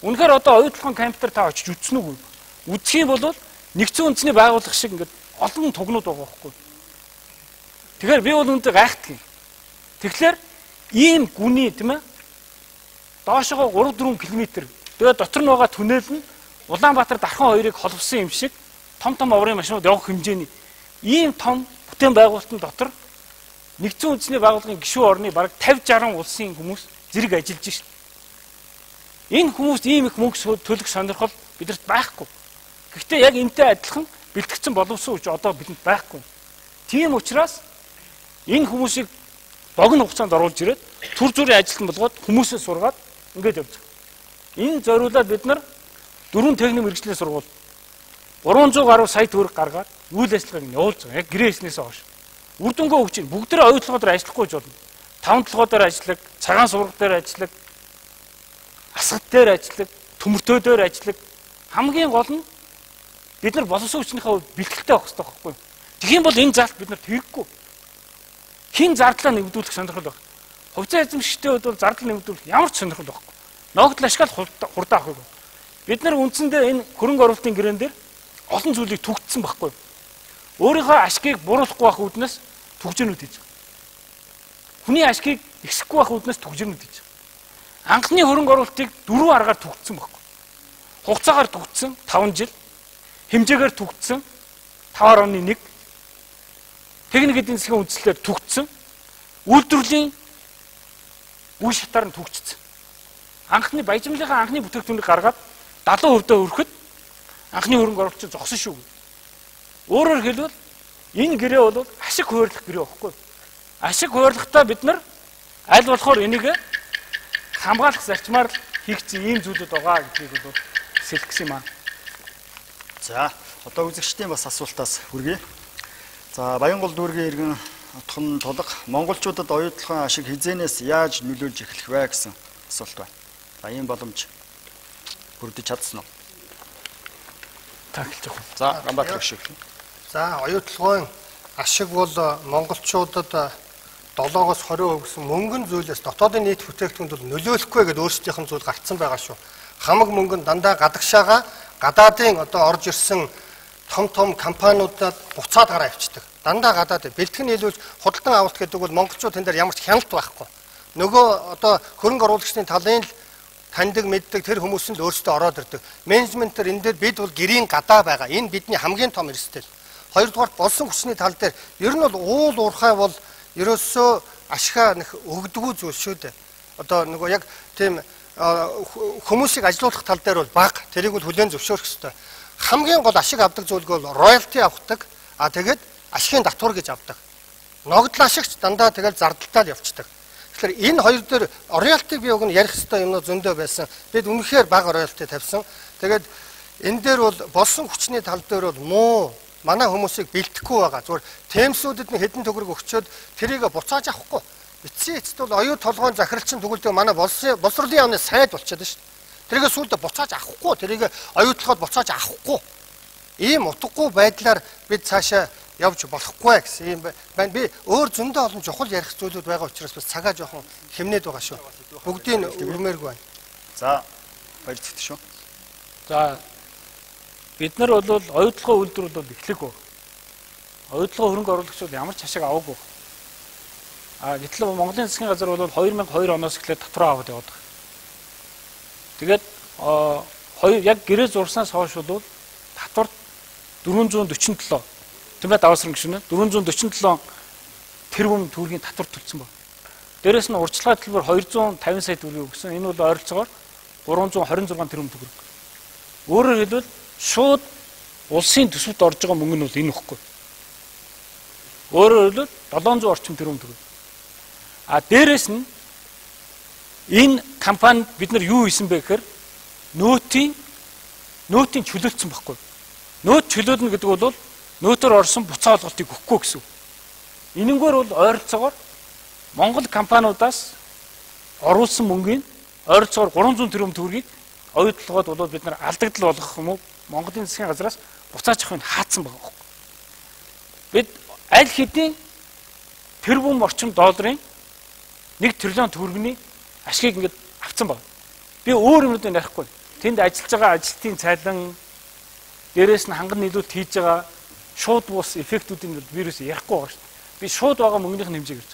Үнэхээр одоо оюутлогын кампьютер та очиж үзсэн үгүй? Үзэх юм бол нэгдсэн үндэсний байгууллага шиг ингээд олон тугнууд байгаа байхгүй. Тэгэхээр би бол үүнтэй гайхдаг юм. Тэгэхээр ийм гүний тийм ээ доошогоо 3-4 км. Тэгээд дотор нь байгаа түнэл нь Улаанбаатар Дархан хоёрыг холбосон юм шиг том аврын машинууд явах хэмжээний ийм том бүтээн байгуулалтын дотор нэгдсэн үндэсний байгууллагын гишүүн орны бараг 50-60 улсын хүмүүс зэрэг ажиллаж шít. Энэ хүмүүст ийм их мөнгө төлөх сонирхол бидэрт байхгүй. Гэхдээ яг энтэй адилхан бэлтгэгдсэн боловсон хүч одоо бидэнд байхгүй. Тийм учраас энэ хүмүүсийг богино хугацаанд оруулж ирээд түр зүрийн ажилтан болгоод хүмүүсээ сургаад ингээд явж байгаа. Энэ зориулаад бид нар 4 техник мэргэжлийн сургууль 300 гаруй сая төгрөг гаргаад үйл ажиллагааг нь явуулж байгаа. Яг гэрээ хийснээс хойш. Үр дүнгээ өгч чинь бүгд тэр оюутлогоо дээр ажиллахгүй ч болно. 5 толгой дээр ажиллаг, цагаан сургууль дээр ажиллаг, асгад дээр ажиллаг, төмөртөө дээр ажиллаг. Хамгийн гол нь бид нар боловсон хүчнийхээ бэлтгэлтэй байх хэрэгтэй байхгүй юу? Тэгэх юм бол энэ заалт бид нар тэгэхгүй. Хин зардлаа нэмэгдүүлэх сонирхол байна. Хувьцаа эзэмшигчтэй бол зардал нэмэгдүүлэх ямар ч сонирхол байхгүй. Ногдол ашгаал хурдан авах юм. Бид нар үндсэндээ энэ хөрөнгө оруулалтын гэрэн дээр олон зүйлийг түгтсэн байхгүй. Өөрийнхөө ашгийг буруулахгүй байх үүднээс түгжрэнүүд хийж байгаа. Хүний ашгийг ихсэхгүй байх үүднээс түгжрэнүүд хийж байгаа. Анхны хөрөнгө оруулалтыг 4 аргаар түгтсэн байхгүй. Хугацаагаар түгтсэн 5 жил, хэмжээгээр түгтсэн 5.1, техник эдийн засгийн үндэслэлээр түгтсэн, үйлдвэрлэлийн үе шатаар нь түгжсэн. Анхны баяжмлынхаа анхны бүтээгдэхүүнийг гаргаад 70% хүрэхэд анхны хөрөнгө оруулалт зогсон шүү. Өөрөөр хэлбэл энэ гэрээ бол ашиг хуваарлах гэрээ байхгүй. Ашиг хуваарлахдаа бид нар аль болохоор энийг хамгаалах зарчмаар хийгдсэн ийм зүйлүүд байгаа гэдгийг бол сэлгэсэн юм аа. За, одоо үзэгчдийн бас асуултаас хүргэе. За, Баянгол дүүргийн иргэн отхон толго монголчуудад оюутлогын ашиг хизээнээс яаж нөлөөлж эхлэх вэ гэсэн асуулт байна. За, ийм боломж хүрдэж чадсан уу? Та хэлж байгаа. За, Ганбаатар гүшиг. За, оюутлогын ашиг бол монголчуудад 7-оос 20% гэсэн мөнгөн зүйлээс дотоодын нийт бүтээгдэхүүнд бол нөлөөлөхгүй гэдээ өөрсдийнх нь зүйл гарцсан байгаа шүү. Хамаг мөнгөнд дандаа гадагшаага гадаадын одоо орж ирсэн том компаниудад буцаад гараа авчдаг. Дандаа гадаад бэлтгэн нийлүүлж худалдан авалт гэдэг бол монголчууд энэ дээр ямар ч хяналт байхгүй. Нөгөө одоо хөрөнгө оруулагчдын талын таньдаг мэддэг тэр хүмүүс нь л өөрсдөө ороод ирдэг. Менежментээр энэ дээр бид бол гэрийн гадаа байгаа. Энэ бидний хамгийн том эрсдэл. Хоёрдугаар болсон хүчний тал дээр ер нь бол уул уурхай бол ерөөсөө ашигаа өгдөггүй зүйл шүү дээ. Одоо нөгөө яг тийм хүмүүсийг ажилуулах тал дээр бол бага. Тэрийг бол хүлээн зөвшөөрөх ёстой. хамгийн гол ашиг авдаг зүйл бол роялти авахдаг. Тэгээд ашигын татвар гэж авдаг. Ногдол ашигч дандаа тэгэл зардалтаа л явцдаг. Тэгэхээр энэ хоёр дээр роялтиг би уг нь ярих хэвээр юмнууд зөндөө байсан. Бид үнэхээр бага роялти тавьсан. Тэгээд энэ дээр бол болсон хүчний тал дээр бол муу манай хүмүүсийг бэлтгэхгүй байгаа. Зүгээр темсүүдэд нэг хэдэн төгрөг өгчөөд тэрийг буцааж авахгүй. Эцсийн эцэд бол оюу толгойн захиралчин төгөлдөг манай боловсролын яамны сайд болчиход шүү дээ. Тэрийг сүүлдээ буцааж авахгүй. Тэрийг оюу толгойд буцааж авахгүй. Ийм утгагүй байдлаар бид цаашаа явж болохгүй гэсэн юм байна. Би өөр зөндөө олон чухал ярих зүйлүүд байгаа учраас бас цагаа жоохон хэмнээд байгаа шүү. Бүгдийг өрмөөргүй байна. За баярлалаа шүү. За бид нар бол оюутлогын үйлдвэр бол эхлэхгүй. Оюутлогын хөрөнгө оруулагчид ямар ч ашиг аваагүй. Гэтэл Монголын засгийн газар бол 2002 оноос эхлээд татвар аваад яваад байгаа. Тэгээд яг гэрээ зурснаас хойш бол татвар 447 тэмээ даваасран гişүнэ 447 тэрбум төгрөгийн татвар төлсөн баг. Дээрээс нь урьдчилгаа төлбөр 250 сая төгрөгийг өгсөн. Энэ бол ойролцоогоор 326 тэрбум төгрөг. Өөрөөр хэлбэл шууд улсын төсөвт орж байгаа мөнгө нь бол энэ ихгүй. Өөрөөр хэлбэл 700 орчим тэрбум төгрөг. Дээрээс нь энэ компанид бид нар юу хийсэн бэ гэхээр нөөтийн чөлөөлсөн байхгүй. Нөөт чөлөөлнө гэдэг бол нөөтөөр орсон буцаа олголтыг өгөхгүй гэсэн. Энэнгээр бол ойролцоогоор Монгол компаниудаас оруулсан мөнгөний ойролцоогоор 300 тэрбум төгрөгийг оюутлогод бол бид нар алдагдал болгох юм уу Монголын засгийн газраас буцааж авахыг хаацсан байгаа байхгүй. Бид аль хэдийн тэрбум орчим долларын 1 тэрлион төгрөгийн ашгийг ингээд авсан байна. Би өөр юмнуудыг ярихгүй. Тэнд ажиллаж байгаа ажилтны цайлан дээрээс нь ханган нийлүүлэлт хийж байгаа шууд бус эффектүүдийн вирус ярихгүй байгаа шүү дээ. Би шууд байгаа мөнгөнийх нь хэмжээг ярьж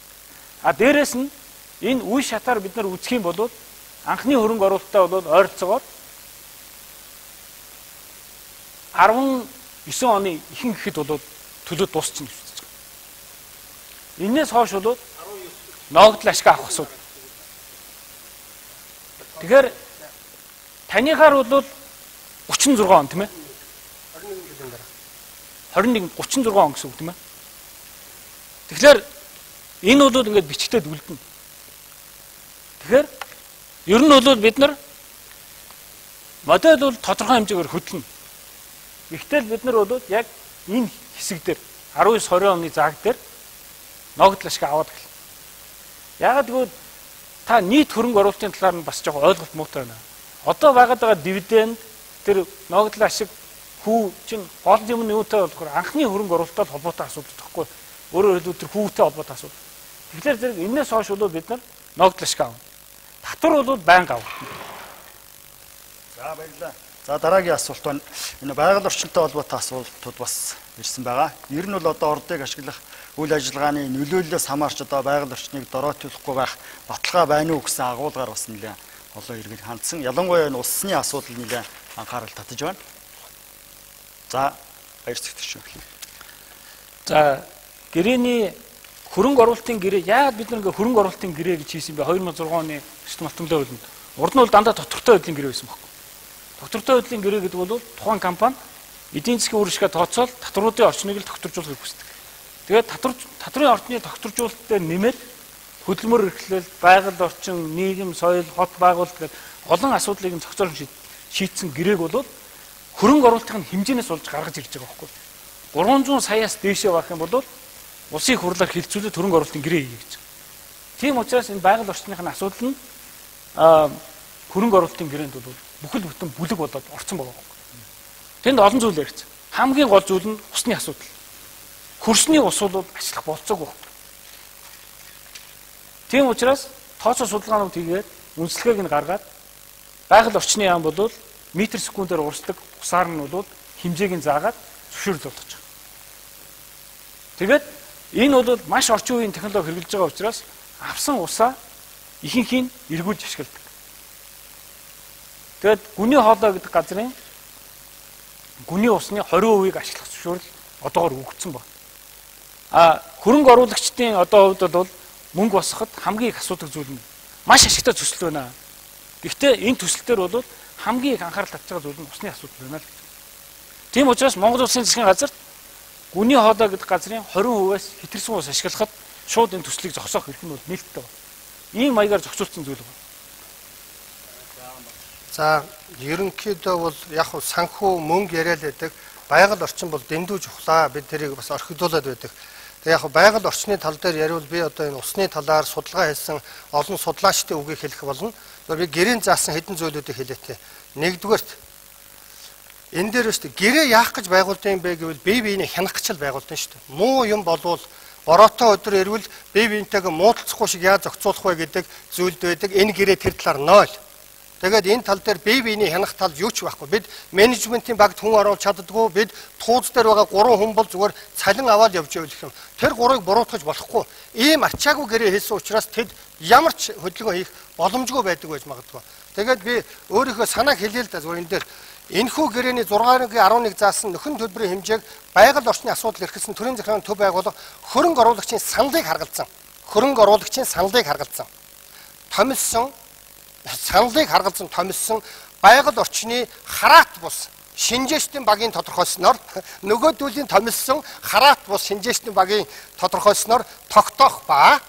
байгаа. Дээрээс нь энэ үе шатаар бид нар үзэх юм бол анхны хөрөнгө оруулалтаа бол ойролцоогоор 19 оны ихэнх гэхэд бол төлөө дуусчихна гэж үзэж байгаа. Энээс хойш бол ногдол ашиг авах асуудал. Тэгэхээр таныхаар бол 36 он тийм ээ. 36 он гэсэн үг тийм ээ. Тэгэхээр энэ бол ингээд бичгтээд үлдэнэ. Тэгэхээр ер нь бол бид нар модель бол тодорхой хэмжээгээр хөдлөнө. Гэхдээ бид нар бол яг энэ хэсэг дээр 19-20 оны зааг дээр ногдол ашиг аваад гэл. Яагаад гэвэл та нийт хөрөнгө оруулалтын талаар нь бас жоохон ойлголт муутай байна. Одоо байгаад байгаа дивиденд тэр ногдол ашиг хүү чинь гол юм нь юутай болохоор анхны хөрөнгө оруулалттай холбоотой асуудал гэхгүй. Өөрөөр хэлбэл тэр хүүтэй холбоотой асуудал. Тэгэхээр зэрэг энэс хойш бол бид нар ногдол ашиг авна. Татвар бол байнга авна. За баярлалаа. За дараагийн асуулт байна. Энэ байгаль орчинтой холбоотой асуултууд бас ирсэн байгаа. Ер нь бол одоо ордыг ашиглах үйл ажиллагааны нөлөөллөөс хамаарч одоо байгаль орчныг дороотуулахгүй байх баталгаа байна уу гэсэн агуулгаар бас нэлээд олон иргэн хандсан. Ялангуяа энэ улсны асуудал нэлээд анхаарал татаж байна. За баярлалаа шүү. За гэрээний хөрөнгө оруулалтын гэрээ яагаад бид нэг хөрөнгө оруулалтын гэрээ гэж хийсэн бэ? 2006 оны Эрдэнэ Малтомлын хуулинд. Урд нь бол дандаа доктортой байдлын гэрээ байсан байхгүй. Доктортой байдлын гэрээ гэдэг бол тухайн компани эдийн засгийн үр ашигыг тооцоол татваруудын орчныг л докторжуулахыг хүсдэг. Тэгээд татварын орчны докторжуулалттай нэмээд хөдөлмөр эрхлэл, байгаль орчин, нийгэм, соёл, хот байгуулалт гэдэг олон асуудлыг нь зохицуулан шийдсэн гэрээг бол хөрөнгө оруулалтын хэмжээнээс болж гаргаж ирж байгаа байхгүй. 300 саяас дээшээ байх юм бол улсын хурлаар хилцүүлээд хөрөнгө оруулалтын гэрээ хийе гэж. Тийм учраас энэ байгаль орчныхын асуудал нь хөрөнгө оруулалтын гэрээнд бол бүхэл бүтэн бүлэг болоод орцсон байгаа байхгүй. Тэнд олон зүйл ярьсан. Хамгийн гол зүйл нь усны асуудал. Хөрсний ус бол ажиллах болцоогүй байхгүй. Тийм учраас тооцоо судалгаанууд хийгээд үнэлгээг нь гаргаад байгаль орчны яам бол метр секундээр урсдаг усаар нь бол хэмжээг нь заагаад зөвшөөрөл болгож байгаа. Тэгээд энэ бол маш орчин үеийн технологи хэрэгжилж байгаа учраас авсан усаа ихэнх нь эргүүлж ашигладаг. Тэгээд гүний хоолой гэдэг газрын гүний усны 20% ашиглах зөвшөөрөл одоогоор өгөгдсөн байна. Хөрөнгө оруулагчдын одоо хувьд бол мөнгө босгоход хамгийн их асуудаг зүйл нь маш ашигтай төсөл байна. Гэхдээ энэ төсөл дээр бол хамгийн их анхаарал татж байгаа зүйл нь усны асуудал байна л гэж. Тийм учраас Монгол Улсын засгийн газар гүний хоолой гэдэг газрын 20%-аас хэтэрсэн ус ашиглахад шууд энэ төслийг зогсоох эрх нь бол нээлттэй байна. Ийм маягаар зохицуулсан зүйл байна. За ерөнхийдөө бол яг санхүү мөнгө яриад байдаг байгаль орчин бол дэндүү чухлаа. Бид тэрийг бас орхигдуулаад байдаг. Тэгээ яг байгаль орчны тал дээр яриул би одоо энэ усны талаар судалгаа хийсэн олон судлаачдын үгийг хэлэх болно. Би гэрийн заасан хэдэн зүйлүүдийг хэлээтэй. Нэгдүгээрт энэ дээр өстө гэрээ яах гэж байгуулсан юм бэ гэвэл бие биенийг хянах гэж байгуулсан шүү дээ. Муу юм болвол бороотой өдөр ирвэл бие биентэйгээ муудалцахгүй шиг яаж зохицуулах вэ гэдэг зүйлд байдаг. Энэ гэрээ тэр талаар 0. Тэгээд энэ тал дээр бие биений хянах тал юу ч байхгүй. Бид менежментийн багт хүн оруулж чаддаггүй. Бид тууз дээр байгаа 3 хүн бол зүгээр цалин аваад явж байвал юм. Тэр 3-ыг буруутгаж болохгүй. Ийм арчаагүй гэрээ хийсэн учраас тэд ямар ч хөдөлгөөн хийх боломжгүй байдаг байж магадгүй. Тэгээд би өөрийнхөө санааг хэлээ л да зүгээр энэ дээр энэхүү гэрээний 6.11 заасан нөхөн төлбөрийн хэмжээг байгаль орчны асуудал эрхэлсэн төрийн захиргааны төв байгууллага хөрөнгө оруулагчийн саналыг харгалзсан. Хөрөнгө оруулагчийн саналыг харгалзсан. Томилсон саналыг харгалзан томилсон байгаль орчны хараат бус шинжээчдийн багийн тодорхойлсноор нөгөөдүүлийн томилсон хараат бус шинжээчдийн багийн тодорхойлсноор тогтоох ба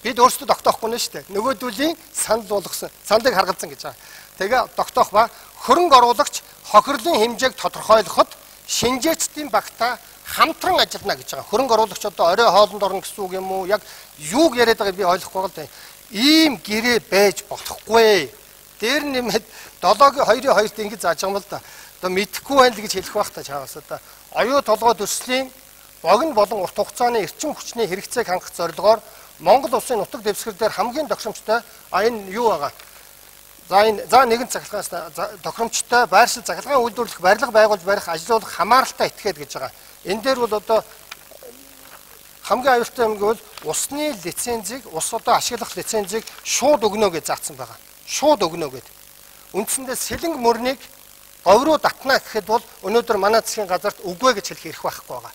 бид өөрсдөө тогтоохгүй нэ шүү дээ. Нөгөөдүүлийн санал болгосон саналыг харгалзан гэж байгаа. Тэгээ тогтоох ба хөрөнгө оруулагч хохирлын хэмжээг тодорхойлоход шинжээчдийн багтаа хамтран ажиллана гэж байгаа. Хөрөнгө оруулагч одоо орой хоолнд орно гэсэн үг юм уу? Яг юуг яриад байгааг би ойлгохгүй л дээ. Ийм гэрээ байж болохгүй. Дээр нэмээд 7-2-2-т ингэж зааж байгаа юм л да. Одоо мэдхгүй байна л гэж хэлэх байх та чааваас одоо. Оюу толгой төслийн богино болон урт хугацааны эрчим хүчний хэрэгцээг хангах зорилгоор Монгол Улсын нутаг дэвсгэр дээр хамгийн тохиромжтой энэ юу байгаа? За нэгэн цахилгаанаас тохиромжтой байршил цахилгаан үйлдвэрлэх барилга байгуулж барих ажилуулах хамааралтай этгээд гэж байгаа. Энэ дээр бол одоо хамгийн аюултай юм гэвэл усны лицензийг ус одоо ашиглах лицензийг шууд өгнө гэж заасан байгаа. Шууд өгнө гэдэг. Үндсэндээ сэлэнг мөрнийг говь руу татна гэхэд бол өнөөдөр манай засгийн газарт үгүй гэж хэлэх эрх байхгүй байгаа.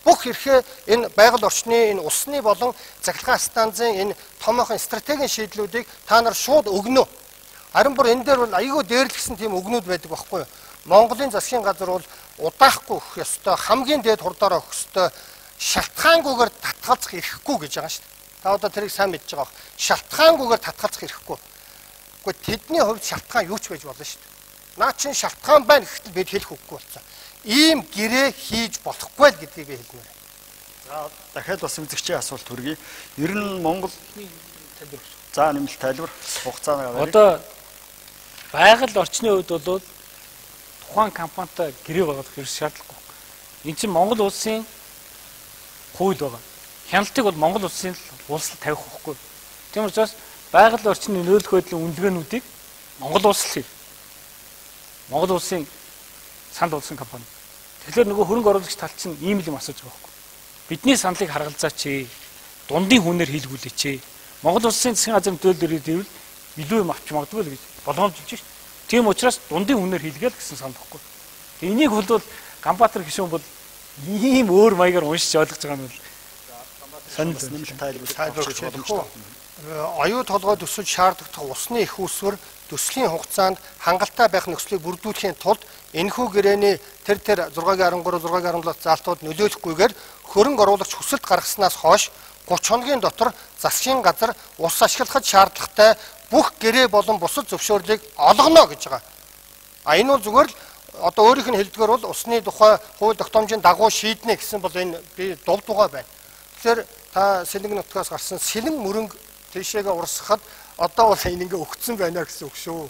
Бүх эрхээ энэ байгаль орчны энэ усны болон цахилгаан станцын энэ томоохон стратегийн шийдлүүдийг та нар шууд өгнө. Харин бүр энэ дээр бол айгүй дээрлэгсэн тийм өгнүүд байдаг байхгүй юу? Монголын засгийн газар бол удаахгүй өгөх ёстой, хамгийн дээд хурдаараа өгөх ёстой, шалтгаангүйгээр татгалзах эрхгүй гэж байгаа шүү дээ. Та одоо тэрийг сайн мэдж байгаа. Шалтгаангүйгээр татгалзах эрхгүй. Гэхдээ тэдний хувьд шалтгаан юу ч байж болно шүү дээ. Наа чин шалтгаан байна гэхдээ бид хэлэх үггүй болсон. Ийм гэрээ хийж болохгүй л гэдгийг би хэлмээр. За дахиад бас үзэгчийн асуулт хүргэе. Ер нь Монгол за нэмэлт тайлбар хугацаанаа одоо байгаль орчны хувьд бол тухайн компанитай гэрээ болгох хэрэг шаардлагагүй. Энд чинь Монгол улсын хууль байгаа. Хяналтыг бол Монгол улсын улсад тавих хэрэггүй. Тийм учраас байгаль орчны нөлөөлөх байдлын үнэлгээнүүдийг Монгол улс л хий. Монгол улсын санд улсын компани. Тэгэхээр нөгөө хөрөнгө оруулагч тал чинь ийм л юм асууж байгаа байхгүй. Бидний саналыг харгалзаач. Дундын хүнээр хийлгүүлээч. Монгол улсын засгийн газрын төлөвлөлөөр ивэл илүү юм авч магадгүй л гэж боломжлж шүү. Тийм учраас дундын хүнээр хийлгээл гэсэн санал байхгүй. Энийг бол Ганбаатар гишүүн бол ийм өөр маягаар уншиж ойлгож байгаа юм бол санал нэмэлт тайлбар боломжтой. Оюу толгой төсөлд шаардлагатай усны их үүсвэр төслийн хугацаанд хангалттай байх нөхцөлийг бүрдүүлэхийн тулд энэхүү гэрээний тэр 6.13 6.17 заалтууд нөлөөлөхгүйгээр хөрөнгө оруулагч хүсэлт гаргаснаас хойш 30 хоногийн дотор засгийн газар ус ашиглахад шаардлагатай бүх гэрээ болон бусад зөвшөөрлийг олгоно гэж байгаа. Энэ бол зүгээр л одоо өөрийнх нь хэлдгээр бол усны тухай хууль тогтоомжийн дагуу шийднэ гэсэн бол энэ би дувдугай байна. Тэгэхээр та сэлэнг нутгаас гарсан сэлэн мөрөнгө тийшээгээ урсгахад одоо бол энэ ингээ өгцөн байна гэсэн үг шүү.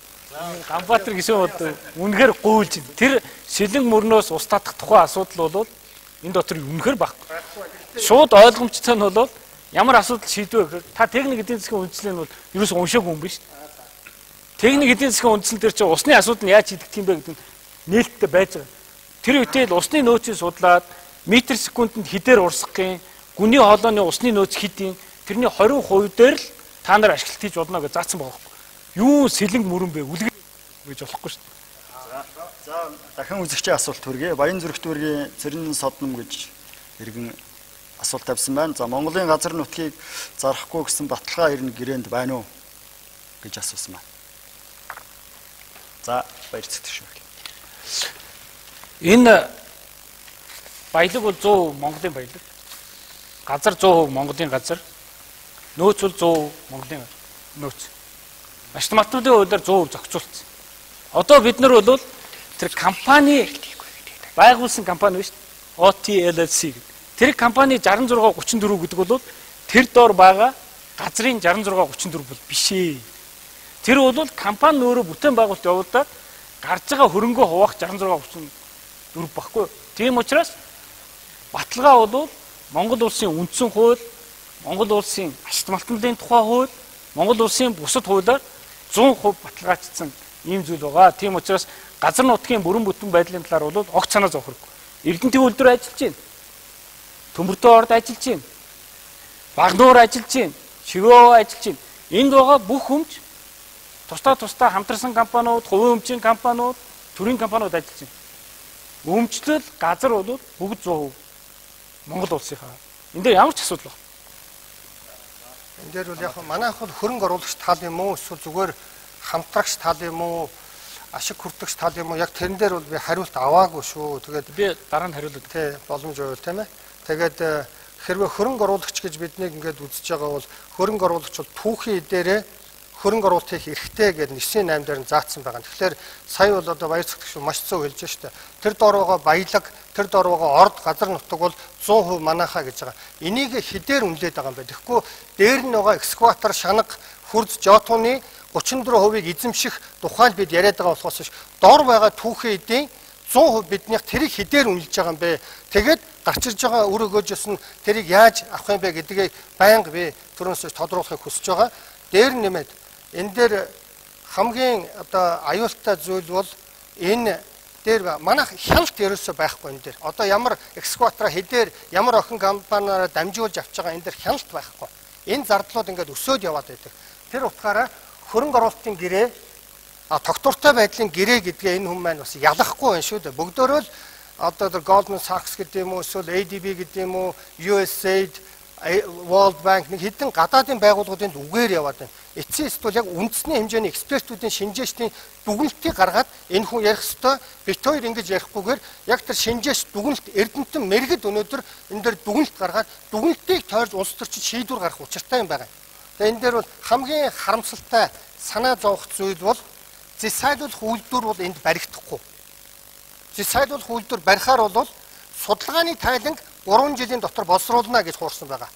Ганбаатар гişүүн бол үнэхээр гуйлж байна. Тэр сэлэн мөрнөөс ус татах тухай асуудал бол энэ дотор үнэхээр багхгүй. Шууд ойлгомжтой нь бол ямар асуудал шийдвэ гэхээр та техник эдийн засгийн үндслэл нь бол ерөөс уншаагүй юм биш. Техник эдийн засгийн үндслэл дээр чинь усны асуудал нь яаж шийдэх юм бэ гэдэг нь нээлттэй байж байгаа. Тэр үедээ л усны нөөцийг судлаад метр секундэд хэдээр урсгахын, гүний хоолойны усны нөөц хэдийн тэрний 20% дээр л та нар ашиглалт хийж болно гэж заасан байгаа байхгүй. Юу сэлэнг мөрөн бэ? Үлгэр гэж болохгүй шүү дээ. За дахин үзэгчийн асуулт хүргэе. Баян зүрх дүүргийн Цэрэн Содном гэж иргэн асуулт тавьсан байна. За Монголын газар нутгийг зарахгүй гэсэн баталгаа ирнэ гэрээнд байна уу гэж асуусан байна. За баяр цэгтгш. Энэ баялаг бол 100% Монголын баялаг. Газар 100% Монголын газар. Нөөц бол 100% Монголын нөөц. Ашигт математикийн хуулиар 100% зохицуулсан. Одоо бид нар бол тэр компани байгуулсан компани биш OTLC гэдэг. Тэр компани 6634 гэдэг бол тэр доор байгаа газрын 6634 бол биш ээ. Тэр бол компани өөрөө бүтээн байгуулалт явуулаад гарч байгаа хөрөнгөө хуваах 6634 баггүй. Тийм учраас баталгаа бол Монгол улсын үндсэн хууль, Монгол улсын ашигт малтмалын тухай хууль, Монгол улсын бусад хуулиар 100% баталгаажсан ийм зүйл байгаа. Тийм учраас газар нутгийн бүрэн бүтэн байдлын талаар бол огт санаа зовх хэрэггүй. Эрдэнэтийн үйлдвэр ажиллаж байна. Төмөртэй орд ажиллаж байна. Багнуур ажиллаж байна. Шивөө ажиллаж байна. Энд байгаа бүх хүмж тусдаа хамтарсан компаниуд, хувийн өмчийн компаниуд, төрийн компаниуд ажиллаж байна. Өмчлөл газар бол бүгд 100% Монгол улсынхаа. Энд дээр ямар ч асуудал байна. Энд дээр бол яг манайх бол хөрөнгө оруулагч тал юм уу эсвэл зүгээр хамтрагч тал юм уу ашиг хүртэгч тал юм уу яг тэрэн дээр бол би хариулт аваагүй шүү. Тэгээд би дараа нь хариулъя. Тий, боломж байвал тийм ээ. Тэгээд хэрвээ хөрөнгө оруулагч гэж биднийг ингээд үзэж байгаа бол хөрөнгө оруулагч бол түүхийн дээрээ хөрөнгө оруулалт хийх эрхтэй гэдэг 9.8 дээр нь заасан байгаа. Тэгэхээр сая бол одоо баяр цогцлогч маш зөв хэлж штэ. Тэр дор байгаа баялаг, тэр дор байгаа орд газар нутаг бол 100% манайхаа гэж байгаа. Энийг хідээр үнэлээд байгаа юм байна. Тэгэхгүй дээр нь байгаа экскаватор, шанаг, хурц, жотооны 34%-ийг эзэмших тухайд бид яриад байгаа болохоос биш. Дор байгаа түүхийн эдийн 100% биднийх тэрийг хідээр үнэлж байгаа юм бэ. Тэгээд гарч ирж байгаа үр өгөөжөөс нь тэрийг яаж авах юм бэ гэдгийг байнга би түрүүнээс тодруулахыг хүсэж байгаа. Дээр нэмээд энэ дээр хамгийн одоо аюултай зүйл бол энэ дээр манайх хяналт ерөөсөө байхгүй энэ дээр. Одоо ямар экскаватора хідээр ямар охин компаниараа дамжуулж авч байгаа энэ дээр хяналт байхгүй. Энэ зардлууд ингээд өсөөд яваад байдаг. Тэр утгаараа хөрөнгө оруулалтын гэрээ тогтвортой байдлын гэрээ гэдгээ энэ хүн маань бас ялахгүй байна шүү дээ. Бүгдөө л одоо Goldman Sachs гэдэг юм уу эсвэл ADB гэдэг юм уу USAID World Bank нэг хэдэн гадаадын байгууллагуудын үгээр яваад байна. Эцсээс бол яг үндэсний хэмжээний экспертүүдийн шинжээчдийн дүгнэлтийг гаргаад энэ хүн ярих ёстой. Бит хоёр ингэж ярихгүйгээр яг тэр шинжээч дүгнэлт Эрдэнэтэн мэрэгд өнөөдөр энэ дээр дүгнэлт гаргаад дүгнэлтийг тойрж улс төрчид шийдвэр гаргах учиртай юм байна. Тэгээ энэ дээр бол хамгийн харамсалтай санаа зовох зүйл бол зэсайлуулах үйлдвэр бол энд баригдахгүй. Зэсайлуулах үйлдвэр барихаар бол судалгааны тайланг 3 жилийн дотор боловсруулна гэж хуурсан байгаа.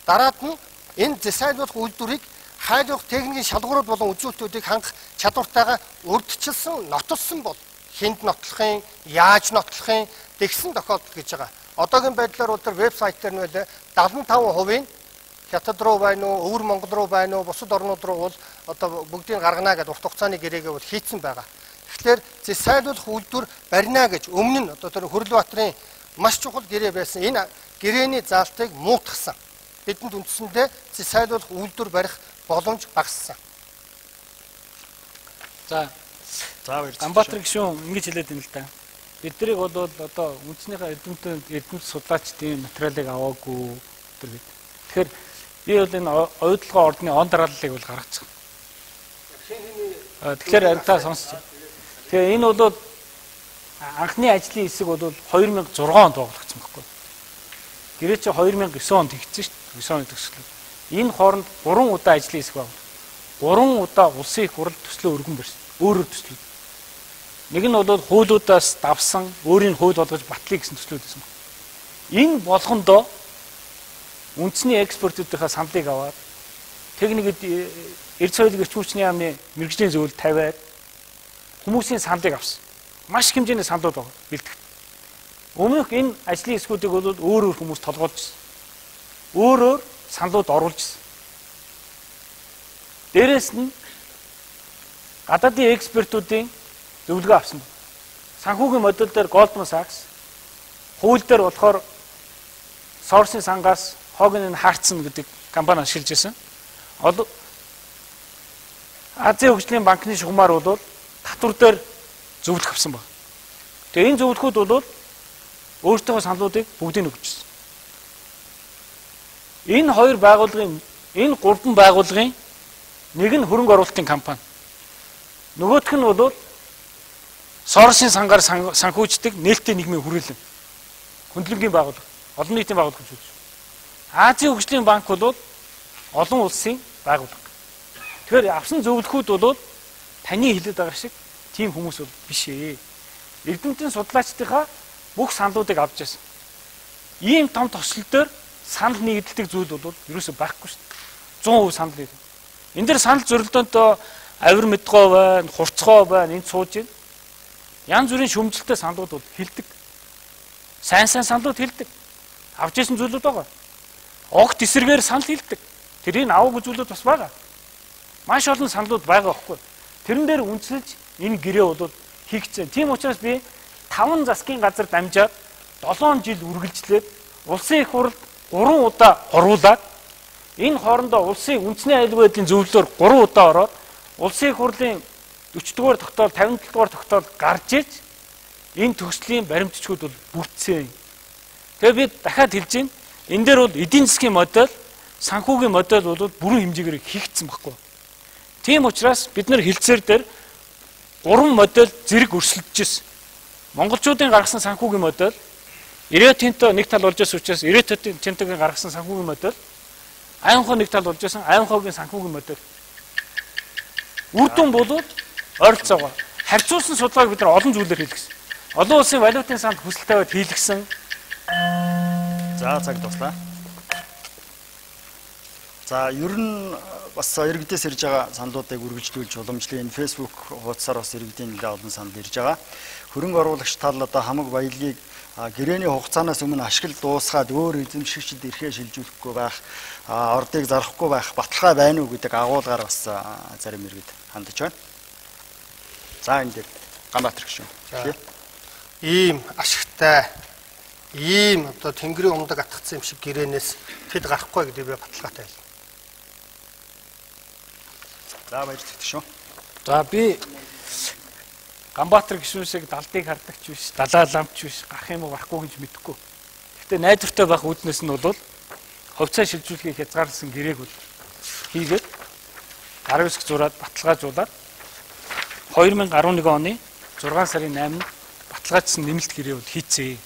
Дараад нь энэ зэсайлуулах үйлдвэрийг хайлуулах техникийн шалгуурууд болон үзүүлэлтүүдийг хангах чадвартайгаа урьдчилсан, нотолсон бол хүнд нотлохын, яаж нотлохын тэгсэн тохиолдол гэж байгаа. Одоогийн байдлаар бол вебсайт дээр нь 75% Хятад руу байна уу, өвөр Монгол руу байна уу, бусад орнууд руу бол одоо бүгдийг гаргана гэдэг урт хугацааны гэрээгээ бол хийцэн байгаа. Тэгэхээр зэсайлуулах үйлдвэр барина гэж өмнө нь одоо тэр Хөрлөбаатарын маш чухал гэрээ байсан. Энэ гэрээний заалтыг муутгасан. Бидэнд үндсэндээ зэсайлуулах үйлдвэр барих боломж багассан. За Амбатар гишүүн ингэж хэлээд байна л да. Биднийг бол одоо үндснийхээ эрдэмтэд судлаачдын материалыг аваагүй гэдэг. Тэгэхээр би бол энэ ойдлогоо ордны он дарааллыг бол гаргацсан. Тэгэхээр та сонсч. Тэгээ энэ бол анхны ажлын хэсэг бол 2006 онд байгуулагдсан байхгүй. Гэрээ чи 2009 онд хийгдсэн шүү дээ. 9 оны төгсгөл. Энэ хооронд 3 удаа ажлын хэсэг байгуулсан. 3 удаа улсын их хурл төслөө өргөн барьсан. Өөрөөр төслөө. Нэг нь бол хуулиудаас давсан, өөрийн хууль болгож батлая гэсэн төслүүд байсан байна. Энэ болгондоо үндэсний экспертүүдийнхээ саналыг аваад техникэд эрдэс соёлын эрчим хүчний яамны мэргэжлийн зөвлөлд тавиад хүмүүсийн саналыг авсан. Маш хэмжээний саналууд байгаа бэлтгэх. Өмнөх энэ ажлын хэсгүүдийг бол өөр хүмүүс толгоолж ирсэн. Өөрөөр саналууд оруулж ирсэн. Дээрээс нь гадаадын экспертүүдийн зөвлөгөө авсан. Санхүүгийн модель дээр Goldman Sachs, хууль дээр болохоор Source-ийн сангаас Hogan & Hartson гэдэг компани ашиглаж байсан. Азийн хөгжлийн банкны шугамар бол татвар дээр зөвлөх авсан баг. Тэгээ энэ зөвлөхүүд бол өөртөө саналуудыг бүгдийг өгчсэн. Энэ хоёр байгууллагын энэ гурван байгууллагын нэг нь хөрөнгө оруулалтын компани. Нөгөөх нь бол Соросын сангаар санхүүждэг нээлттэй нийгмийн хүрээлэн. Хөндлөнгийн байгууллага, олон нийтийн байгууллага гэж үздэг. Азийн хөгжлийн банк бол олон улсын байгууллага. Тэгэхээр авсан зөвлөхүүд бол таны хэлээд байгаа шиг тийм хүмүүс бол биш ээ. Эрдэмтэн судлаачдынхаа бүх саналуудыг авч яасан. Ийм том тосгол дээр санал нэгдэлдэг зүйл бол ерөөсөй байхгүй шүү дээ. 100% санал нэгдэл. Энд дэр санал зөрөлдөөнтөө авир мэдгоо байна, хурцгоо байна, энд сууж байна. Янз бүрийн шүмжэлтэй саналууд бол хэлдэг. Сайн саналууд хэлдэг. Авч яасан зүйлүүд байгаа. Огт эсрэгээр санал хэлдэг. Тэрийг аваагүй зүйлүүд бас байгаа. Маш олон саналууд байгаа байхгүй. Тэрэн дээр үндэслэж энэ гэрээ бол хийх гэж. Тийм учраас би 5 засгийн газар дамжаад 7 жил үргэлжлээд улсын их хурлд 3 удаа оруулаад энэ хоорондоо улсын үндэсний аюулгүй байдлын зөвлөлөөр 3 удаа ороод улсын их хурлын 40-р тогтоол 57-р тогтоол гарч ирж энэ төгслийн баримтчгууд бол бүрдсэн. Тэгээ би дахиад хэлж байна. Энэ дээр бол эдийн засгийн модель, санхүүгийн модель бол бүрэн хэмжээгээр хийгдсэн баггүй. Тийм учраас бид нар хэлцээр дээр 3 модель зэрэг өрсөлдөж байна. Монголчуудын гаргасан санхүүгийн модель, Ирээ Тинто нэг тал болж байсан учраас Ирээ Тинтогийн гаргасан санхүүгийн модель, Аймхоо нэг тал болж байсан Аймхоогийн санхүүгийн модель. Үр дүн бол ойролцоогоо. Харьцуулсан судалгааг бид нар олон зүйлээр хийлгэсэн. Олон улсын валютын санд хүсэлт тавиад хийлгэсэн. За цаг дуслаа. За ер нь бас иргэдээс ирж байгаа саналуудыг үргэлжлүүлж уламжлын Facebook хуудасаар бас иргэдийн нэлээд олон санал ирж байгаа. Хөрөнгө оруулагч тал одоо хамаг баялагийг гэрээний хугацаанаас өмнө ашигла дуусгаад өөр эзэмшигчд ирэхээ шилжүүлэхгүй байх, ордыг зарахгүй байх баталгаа байна уу гэдэг агуулгаар бас зарим иргэд хандж байна. За энэ дээр Ганбаатар гишүүн. Ийм ашигтай, ийм одоо тэнгэрийн умдаг атгацсан юм шиг гэрээнээс тэд гарахгүй гэдэг би баталгаатай байна. За баярлалаа шүү. За би Ганбаатар гишүүнсийг далдыг хардаг ч биш, далаа ламч биш, гарах юм уу гарахгүй гэж мэдэхгүй. Гэхдээ найдвартай байх үүднээс нь бол хувьцаа шилжүүлэхийг хязгаарласан гэрээг бол хийгээд гар үсэг зураад баталгаажуулаад 2011 оны 6 сарын 8-нд баталгаажсан нэмэлт гэрээ бол хийцээ.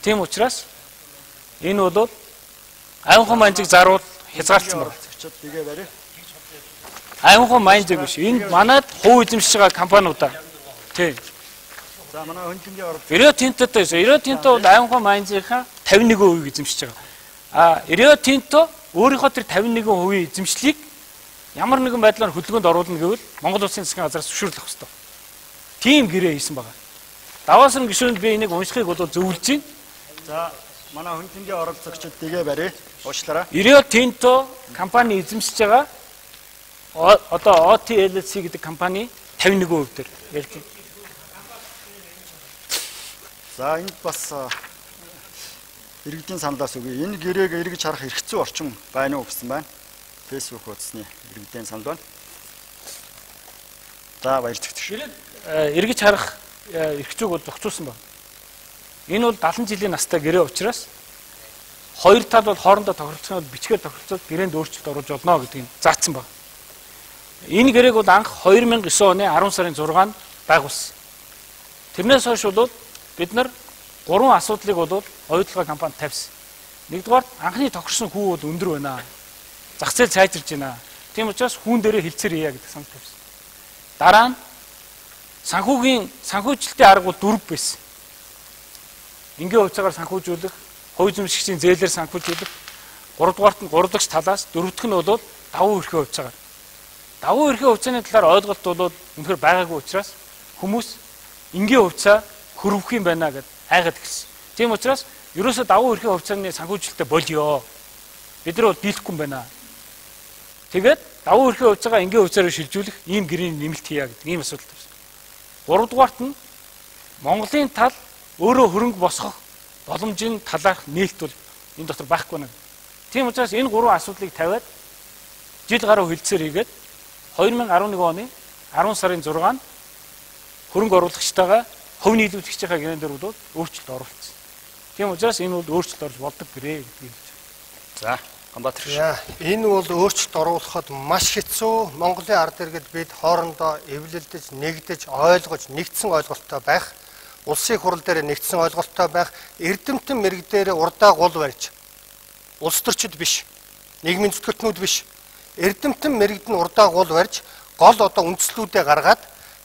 Тийм учраас энэ бол Аймхоо манжиг заруул хязгаарласан байна. Тэгээ барь. Аймхоо манжиг биш. Энэ манад хувь эзэмшиж байгаа компаниудаа. Тийм. За манай хөндлөнгийн орд Ирээ Тинтотой байсан. Ирээ Тинто бол Аймхоо манжийнхаа 51% эзэмшиж байгаа. Ирээ Тинто өөрийнхөө тэр 51% эзэмшлийг ямар нэгэн байдлаар хөдөлгөөнд оруулна гэвэл Монгол Улсын засгийн газраас зөвшөөрөл авах ёстой. Тийм гэрээ хийсэн байгаа. Даваасан гишүүнд би энийг уншихыг бол зөвлөж байна. За манай хөндлөнгийн оролцогчид тэгээ барь. Уучлаарай. Ирээ Тинто компани эзэмшиж байгаа одоо OTLC гэдэг компани 51% дээр ярьж байна. За энд бас иргэдийн саналаас үгүй. Энэ гэрээг эргэж харах эрхцүү орчин байна уу гэсэн байна. Facebook хуудасны иргэдийн санал байна. За баярлалаа. Эргэж харах эрхцүүг бол зохицуулсан байна. Энэ бол 70 жилийн настай гэрээ учраас хоёр тал бол хоорондоо тохиролцоход бичгээр тохиролцоод гэрээнд өөрчлөлт оруулж болно гэдгийг заасан байна. Энэ гэрээг бол анх 2009 оны 10 сарын 6-нд байгуулсан. Тэрнээс хойш бол бид нар 3 асуудлыг бол оюутлага компанид тавьсан. Нэгдүгээр анхны тохирсон хүү бол өндөр байна. Зах зээл сайжирж байна. Тийм учраас хүүн дээрээ хилцээр хийя гэдэг санал тавьсан. Дараа нь санхүүжилтийн арга бол 4 байсан. Ингийн хувьцаагаар санхүүжүүлэх, хувь эзэмшигчдийн зээлээр санхүүжүүлэх, 3 дугаарт нь 3 дахь талаас, 4 дахь нь бол давуу эрхээ хувьцаагаар. Давуу эрхээ хувьцааны талаар ойлголт бол үнэхээр байгаагүй учраас хүмүүс ингийн хувьцаа хөрвөх юм байна гэд айгаад гисэн. Тийм учраас ерөөсөө давуу эрхээ хувьцааны санхүүжилттэй болио. Бид нар бол дийлэхгүй юм байна. Тэгээд давуу эрхээ хувьцаагаа ингийн хувьцаараа шилжүүлэх ийм гэрээний нэмэлт хийя гэдэг ийм асуудал тавьсан. 3 дугаарт нь Монголын тал өөрөө хөрөнгө босгох боломжийн талаарх нээлт бол энэ дотор байхгүй байна. Тийм учраас энэ 3 асуудлыг тавиад жил гаруй хилцээр хийгээд 2011 оны 10 сарын 6-нд хөрөнгө оруулагчтайгаа хувь нийлүүлэгчийнхаа гэрэн дээр бол өөрчлөлт оруулсан. Тийм учраас энэ бол өөрчлөлт орж болдог гэрээ гэдэг юм. За Ганбаатар гишүүн. Яа, энэ бол өөрчлөлт оруулахад маш хэцүү. Монголын ард иргэд бид хоорондоо эвлэлдэж, нэгдэж, ойлгож, нэгдсэн ойлголттой байх, улсын хурал дээр нэгдсэн ойлголттой байх, эрдэмтэн мэрэг дээр урдаа гол барьж, улс төрчид биш, нийгмийн зүтгэлтнүүд биш, эрдэмтэн мэрэгд нь урдаа гол барьж, гол одоо үндслүүдээ гаргаад,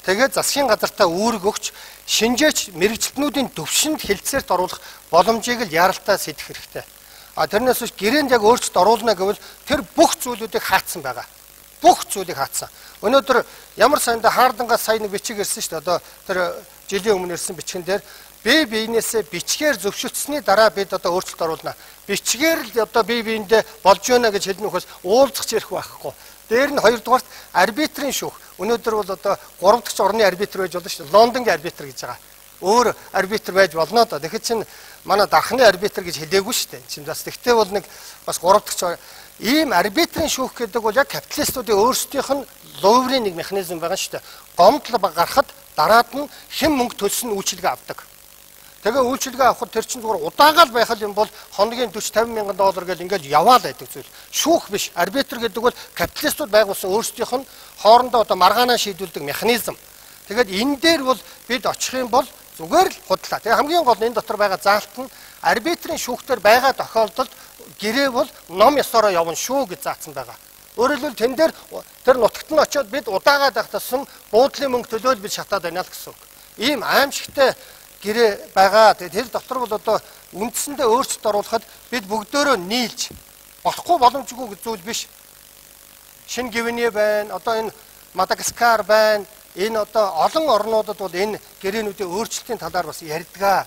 тэгээд засгийн газартаа үүрэг өгч, шинжээч мэрэгчлэтнүүдийн төвшөнд хэлцээрт оруулах боломжийг л яаралтай сэдэх хэрэгтэй. Тэрнээс биш гэрээнд яг өөрчлөлт оруулна гэвэл тэр бүх зүйлүүдийг хаацсан байгаа. Бүх зүйлийг хаацсан. Өнөөдөр ямар сайндаа хаардангаас сая нэг бичиг ирсэн шүү дээ. Одоо тэр жилийн өмнө ирсэн бичгэн дээр бие биенээсээ бичгээр зөвшөлдсөний дараа бид одоо өөрчлөлт оруулна. Бичгээр л одоо бие биендээ болж байна гэж хэлнэ хөөс уулзах ярих байхгүй. Дээр нь хоёрдугаарт арбитрийн шүүх. Өнөөдөр бол одоо 3 дахь орны арбитр байж болно шүү дээ. Лондонгийн арбитр гэж байгаа. Өөр арбитр байж болно доо. Тэгэхэд чинь манай дархны арбитр гэж хэлээгүй шүү дээ. Чинь бас тэгтээ бол нэг бас 3 дахь ийм арбитрийн шүүх гэдэг бол яг капиталистуудын өөрсдийнх нь луврын нэг механизм байгаа шүү дээ. Гомдол гарахад дараад нь хэн мөнгө төлсөн үйлчилгээ авдаг. Тэгээ үйлчилгээ авахд тэр чинь зүгээр удаагаал байх юм бол хоногийн 40-50 мянган доллар гэж ингээл яваал байдаг зүйл. Шүүх биш. Арбитр гэдэг бол капиталистууд байгуулсан өөрсдийнх нь хоорондоо одоо маргаанаа шийдүүлдэг механизм. Тэгээд энэ дээр бол бид очих юм бол зүгээр л худлаа. Тэгээ хамгийн гол нь энэ дотор байгаа заалт нь арбитрийн шүүхтэр байгаа тохиолдолд гэрээ бол ном ёсороо явна шүү гэж заасан байгаа. Өөрөөр хэлбэл тэн дээр тэр нутагт нь очиод бид удаагаад байх тусам буудлын мөнгө төлөөл бид шатаад байна л гэсэн үг. Ийм аимшигтай гэрээ байгаа. Тэгээ тэр дотор бол одоо үндсэндээ өөрчлөлт оруулахад бид бүгдөө нийлж болохгүй боломжгүй гэж зүйл биш. Шинэ Гвиней байна. Одоо энэ Мадагаскар байна. Энэ одоо олон орнуудад бол энэ гэрээнүүдийн өөрчлөлтийн талаар бас ярьдгаа.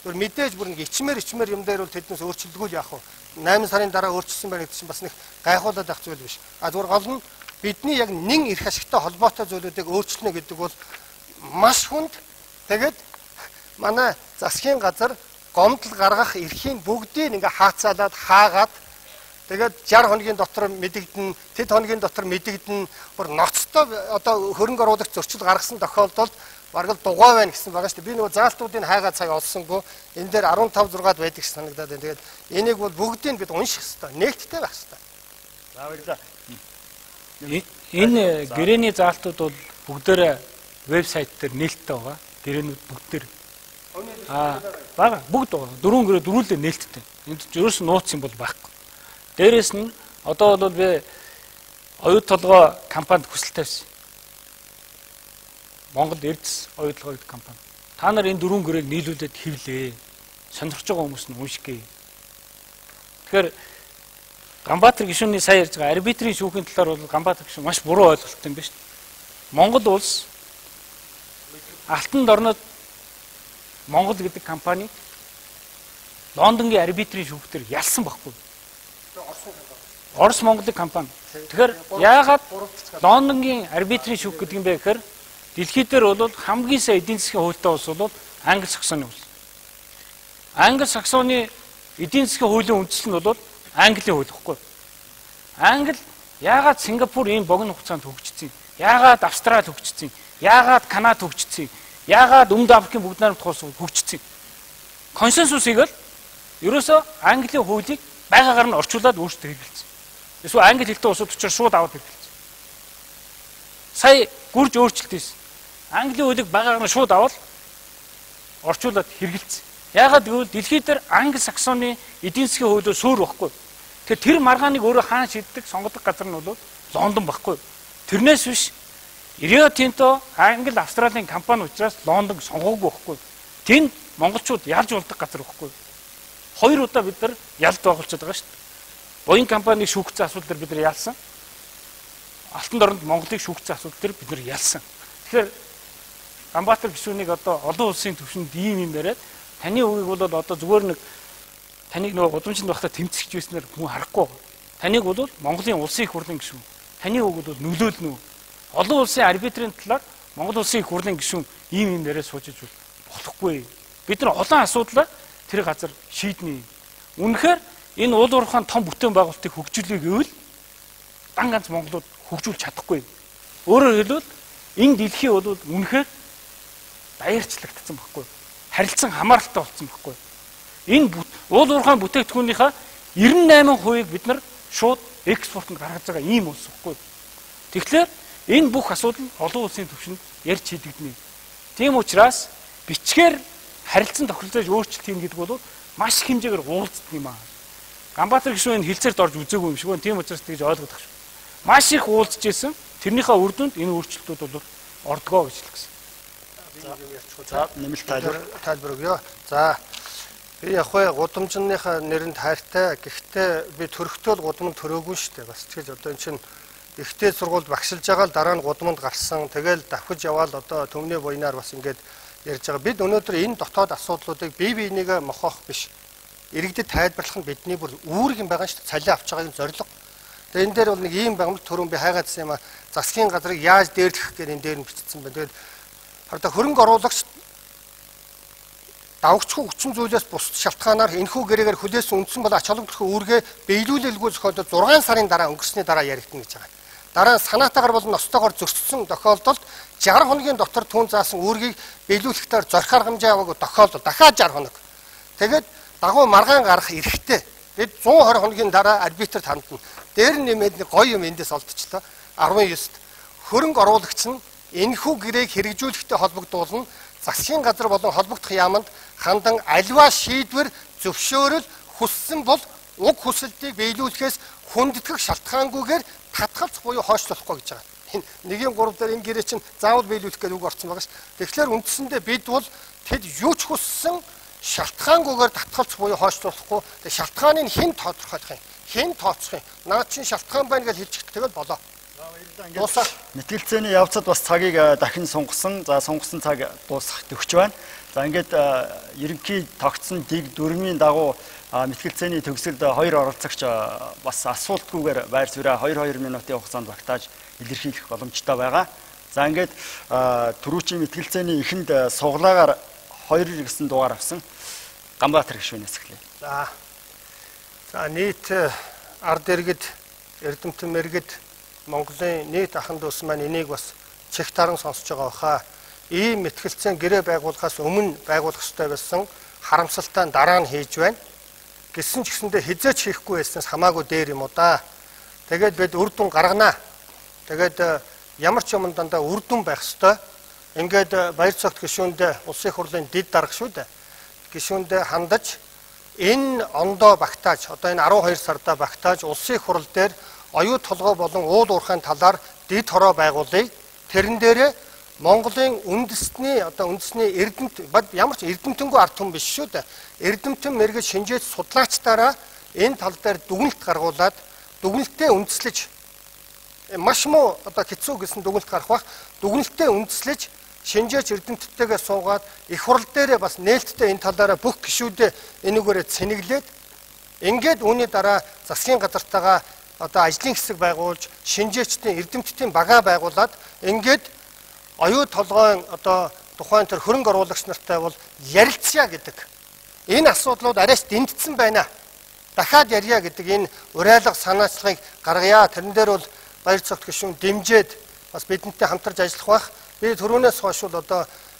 Зүгээр мэдээж бүр нэг ичмэр юм дээр бол тэднээс өөрчлөлтгүй яах вэ? 8 сарын дараа өөрчлөсөн байна гэдэг чинь бас нэг гайхуулаад байх зүйл биш. Зүгээр гол нь бидний яг нэн эрх ашигтай холбоотой зүйлүүдийг өөрчлөнө гэдэг бол маш хүнд. Тэгээд манай засгийн газар гомдол гаргах эрхийн бүгдийг ингээ хаацаалаад хаагаад тэгээд 60 хоногийн дотор мэдэгдэн, тэд хоногийн дотор мэдэгдэн бүр ноцтой одоо хөрөнгө оруулагч зөрчил гаргасан тохиолдолд бараг л дугаа байна гэсэн байгаа шүү дээ. Би нөгөө заалтуудыг хаагаад сая олсонгүй энэ дээр 15 6-ад байдаг ш санагдаад байна. Тэгээд энийг бол бүгдийг бид унших хэрэгтэй. Нээлттэй байх хэрэгтэй. За баярлалаа. Энэ гэрээний заалтууд бол бүгдээрээ вебсайт дээр нээлттэй байгаа. Гэрээнүүд бүгдээр бага бүгд дөрвөн гэрээ дөрүүлээ нээлттэй. Энд ерөөс нууц юм бол байхгүй. Дээрээс нь одоо бол би оюут толгой компанид хүсэл тавьсан. Монгол Эрдэс оюут толгой компани. Та нар энэ дөрвөн гэрээг нийлүүлээд хэвлээ. Сонирхож байгаа хүмүүс нь уншгий. Тэгэхээр Ганбаатар гишүүний сая ярьж байгаа арбитрийн шүүхийн талаар бол Ганбаатар гишүүн маш буруу ойлголттой юм байна шүү дээ. Монгол улс Алтанд орнод Монгол гэдэг компани Лондонгийн арбитрийн шүүхтэр ялсан байхгүй. Орос Монголын компани. Тэгэхээр яагаад Лондонгийн арбитрийн шүүх гэдэг юм бэ гэхээр дэлхий дээр бол хамгийн сайн эдийн засгийн хуультай улс бол Англи Саксоны улс. Англи Саксоны эдийн засгийн хуулийн үндэслэл нь бол Английн хууль гэхгүй. Англи яагаад Сингапур ийм богино хугацаанд хөгжсөн? Яагаад Австрали хөгжсөн? Яагаад Канада хөгжсөн? Яагаад Өмнөд Африкийн бүгд найрамд улс хөгжсөн? Консенсусыг л ерөөсөө Английн хуулийг байгаагаар нь орчуулад өөрсдөө хэрэгжилсэн. Эсвэл англи хэлтэй улсууд учраас шууд аваад хэрэгжилсэн. Сая гүрж өөрчлөлт хийсэн. Английн хуулийг байгаагаар нь шууд аваад орчуулад хэрэгжилсэн. Яагаад гэвэл дэлхий дээр Англи Саксоны эдийн засгийн хуулиуд суурь байхгүй. Тэгэхээр тэр маргааныг өөрөө хаана шийддэг сонгодог газар нь бол Лондон байхгүй. Тэрнээс биш Rio Tinto Англи Австралийн компани учраас Лондон сонгоогүй байхгүй. Тэнд монголчууд ялж болдог газар байхгүй. Хоёр удаа бид нар ялд байгуулчихад байгаа шүү дээ. Боинг компаниг шүүгцэн асуудал дээр бид нар ялсан. Алтанд оронд Монголыг шүүгцэн асуудал дээр бид нар ялсан. Тэгэхээр Ганбаатар гишүүнийг одоо олон улсын түвшинд ийм яриад таны үгийг бол одоо зүгээр нэг таныг нөгөө гудамжинд байхдаа тэмцэж байснаар хүн харахгүй байгаа. Таныг бол Монголын улсын их хурлын гишүүн. Таны үг бол нөлөөлнө үү? Олон улсын арбитрийн талаар Монгол улсын их хурлын гишүүн ийм яриа сууж иж болохгүй. Бид нар олон асуудлаа тэр газар шийднэ. Үнэхээр энэ уул уурхайн том бүтээн байгуулалтыг хөгжүүлэх гэвэл дан ганц Монголууд хөгжүүлж чадахгүй. Өөрөөр хэлбэл энэ дэлхий бол үнэхээр даяарчлагдсан байхгүй. Харилцан хамааралтай болсон байхгүй. Энэ уул уурхайн бүтээгдэхүүнийхээ 98%-ийг бид нар шууд экспортод гаргаж байгаа ийм улс ихгүй. Тэгэхээр энэ бүх асуудал олон улсын түвшинд ярьж хийдэгдэнэ. Тийм учраас бичгээр харилцан тохиролцож өөрчлөлт хийн гэдэг бол маш их хэмжээгээр уулздаг юм аа. Ганбаатар гишүүн энэ хилцээрд орж үзээгүй юм шиг байна. Тийм учраас тэгж ойлгох шүү. Маш их уулзж исэн. Тэрнийхээ үр дүнд энэ өөрчлөлтүүд бол ордгоо гэж хэлсэн. За нэмэлт тайлбар өгье. За би яг гудамжныхаа нэрэнд хайртай. Гэхдээ би төрөхтөө гудамд төрөөгүй шүү дээ. Бас тэгж одоо эн чинь ихтэй сургуульд багшилж байгаа л дараа нь гудамд гарсан. Тэгэл давхиж яваал одоо төмний буйнаар бас ингээд ярьж байгаа. Бид өнөөдөр энэ дотоод асуудлуудыг бие биенийгээ мохох биш. Иргэдэд тайлбарлах нь бидний бүр үүрэг юм байгаа шүү дээ. Цалин авч байгаагийн зорилго. Тэгээ энэ дээр бол нэг ийм байгамт төрөн би хайгаадсан юм а. Засгийн газрыг яаж дээрлэх гэдэг энэ дээр нь бичсэн байна. Тэгээд хараа хөрөнгө оруулагч давгчгүй хүчин зүйлээс бус шалтгаанаар энэхүү гэрээгээр хүлээсэн үндсэн бол ач холбогдох үүргээ биелүүлэлгүй зохиолдод 6 сарын дараа өнгөрсний дараа яригдана гэж байгаа. Дараа санаатаагаар болон ностойгоор зөрчсөн тохиолдолд 60 хоногийн дотор түүн заасан үүргийг биелүүлэхдээ зорих арга хэмжээ аваагүй тохиолдол дахиад 60 хоног. Тэгээд дагуу маргаан гарах эрхтэй. Бид 120 хоногийн дараа арбитрт хандна. Дээр нь нэмээд нэг гоё юм эндээс олдчихлоо. 19-т хөрөнгө оруулагч нь энэхүү гэрээг хэрэгжүүлэхтэй холбогдуулна. Засгийн газар болон холбогдох яамд хандан аливаа шийдвэр зөвшөөрөл хүссэн бол уг хүсэлтийг биелүүлэхээс хүндэтгэх шалтгаангүйгээр татгалзах буюу хойшлуулахгүй гэж байгаа. Энэ 1-3 дээр энэ гэрээ чинь заавал биелүүлэх гэдэг үг орсон байгаа ш. Тэгэхээр үндсэндээ бид бол тэд юу ч хүссэн шалтгаангүйгээр татгалзах буюу хойшлуулахгүй. Тэгээ шалтгааныг хэн тодорхойлох юм? Хэн тооцох юм? Наад чинь шалтгаан байна гэж хэлж тэгэл болоо. Мэтгэлцээний явцад бас цагийг дахин сунгасан. За сунгасан цаг дуусах төгсч байна. За ингээд ерөнхий тогтсон дэг дүрмийн дагуу мэтгэлцээний төгсөлд хоёр оролцогч бас асуултгүйгээр байр сууриа 2 минутын хугацаанд багтааж илэрхийлэх боломжтой байгаа. За ингээд түрүүчийн мэтгэлцээний эхэнд суглаагаар 2 гэсэн дугаар авсан Ганбаатар гишүүнээс эхлэе. За нийт ард иргэд, эрдэмтэн мэргэд Монголын нийт ахын дүүс маань энийг бас чих таран сонсож байгаа баха. Ийм мэтгэлцэн гэрээ байгуулахаас өмнө байгуулах ёстой байсан харамсалтай дараа нь хийж байна. Гэсэн ч гэсэндээ хизээч хийхгүй байснаас хамаагүй дээр юм уу да. Тэгээд бид үр дүн гарганаа. Тэгээд ямар ч юм дандаа үр дүн байх ёстой. Ингээд баяр цогт гишүүндээ улсын хурлын дэд дарга шүү дээ. Гишүүндээ хандаж энэ ондоо багтааж одоо энэ 12 сарда багтааж улсын хурал дээр оюу толгой болон уул уурхайн талаар дэд хороо байгуулъя. Тэрэн дээрээ Монголын үндэсний эрдэмт ямар ч эрдэмтэнгүй ард түмэн биш шүү дээ. Эрдэмтэн мэргэд шинжээч судлаачдаараа энэ тал дээр дүгнэлт гаргуулад дүгнэлтээ үндэслэж маш муу хэцүү гэсэн дүгнэлт гарах бах. Дүгнэлтээ үндэслэж шинжээч эрдэмтдтэйгээ суугаад их хурал дээрээ бас нээлттэй энэ талаараа бүх гишүүдээ энүүгээрээ цэнэглээд ингээд үүний дараа засгийн газартайгаа ажлын хэсэг байгуулж шинжээчдийн эрдэмтдийн бага байгуулад ингээд оюу толгойн тухайн тэр хөрөнгө оруулагч нартай бол ярилцъя гэдэг. Энэ асуудлууд арайч дэндсэн байна. Дахиад ярья гэдэг энэ уриалга санаачлагыг гаргая. Тэрэн дээр бол баяр цогт гишүүн дэмжиж бас бидэнтэй хамтарч ажиллах бах. Би түрүүнээс хойш бол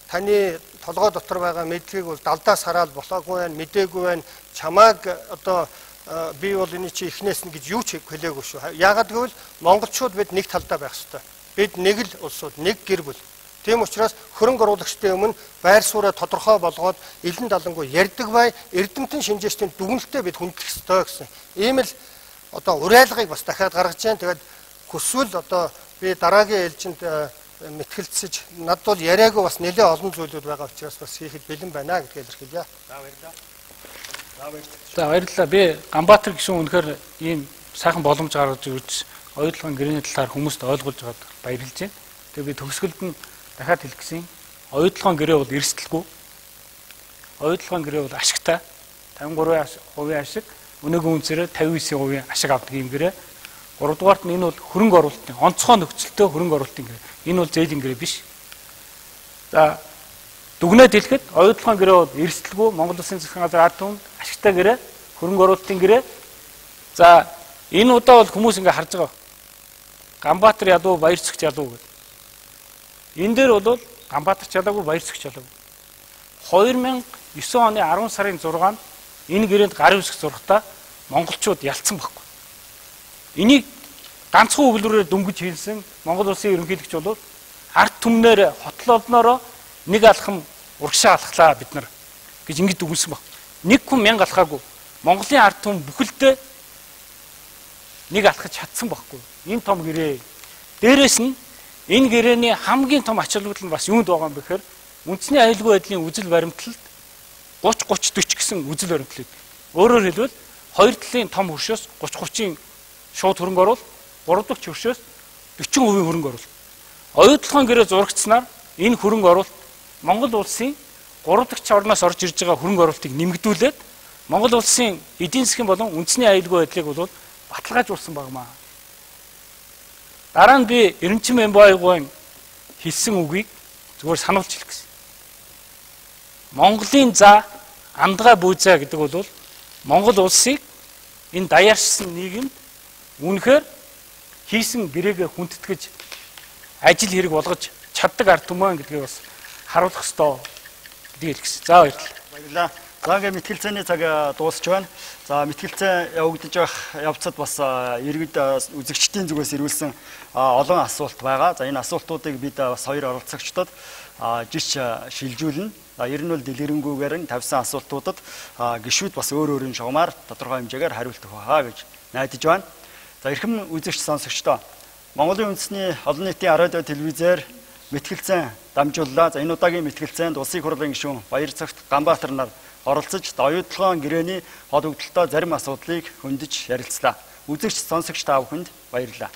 таны толгой дотор байгаа мэдлэгийг бол далдаас хараад болоогүй байна, мэдээгүй байна. Чамааг би бол энэ чи ихнээс нь гэж юу ч хэлээгүй шүү. Яагаад гэвэл монголчууд бид нэг талдаа байх ёстой. Бид нэг л улсууд, нэг гэр бүл. Тийм учраас хөрөнгө оруулагчдын өмнө байр сууриа тодорхой болгоод элен далангуй ярьдаг бай, эрдэмтэн шинжээчдийн дүгнэлтээ бид хүндлэх ёстой гэсэн. Ийм л уриалгыг бас дахиад гаргаж जैन. Тэгээд хүсвэл би дараагийн ээлжинд мэтгэлцэж над бол яриаггүй бас нэлээд олон зүйлүүд байгаа учраас бас хийхэд бэлэн байна гэдгийг илэрхийлье. За баярлалаа. Би Ганбаатар гишүүн үнэхээр ийм сайхан боломж гаргаж өгч оюутлогын гэрээний талаар хүмүүст ойлгуулж байгаад баярлж байна. Тэгээ би төгсгөлд нь дахиад хэлэх гэсэн оюутлогын гэрээ бол эрсдэлгүй. Оюутлогын гэрээ бол ашигтай. 53% ашиг, өнөөгийн үнцээрээ 59% ашиг авдаг юм гэрээ. 3 дугаарт нь энэ бол хөрөнгө оруулалтын онцгой нөхцөлтэй хөрөнгө оруулалтын гэрээ. Энэ бол зээлийн гэрээ биш. За дүгнээд хэлэхэд оюутлогын гэрээ бол эрсдэлгүй, Монгол Улсын засгийн газар ард түмэнд ашигтай гэрээ, хөрөнгө оруулалтын гэрээ. За энэ удаа бол хүмүүс ингэ харж байгаа. Ганбаатар ядуу, баяр цогт ядуу гэдэг. Энэ дээр бол Ганбаатар ялаагүй, баяр цогт ялаагүй. 2009 оны 10 сарын 6-нд энэ гэрээнд гарын үсэг зурхтаа монголчууд ялцсан байхгүй. Энийг ганцхан өгүүлбэрээр дөнгөж хэлсэн Монгол улсын ерөнхийлөгч бол ард түмнээр хотлолноороо нэг алхам урагшаа алхлаа бид нар гэж ингэж дүгнсэн баг. Нэг хүн 1000 алхаагүй. Монголын ард түмэн бүхэлдээ нэг алхаж чадсан байхгүй. Энэ том гэрээ. Дээрээс нь энэ гэрээний хамгийн том ач холбогдол нь бас юунд байгаа юм бэхээр үндэсний аюулгүй байдлын үзэл баримтлалд 30-30-40 гэсэн үзэл баримтлал байдаг. Өөрөөр хэлбэл хоёр талын том хөршөөс 30-30-ийн шууд хөрөнгө оруулалт, 3 дахь хөршөөс 40% хөрөнгө оруулалт. Оюутлогын гэрээ зурагцснаар энэ хөрөнгө оруулалт Монгол улсын 3 дахь орноос орж ирж байгаа хөрөнгө оруулалтыг нэмэгдүүлээд Монгол улсын эдийн засгийн болон үндэсний аюулгүй байдлыг бол баталгаажуулсан багмаа. Дараа нь би Эренчин Мембайгийн хэлсэн үгийг зүгээр сануулж хэлэх гэсэн. Монголын за андгаа бүүзаа гэдэг бол Монгол улсыг энэ даяаршсан нийгэмд үнэхээр хийсэн гэрээгээ хүндэтгэж ажил хэрэг болгож чаддаг ард түмэн гэдгийг бас харуулах ёстой гэдгийг хэлсэн. За баярлалаа. За ингээд мэтгэлцээний цаг дуусч байна. За мэтгэлцээ явагдаж байх явцад бас иргэд үзэгчдийн зүгээс ирүүлсэн олон асуулт байгаа. За энэ асуултуудыг бид бас хоёр оролцогчдод жиш шилжүүлнэ. Ер нь бол дэлгэрэнгүйгээр тавьсан асуултуудад гишүүд бас өөр өөрийн шугамаар тодорхой хэмжээгээр хариулт өгөх хаа гэж найдаж байна. За эрхэм үзэгч сонсогчдоо Монголын үндэсний олон нийтийн радио телевизээр мэтгэлцээ дамжууллаа. За энэ удаагийн мэтгэлцээнд улсын хурлын гишүүн Баярцагт Ганбаатар нар оролцож оюутлогын гэрээний холбогдлолтой зарим асуудлыг хөндөж ярилцлаа. Үзэгч сонсогч та бүхэнд баярлалаа.